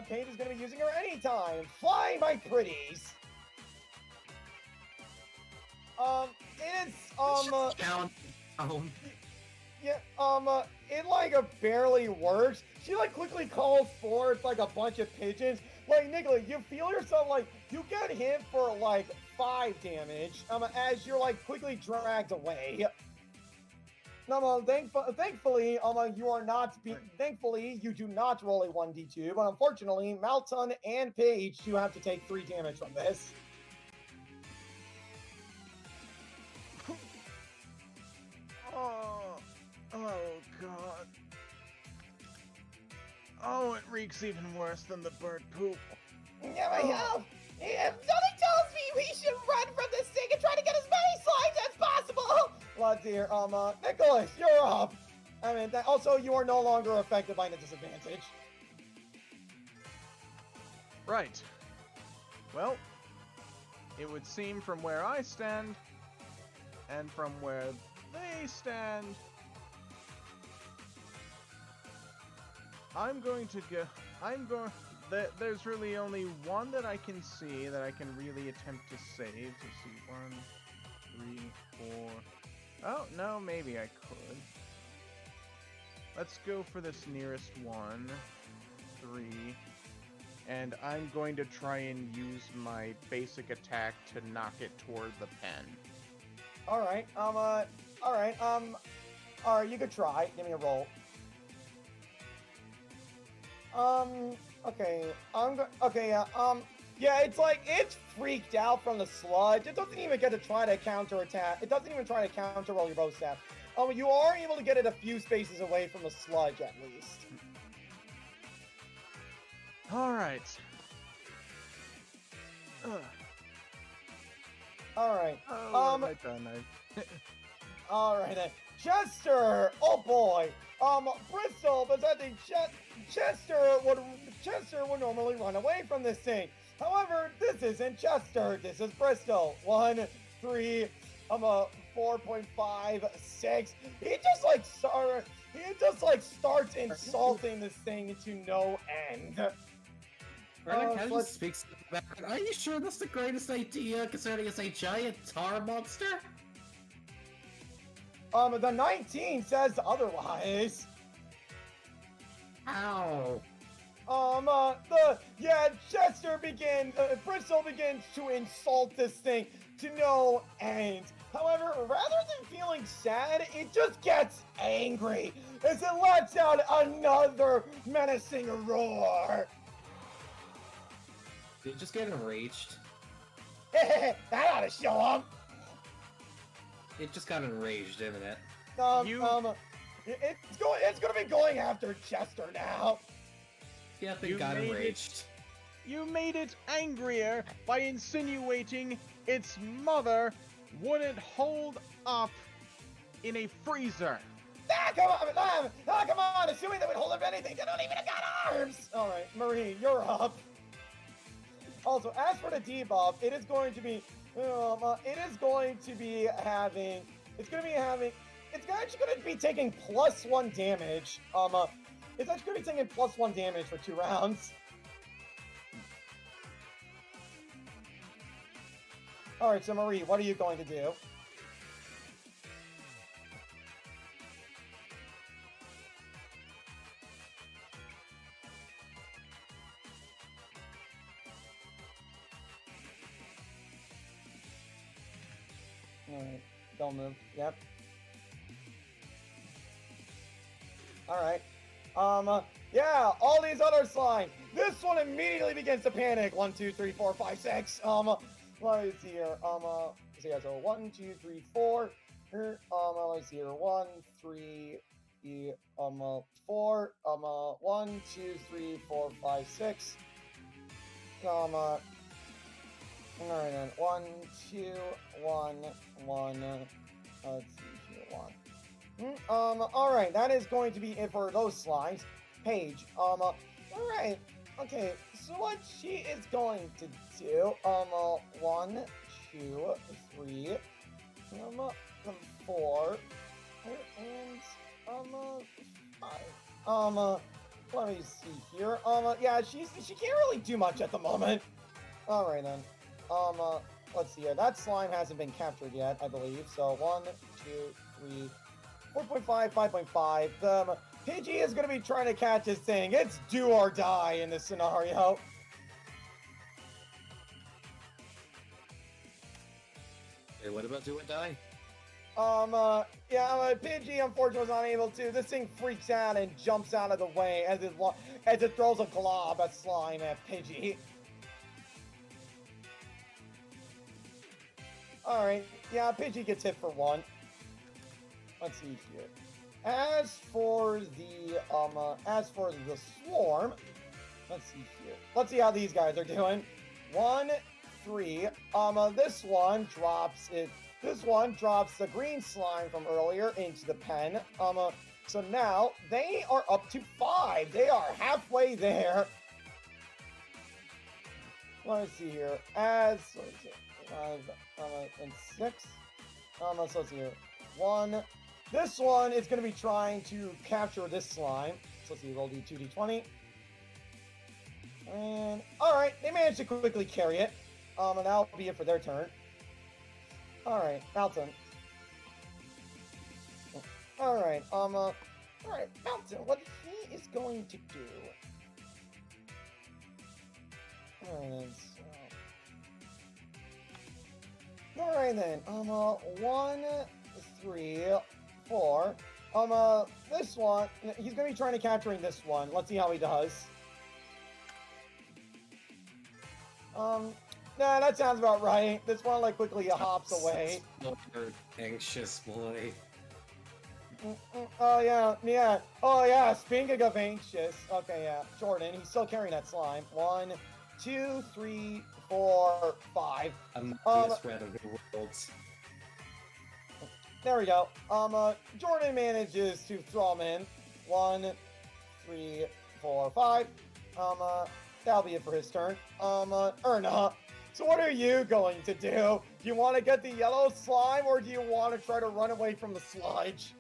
Paige is gonna be using her anytime. Fly, my pretties. It like barely works. She like quickly calls forth like a bunch of pigeons. Like Nicholas, you feel yourself like you get hit for like 5 damage. As you're like quickly dragged away. Thankfully, you are not. Thankfully, you do not roll a 1d2. But unfortunately, Malton and Paige, you have to take 3 damage from this. Oh god. Oh, it reeks even worse than the bird poop. Yeah, I know. Something tells me we should run from this thing and try to get as many slimes as possible. Let's hear. Nicholas, you're up. I mean, also you are no longer affected by the disadvantage. Right. Well, it would seem from where I stand and from where they stand, there's really only one that I can see that I can really attempt to save. Let's see, 1, 3, 4. Oh, no, maybe I could. Let's go for this nearest one. 3. And I'm going to try and use my basic attack to knock it toward the pen. Alright, you could try. Give me a roll. Yeah, it's like, it's freaked out from the sludge. It doesn't even get to try to counterattack. It doesn't even try to counter roll your bow staff. You are able to get it a few spaces away from the sludge at least. All right. All right. Oh, what have I done? All right then. Chester. Oh boy. Bristol presenting Chester would normally run away from this thing. However, this isn't Chester. This is Bristol. 1, 3, 4.56. He just starts insulting this thing to no end. Brennan kind of just speaks to the background. Are you sure that's the greatest idea, considering it's a giant tar monster? The 19 says otherwise. Ow. Bristol begins to insult this thing to no end. However, rather than feeling sad, it just gets angry as it lets out another menacing roar. Did it just get enraged? That ought to show him. It just got enraged, didn't it? It's gonna be going after Chester now. Yeah, they You got made it. enraged. You made it angrier by insinuating its mother wouldn't hold up in a freezer. Come on! Assuming they would hold up anything, they don't even got arms. All right, Marie, you're up. Also, as for the debuff, it's actually going to be taking +1 damage. It's actually going to be taking +1 damage for 2 rounds. All right, so Marie, what are you going to do? Alright, don't move. Yep. Alright. Yeah, all these other slimes. This one immediately begins to panic. 1, 2, 3, 4, 5, 6. Let me see here. So yeah, so 1, 2, 3, 4. Let's see here. 1, 3, 4. 1, 2, 3, 4, 5, 6. Alright then, 1, 2, 1, 1, let's see here, 1. Alright, that is going to be it for those slimes. Paige, alright, okay, so what she is going to do, 1, 2, 3, 4, and, 5. Let me see here, yeah, she can't really do much at the moment. Alright then. Let's see here. That slime hasn't been captured yet, I believe. So 1, 2, 3, 4.5, 5.5. Pidgey is going to be trying to catch this thing. It's do or die in this scenario. Hey, what about do or die? Yeah, Pidgey unfortunately was unable to. This thing freaks out and jumps out of the way as it throws a glob of slime at Pidgey. Alright, yeah, Pidgey gets hit for 1. Let's see here. As for the swarm, let's see here. Let's see how these guys are doing. 1, 3. This one drops the green slime from earlier into the pen. So now they are up to 5. They are halfway there. Let's see here. Let's see. 5, and 6. So let's see here. 1. This one is going to be trying to capture this slime. So let's see, we'll do 2d20. And, alright, they managed to quickly carry it. And that'll be it for their turn. Alright, Malton. Alright, Malton, what he is going to do. Alright, alright then, 1, 3, 4. This one, he's gonna be trying to capturing this one. Let's see how he does. Nah, that sounds about right. This one, like, quickly hops away. Anxious boy. Oh yeah. Oh yeah. Speaking of anxious. Okay, yeah. Jordan, he's still carrying that slime. 1, 2, 3, 4, 5. I'm just random worlds. There we go. Jordan manages to throw him in. 1, 3, 4, 5. That'll be it for his turn. Erna. So what are you going to do? Do you want to get the yellow slime, or do you want to try to run away from the sludge?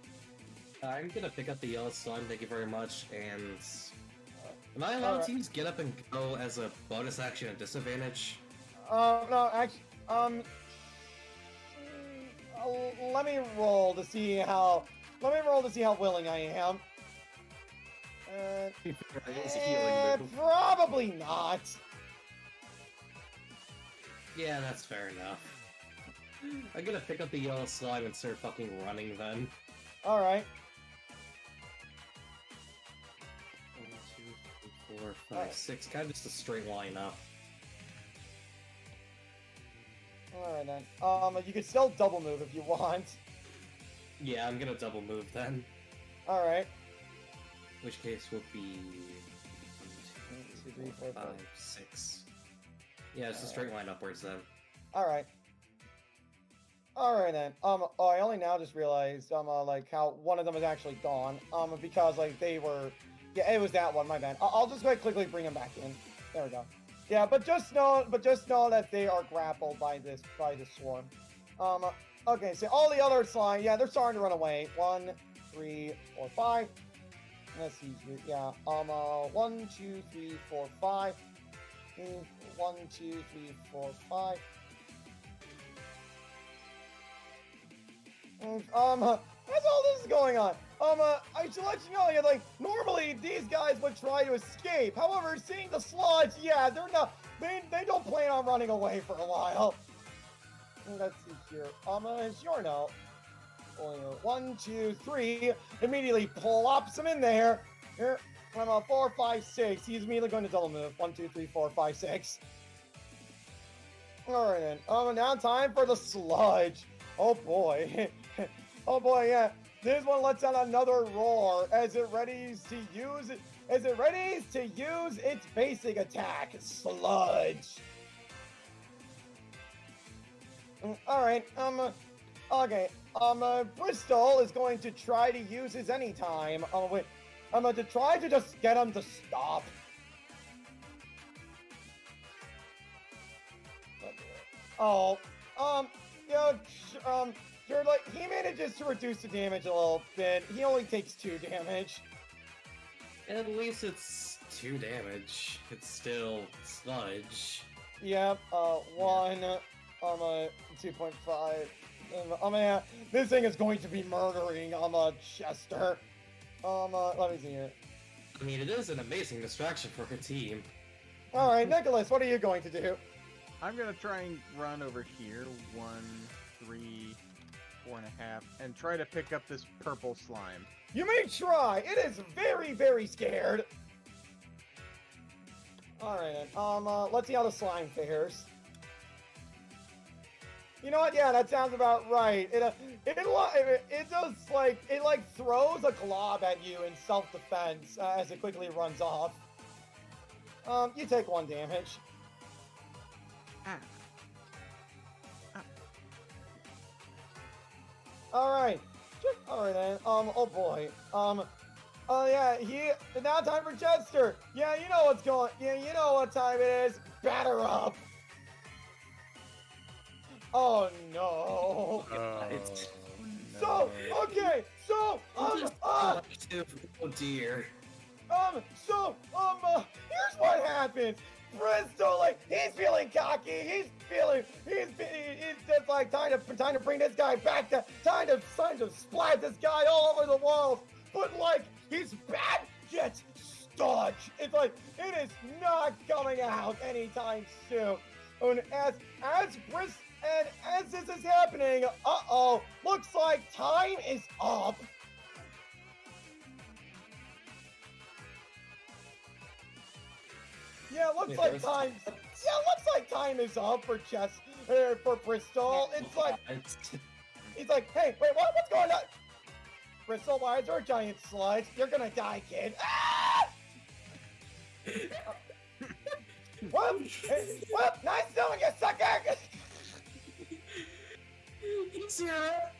I'm gonna pick up the yellow slime, thank you very much, and... Am I allowed to use Get Up and Go as a bonus action at disadvantage? No, actually, let me roll to see how willing I am. It's a healing move. Probably not. Yeah, that's fair enough. I'm gonna pick up the yellow slime and start fucking running then. Alright. 1, 2, 3, 4, 5, 6. Kind of just a straight line up. Alright then. You can still double move if you want. Yeah, I'm gonna double move then. Alright. Which case will be 1, 2, 3, 4, 5, 6. Yeah, it's a straight line upwards then. Alright. Alright then. Oh, I only now just realized, like, how one of them is actually gone. Because, like, they were... Yeah, it was that one, my bad. I'll just, like, quickly bring them back in. There we go. Yeah, but just know that they are grappled by this swarm. Okay, so all the other slime, yeah, they're starting to run away. 1, 3, 4, 5. Let's see here. Yeah, 1, 2, 3, 4, 5. 1, 2, 3, 4, 5. As all this is going on, I should let you know, yeah, like, normally these guys would try to escape. However, seeing the sludge, yeah, they don't plan on running away for a while. Let's see here. It's Yorno. 1, 2, 3. Immediately plops him in there. Here, 4, 5, 6. He's immediately going to double move. 1, 2, 3, 4, 5, 6. Alright then. Now time for the sludge. Oh boy. Oh boy, yeah. This one lets out another roar as it readies to use its basic attack, sludge. Alright, okay. Bristol is going to try to use his anytime. To try to just get him to stop. Oh, you're like, he manages to reduce the damage a little bit. He only takes 2 damage. At least it's 2 damage. It's still sludge. Yep, 1, 2.5. This thing is going to be murdering, Chester. Let me see here. I mean, it is an amazing distraction for her team. Alright, Nicholas, what are you going to do? I'm gonna try and run over here. 1, 3, 4.5, and try to pick up this purple slime. You may try. It is very, very scared. Alright, let's see how the slime fares. You know what? Yeah, that sounds about right. It just like throws a glob at you in self-defense as it quickly runs off. You take 1 damage. Ah. Alright. Alright then. Oh boy. Yeah, now time for Chester. Yeah, you know what's going. Yeah, you know what time it is. Batter up. Oh no. So, okay, so, oh dear. Here's what happens. Bristol, like, he's feeling cocky. He's just like trying to bring this guy back to, trying to splat this guy all over the walls. But like, his bat gets stodged. It's like, it is not coming out anytime soon. And as this is happening, looks like time is up. Yeah, looks like time is up for for Bristol. It's like, he's like, hey, wait, what's going on? Bristle, why is there a giant sludge? You're gonna die, kid. Ah! Whoop! Whoop! Nice doing you, sucker!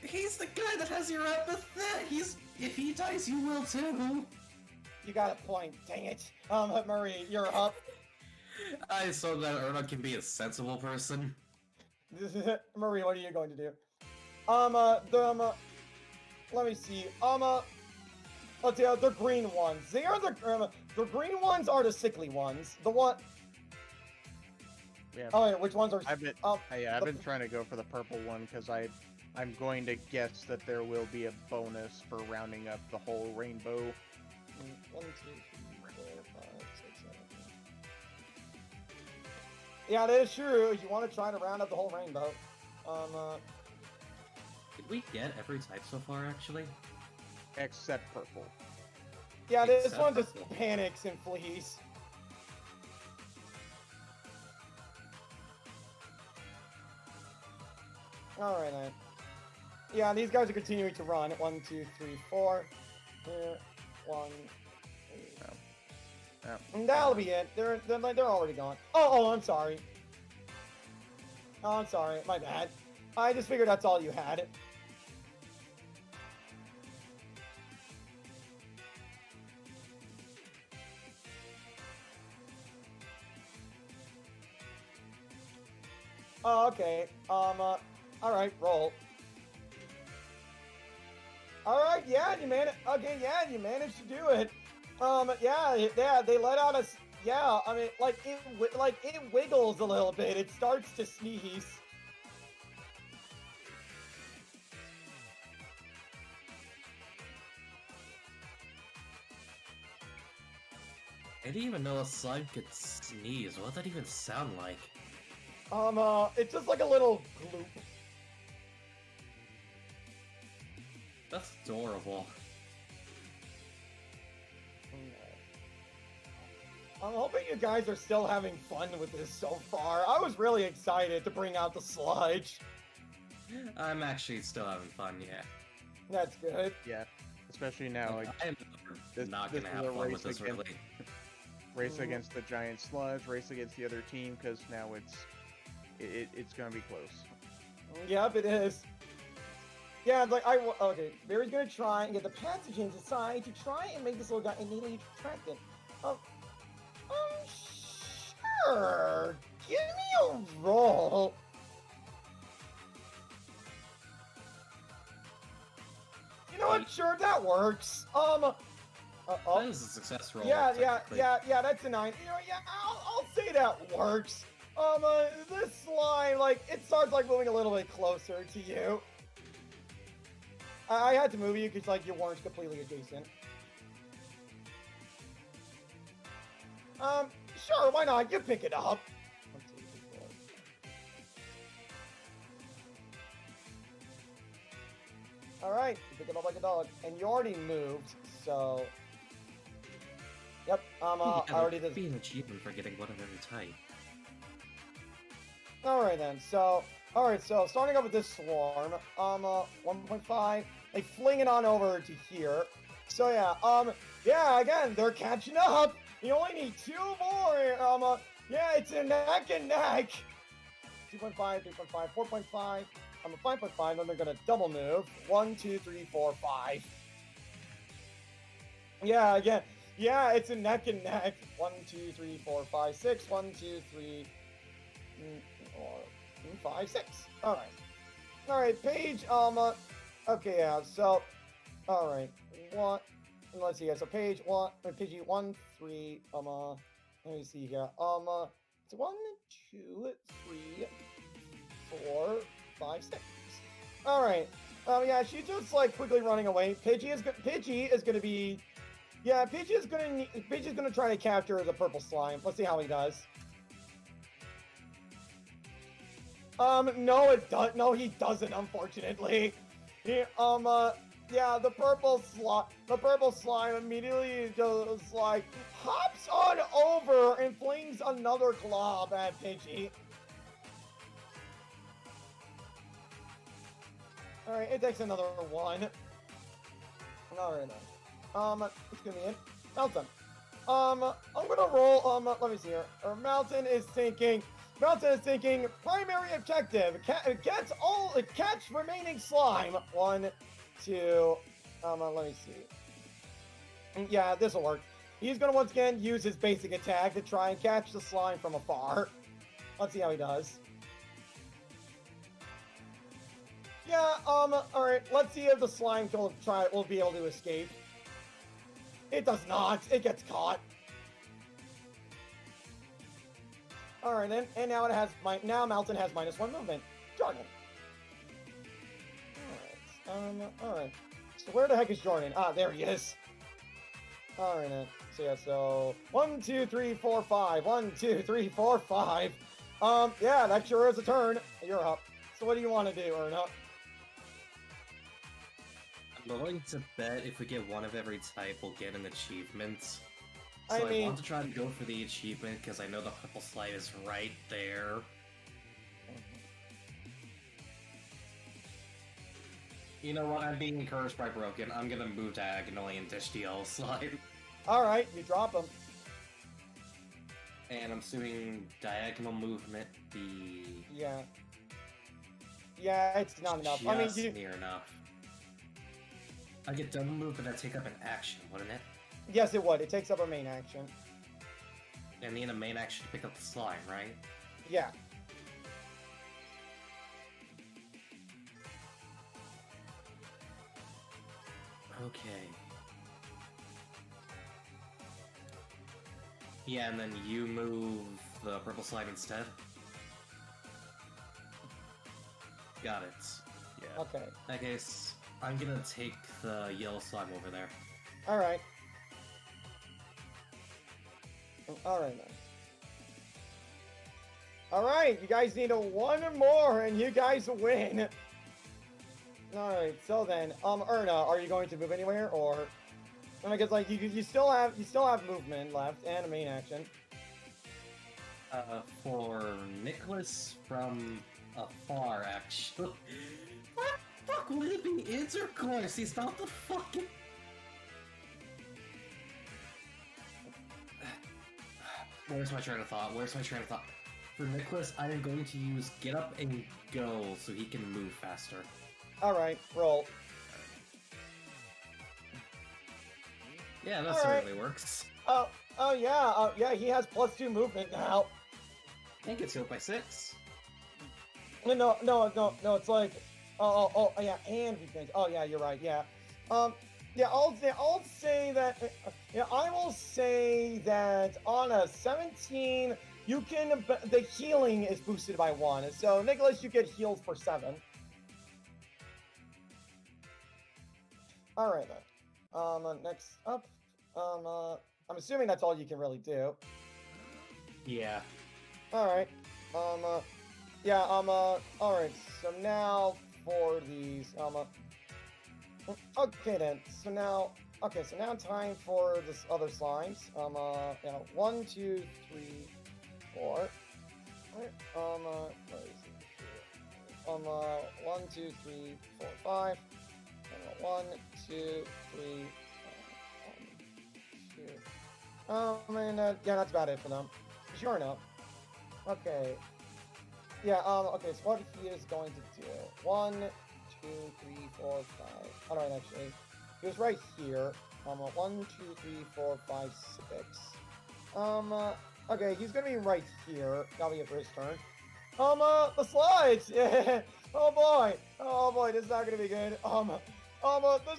He's the guy that has your empathy. If he dies, you will too. You got a point, dang it. Marie, you're up. I saw that Erna can be a sensible person. Marie, what are you going to do? Let me see. Let's see, the green ones. They are the green ones are the sickly ones. The one. Yeah. Oh, wait, which ones are? I've been trying to go for the purple one because I'm going to guess that there will be a bonus for rounding up the whole rainbow. 1, 2, 3, 4, 5, 6, 7. Yeah, that is true. You want to try to round up the whole rainbow. Did we get every type so far, actually? Except purple. Yeah, this Except one just purple. panics and flees. Alright then. Yeah, these guys are continuing to run. 1, 2, 3, 4. Here. 1, 2. Yeah. And that'll be it. They're already gone. Oh, I'm sorry. Oh, I'm sorry. My bad. I just figured that's all you had. Oh, okay. Alright, roll. Alright, yeah, you managed. Okay, yeah, you managed to do it. Yeah, they let out a. Yeah, I mean, it wiggles a little bit. It starts to sneeze. I didn't even know a slime could sneeze. What would that even sound like? It's just like a little gloop. That's adorable. I'm hoping you guys are still having fun with this so far. I was really excited to bring out the sludge. I'm actually still having fun, yeah. That's good. Yeah. Especially now, like I'm this- not this gonna is have a fun race with this, against- really. race against the giant sludge, race against the other team, because now it's gonna be close. Yep, it is. Yeah, it's like okay. Barry's gonna try and get the pathogens aside to try and make this little guy innately attractive. Sure. Give me a roll. You know what? Sure, that works. That is a success roll. Yeah, technically. that's a 9. You know, yeah, I'll say that works. This slime, like, it starts, like, moving a little bit closer to you. I had to move you because, like, you weren't completely adjacent. Sure, why not? You pick it up. 1, 2, 3, 4. Alright, you pick it up like a dog. And you already moved, so... Yep, I already did. Be an achievement for getting one of every type. Alright then, so starting off with this swarm, 1.5, they fling it on over to here. So yeah, again, they're catching up. You only need 2 more. Yeah, it's a neck and neck. 2.5, 3.5, 4.5. I'm a 5.5, then they're gonna double move. 1, 2, 3, 4, 5. Yeah, again. Yeah, it's a neck and neck. 1, 2, 3, 4, 5, 6. 1, 2, 3, 4, 5, 6. Alright, Paige, okay, yeah, so, alright, let's see, yeah, so Paige, Pidgey, 1, 3, let me see here, it's 1, 2, 3, 4, 5, 6. Alright, yeah, she's just, like, quickly running away. Pidgey is gonna be... Yeah, Pidgey's gonna try to capture the purple slime. Let's see how he does. No, he doesn't, unfortunately. Yeah, the purple slime immediately just, like, hops on over and flings another glob at Pidgey. Alright, it takes another one. Alright then. It's gonna be it. Melton. I'm gonna roll, let me see here. Melton is thinking, primary objective, catch remaining slime. 1, 2, let me see. Yeah, this'll work. He's gonna once again use his basic attack to try and catch the slime from afar. Let's see how he does. Yeah, alright, let's see if the slime will be able to escape. It does not. It gets caught. Alright then, and now now Melton has -1 movement. Jordan. Alright, alright. So where the heck is Jordan? Ah, there he is. Alright then. So yeah, so 1, 2, 3, 4, 5. 1, 2, 3, 4, 5. Yeah, that sure is a turn. You're up. So what do you want to do, Erna? I'm going to bet if we get one of every type, we'll get an achievement. So I mean, want to try to go for the achievement because I know the purple slide is right there. You know what? I'm being encouraged by Broken. I'm gonna move diagonally and dish the yellow slide. Alright, you drop him. And I'm assuming diagonal movement be... Yeah. Yeah, it's not enough. Just I mean, near enough. I get double movement, I take up an action, wouldn't it? yes, it would. It takes up a main action. And need a main action to pick up the slime, right? Yeah. Okay. Yeah, and then you move the purple slime instead? Got it. Yeah. Okay. In that case, I'm gonna take the yellow slime over there. Alright. Alright then. Alright, you guys need one more and you guys win. Alright, so then, Erna, are you going to move anywhere or? I mean, because like you still have movement left and a main action. For Nicholas from afar, actually. What the fuck would it be? Intercourse! He's not the fucking... Where's my train of thought? For Nicholas, I am going to use Get Up and Go so he can move faster. Alright, roll. Yeah, that certainly works. Oh yeah, he has +2 movement now. And gets healed by 6. No, it's like, yeah, and he can, oh yeah, you're right, yeah. Yeah, I'll say that, yeah, I will say that on a 17, you can, the healing is boosted by 1, so Nicholas, you get healed for 7. Alright then, next up, I'm assuming that's all you can really do. Yeah. Alright, yeah, alright, so now for these, okay then, so now time for this other slimes, yeah, 1, 2, 3, 4, alright, where is it? 1, 2, 3, 4, 5, 1, 2, 3, 1, 2, yeah, that's about it for them. Sure enough. Okay. Yeah, okay, so what he is going to do. 1, 2, 3, 4, 5. Alright, actually. He was right here. 1, 2, 3, 4, 5, 6. Okay, he's gonna be right here. That'll be it for his turn. The slides! Yeah. Oh boy, this is not gonna be good. The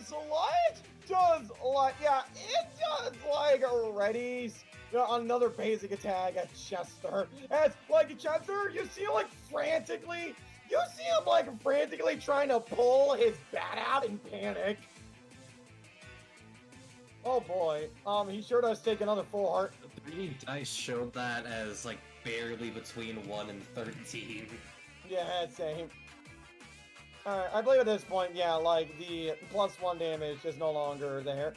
slide does like, yeah, it does like Reddy's. Another basic attack at Chester. As like Chester, you see him like frantically trying to pull his bat out in panic. Oh boy, he sure does take another 4. The 3D dice showed that as like barely between 1 and 13. Yeah, same. Alright, I believe at this point, yeah, like the +1 damage is no longer there.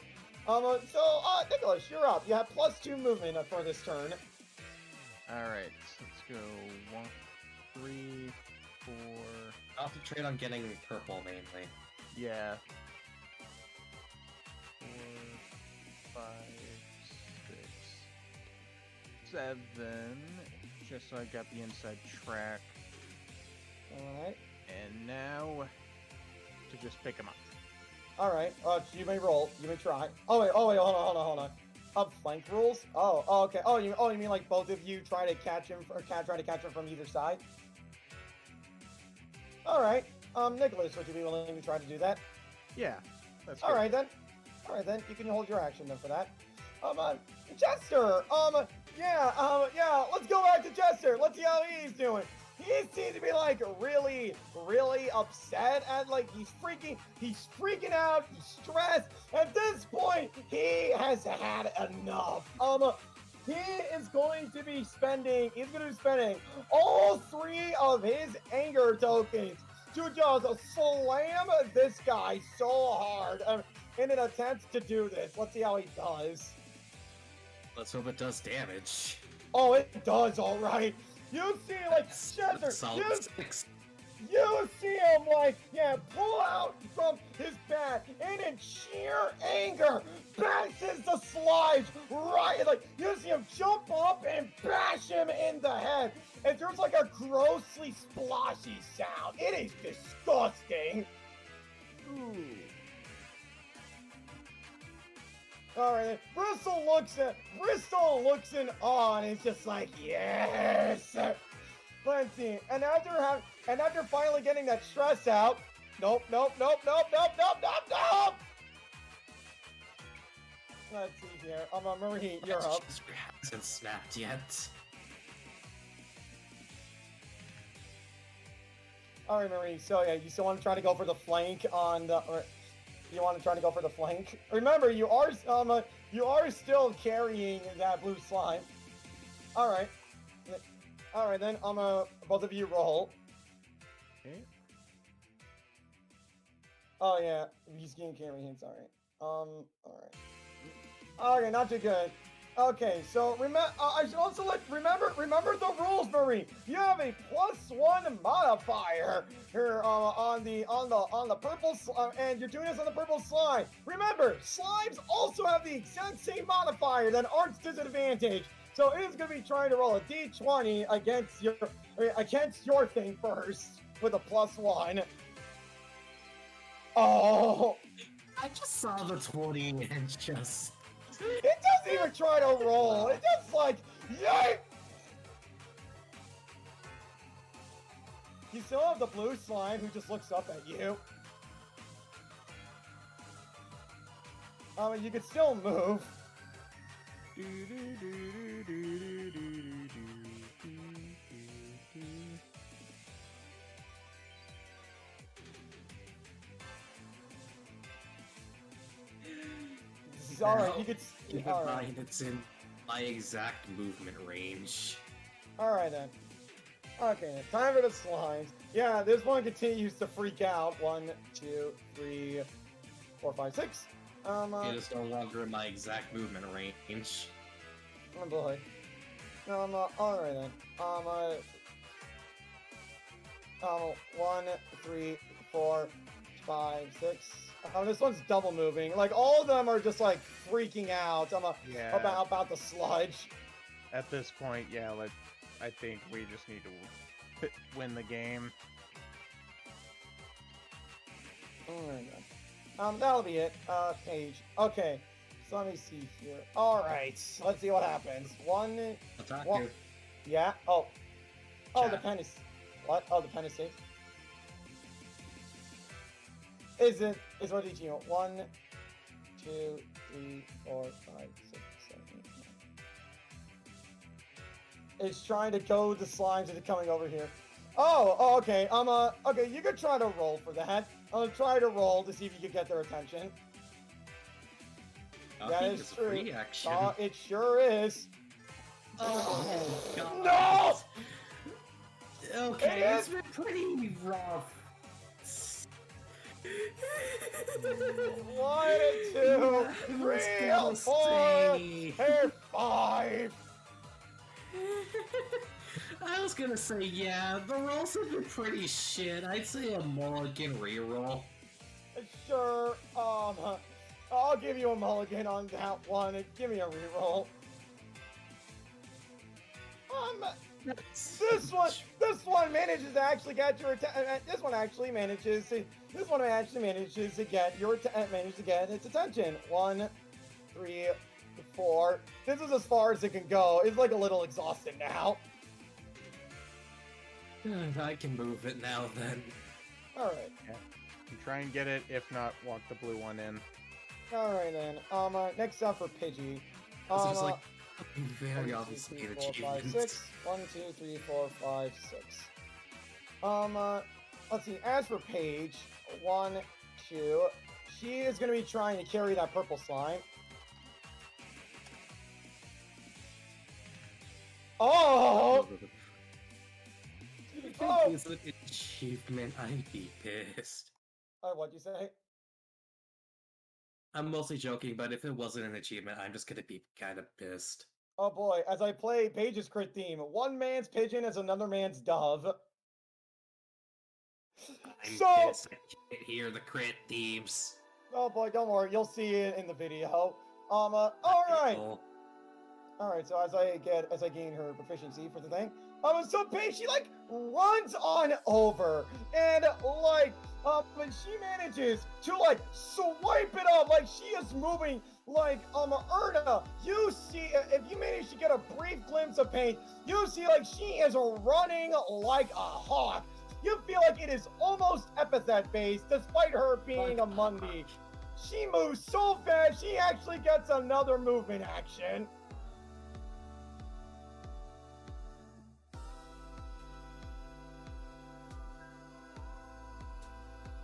Nicholas, you're up. You have +2 movement for this turn. Alright, so let's go 1, 3, 4. Concentrate on getting purple mainly. Yeah. 7, just so I got the inside track. Alright. And now to just pick him up. Alright, you may roll. You may try. Oh wait, hold on. Flank rules? Okay. Oh, you mean like both of you try to catch him, or try to catch him from either side? Alright. Nicholas, would you be willing to try to do that? Yeah, that's good. Alright then, you can hold your action then for that. Chester, yeah, let's go back to Chester. Let's see how he's doing. He seems to be like really, really upset and like he's freaking out, he's stressed. At this point, he has had enough. He's going to be spending all 3 of his anger tokens to just slam this guy so hard in an attempt to do this. Let's see how he does. Let's hope it does damage. Oh, it does, all right. You see, like, Chester, you see him, like, pull out from his bat and in sheer anger bashes the slides right, like, you see him jump up and bash him in the head. And there's, like, a grossly sploshy sound. It is disgusting. Ooh. Alright, Bristol looks in awe and is just like, yes! Let's see, and after finally getting that stress out, nope. Let's see here, Marie, you're up. Hasn't snapped yet. Alright, Marie, so yeah, you still want to try to go for the flank on the... You want to try to go for the flank? Remember, you are still carrying that blue slime. All right, then both of you roll. Okay. Oh yeah, he's getting carry hints. All right. Okay, not too good. Okay, so I should also remember the rules, Marie. You have a +1 modifier here on the purple and you're doing this on the purple slime. Remember, slimes also have the exact same modifier that Art's disadvantage. So it is going to be trying to roll a d20 against your thing first with a +1. Oh, I just saw the 20 and just... It doesn't even try to roll. It just like, yay! You still have the blue slime who just looks up at you. You could still move. Alright, you could... Keep in mind, it's in my exact movement range. Alright then. Okay, time for the slimes. Yeah, this one continues to freak out. 1, 2, 3, 4, 5, 6. It is no longer in my exact movement range. Oh boy. Alright then. 1, 3, 4, 5, 6. This one's double moving. Like, all of them are just, like, freaking out about the sludge. At this point, yeah, I think we just need to win the game. Alright. That'll be it. Page. Okay. So let me see here. Alright. Let's see what happens. One. Attack One. you. Yeah. Oh. Oh, the Chat. pen is... What? Oh, the pen is safe. Is what did you know? 1, 2, 3, 4, 5, 6, 7, 8, 9. It's trying to goad the slimes into coming over here. Oh, okay. Okay, you could try to roll for that. Try to roll to see if you can get their attention. That is true. Free action. It sure is. Oh, God. No! Okay, it's been pretty rough. 1, 2, 3, 4, and 5. I was gonna say, yeah, the rolls have been pretty shit. I'd say a mulligan reroll. Sure. I'll give you a mulligan on that one. Give me a reroll. This one manages to actually get your this one actually manages to get its attention. 1, 3, 4. This is as far as it can go. It's like a little exhausted now. I can move it now then. Alright. Yeah. You try and get it, if not, walk the blue one in. Alright then. Next up for Pidgey. This is like very 1, obviously 2, an 3, 4, 5, achievement. 6. 1, 2, 3, 4, 5, 6. Let's see. As for Paige, 1, 2. She is going to be trying to carry that purple slime. Oh! If Oh! it is an achievement, I'd be pissed. What'd you say? I'm mostly joking, but if it wasn't an achievement, I'm just gonna be kind of pissed. Oh boy, as I play Paige's crit theme, one man's pigeon is another man's dove. I'm So- pissed. I can't hear the crit themes. Oh boy, don't worry, you'll see it in the video. Alright. Alright, so as I gain her proficiency for the thing, so Paige, she like runs on over and like and she manages to like swipe it up like she is moving like Erna. You see, if you manage to get a brief glimpse of Paige, you see like she is running like a hawk. You feel like it is almost epithet based, despite her being a Mundi. She moves so fast, she actually gets another movement action.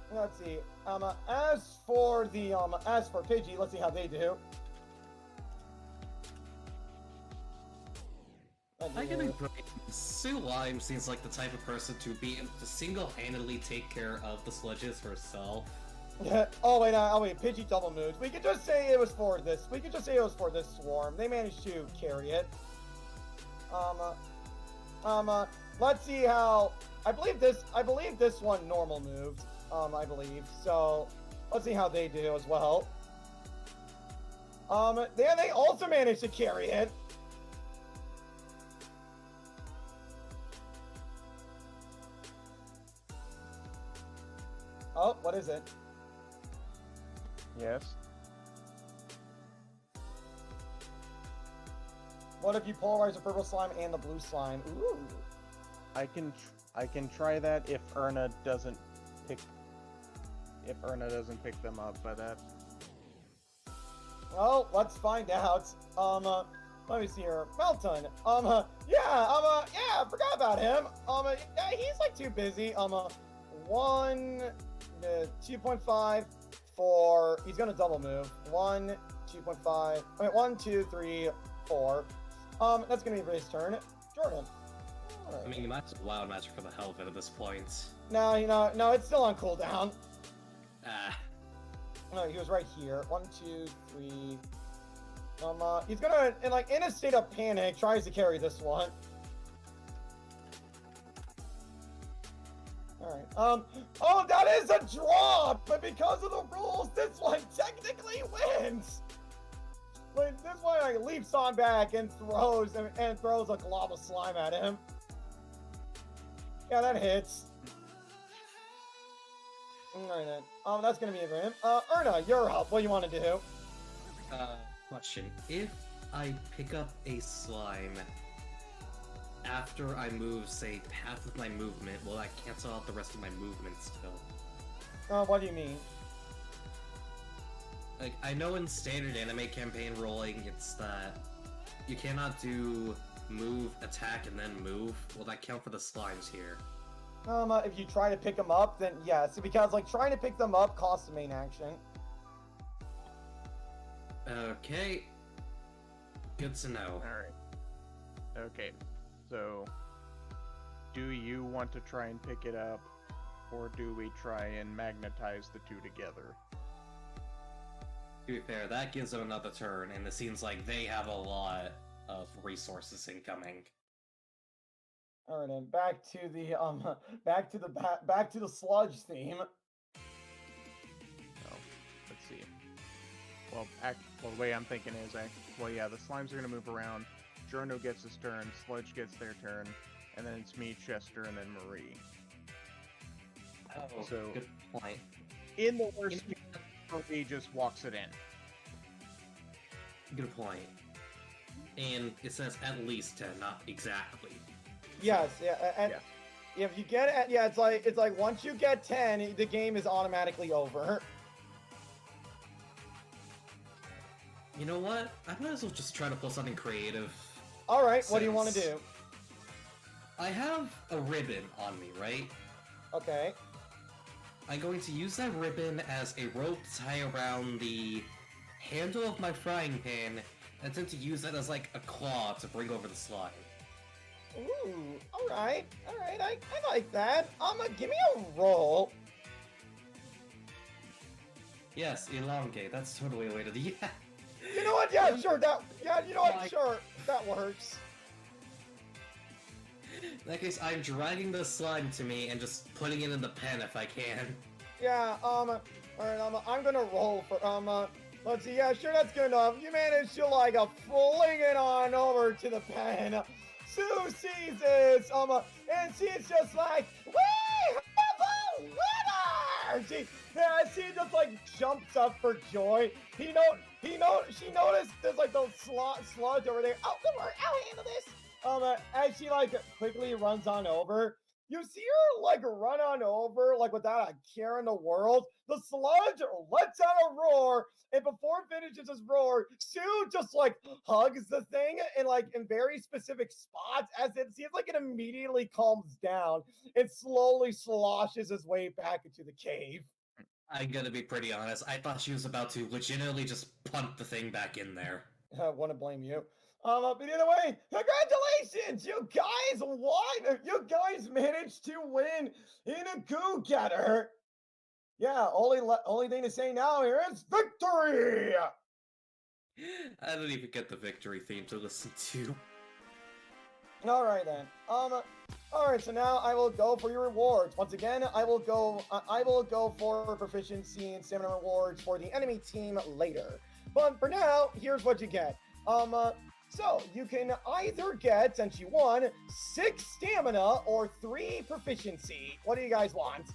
Let's see. As for Pidgey, let's see how they do. I can agree. Sue Lime seems like the type of person to be able to single-handedly take care of the sludges herself. Oh wait, Pidgey double moves. We could just say it was for this. We could just say it was for this swarm. They managed to carry it. Let's see how. I believe this one normal moved. I believe. So, let's see how they do as well. They also managed to carry it. Oh, what is it? Yes. What if you polarize the purple slime and the blue slime? Ooh. I can try that if Erna doesn't pick them up, but Well, let's find out. Let me see here. Melton. Yeah, I forgot about him. Yeah, he's like too busy. 1, 2.5, 4. He's gonna double move. 1, 2.5. I mean, 1, 2, 3, 4. That's gonna be for his turn. Jordan. Alright. I mean, you might as well Wild Magic for the hell of it at this point. No, it's still on cooldown. Ah. No, he was right here. 1, 2, 3. He's gonna, in a state of panic, tries to carry this one. Alright. Oh, that is a drop! But because of the rules, this one technically wins! Like, this one, like, leaps on back and throws a glob of slime at him. Yeah, that hits. Alright then. That's gonna be it for him. Erna, you're up. What do you want to do? Question. If I pick up a slime after I move, say, half of my movement, will that cancel out the rest of my movement still? What do you mean? Like, I know in standard anime campaign rolling, it's that you cannot do move, attack, and then move. Will that count for the slimes here? If you try to pick them up, then yes, because, like, trying to pick them up costs the main action. Okay. Good to know. alright. Okay, so do you want to try and pick it up, or do we try and magnetize the two together? To be fair, that gives them another turn, and it seems like they have a lot of resources incoming. All right, then back to the sludge theme. Oh, let's see. Well, the way I'm thinking is, the slimes are gonna move around. Journo gets his turn, Sludge gets their turn, and then it's me, Chester, and then Marie. Oh, So- good point. In the worst case, Marie just walks it in. Good point. And it says at least 10, not exactly. Yes, yeah, and Yeah. if you get at, yeah, it's like once you get 10, the game is automatically over. You know what? I might as well just try to pull something creative. All right, what do you want to Since- do? I have a ribbon on me, right? Okay. I'm going to use that ribbon as a rope to tie around the handle of my frying pan, and then to use that as like a claw to bring over the slime. Ooh, all right, I like that. Give me a roll. Yes, elongate. That's totally a way to do. Yeah. You know what? Yeah, sure. You know what? Like- Sure, that works. In that case, I'm dragging the slime to me and just putting it in the pen if I can. Yeah. All right. I'm gonna roll for Let's see. Yeah, sure. That's good enough. You managed to like fling it on over to the pen. Sue sees this. And she's just like, we have a winner. She just like jumps up for joy. She noticed there's like those sludge over there. Oh, don't worry, I'll handle this. As she like quickly runs on over, you see her like run on over like without a care in the world. The sludge lets out a roar, and before it finishes his roar, Sue just like hugs the thing in very specific spots as it seems like it immediately calms down and slowly sloshes his way back into the cave. I'm gonna be pretty honest. I thought she was about to legitimately just punt the thing back in there. I want to blame you. But either way, congratulations! You guys won! You guys managed to win in a go-getter! Yeah, only thing to say now here is victory! I don't even get the victory theme to listen to. Alright then. Alright, so now I will go for your rewards. Once again, I will go for proficiency and stamina rewards for the enemy team later. But for now, here's what you get. So you can either get, since you won, 6 stamina or 3 proficiency. What do you guys want?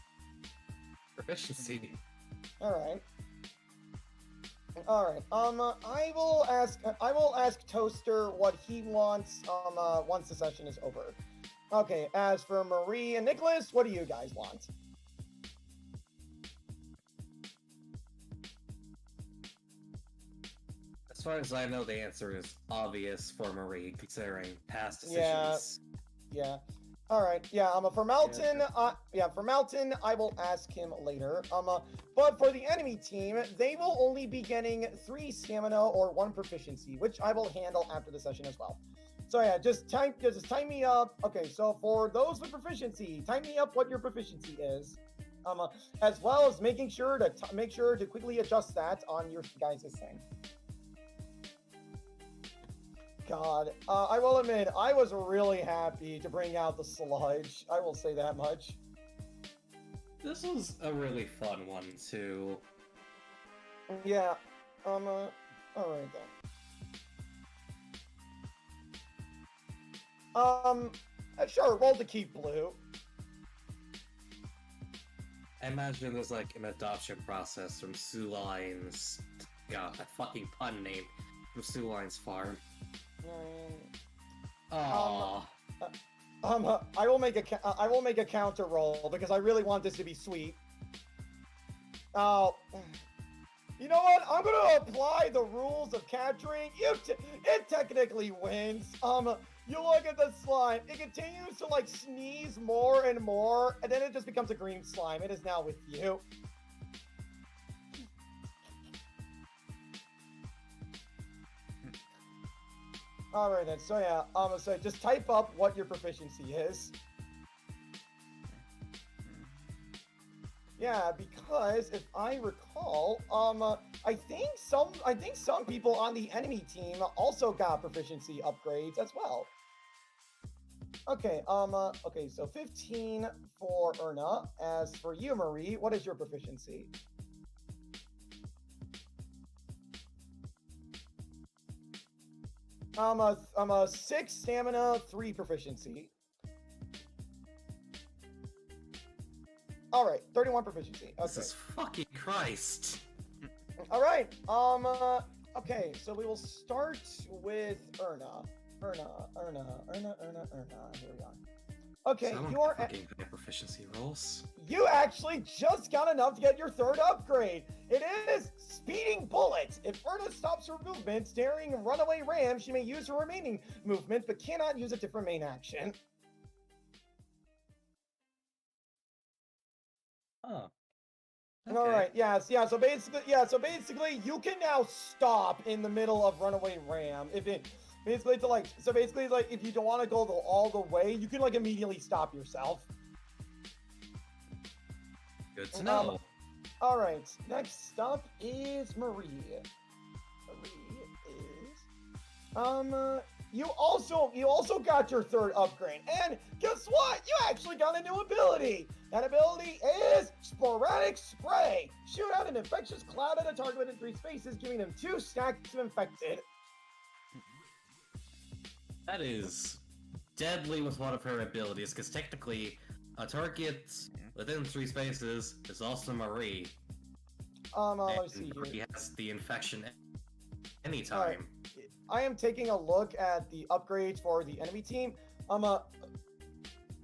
Proficiency. All right. I will ask Toaster what he wants once the session is over. Okay, as for Marie and Nicholas, what do you guys want? As far as I know, the answer is obvious for Marie, considering past decisions. Yeah. All right. Yeah. For Melton. For Melton, I will ask him later. But for the enemy team, they will only be getting 3 stamina or 1 proficiency, which I will handle after the session as well. So yeah, just time me up. Okay. So for those with proficiency, time me up what your proficiency is. As well as making sure to quickly adjust that on your guys' thing. God, I will admit, I was really happy to bring out the sludge. I will say that much. This was a really fun one, too. Yeah, alright then. Sure, roll to keep blue. I imagine there's like an adoption process from Sue Line's... God, that fucking pun name. From Sue Line's farm. Aww. I will make a counter roll because I really want this to be sweet. Oh, you know what? I'm gonna apply the rules of capturing. It technically wins. You look at the slime. It continues to like sneeze more and more, and then it just becomes a green slime. It is now with you. Alright then, so yeah, so just type up what your proficiency is. Yeah, because if I recall, I think some people on the enemy team also got proficiency upgrades as well. Okay, okay, so 15 for Erna. As for you, Marie, what is your proficiency? I'm a 6 stamina, 3 proficiency. All right, 31 proficiency. Okay. Jesus fucking Christ. All right. Okay, so we will start with Erna. Here we are. Okay, So I'm you're fucking high proficiency rolls. you actually just got enough to get your 3rd upgrade. It is Speeding Bullet. If Erna stops her movement during Runaway Ram, she may use her remaining movement, but cannot use it to her main action. Oh. All right. Yes. Yeah. So basically, you can now stop in the middle of Runaway Ram if it basically if you don't want to go all the way, you can like immediately stop yourself. Good to know. All right. Next up is Marie. Marie is you also got your 3rd upgrade, and guess what? You actually got a new ability. That ability is Sporadic Spray. Shoot out an infectious cloud at a target within 3 spaces, giving them 2 stacks of infected. That is deadly with one of her abilities, because technically, a target within 3 spaces is also Marie. Let me see here. Marie has the infection anytime. I am taking a look at the upgrades for the enemy team.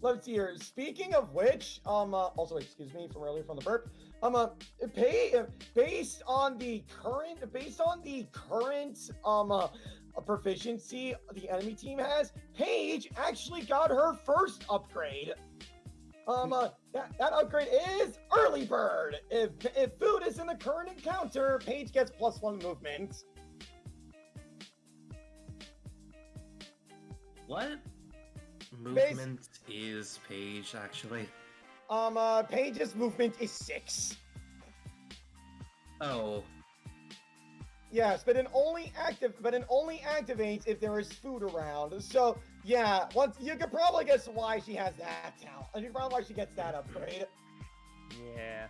Let's see here. Speaking of which, also excuse me from earlier from the burp. Based on the current proficiency the enemy team has, Paige actually got her 1st upgrade. That upgrade is Early Bird. If food is in the current encounter, Paige gets +1 movement. What movement is Paige actually? Paige's movement is 6. Oh. Yes, but it only activates if there is food around. So yeah, you could probably guess why she has that talent. You probably why she gets that upgrade. Yeah.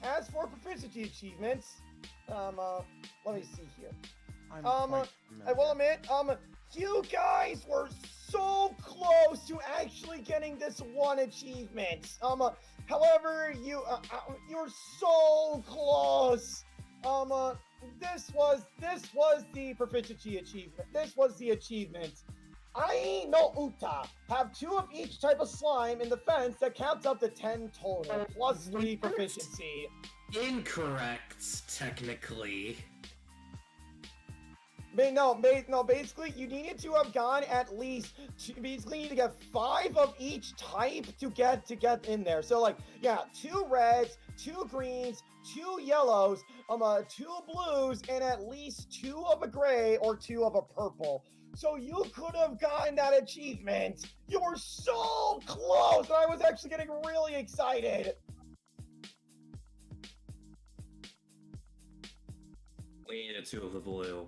As for proficiency achievements, let me see here. I'm I will admit, you guys were so close to actually getting this one achievement. However, you're so close. This was the proficiency achievement. This was the achievement. Ai no Uta. Have 2 of each type of slime in the fence that counts up to 10 total, plus 3 proficiency. Incorrect, technically. Basically, you needed to have gone at least. Basically, you need to get 5 of each type to get in there. So, like, yeah, 2 reds, 2 greens, 2 yellows, 2 blues, and at least 2 of a gray or 2 of a purple. So you could have gotten that achievement. You were so close, and I was actually getting really excited. We needed 2 of the blue.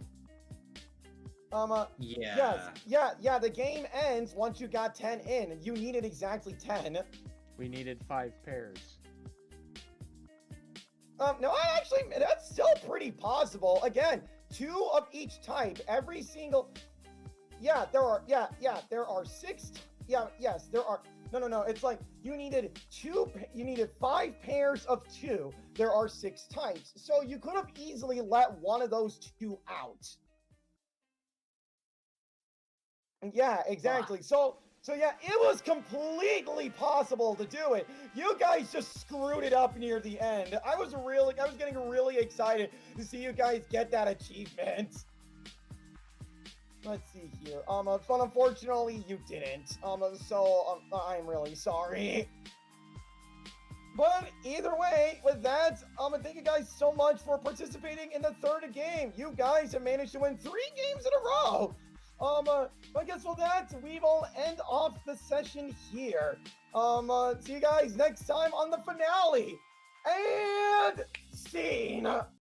Yeah. Yeah, the game ends once you got 10 in. You needed exactly 10. We needed 5 pairs. No, that's still pretty possible. Again, 2 of each type. Every single... there are 6... yes, there are... No, it's like, you needed 5 pairs of 2. There are 6 types. So you could have easily let one of those 2 out. Yeah, exactly. So yeah, it was completely possible to do it. You guys just screwed it up near the end. I was getting really excited to see you guys get that achievement. Let's see here. But unfortunately you didn't. So I'm really sorry. But either way, with that, thank you guys so much for participating in the 3rd game. You guys have managed to win 3 games in a row. I guess with that, we will end off the session here. See you guys next time on the finale. And scene.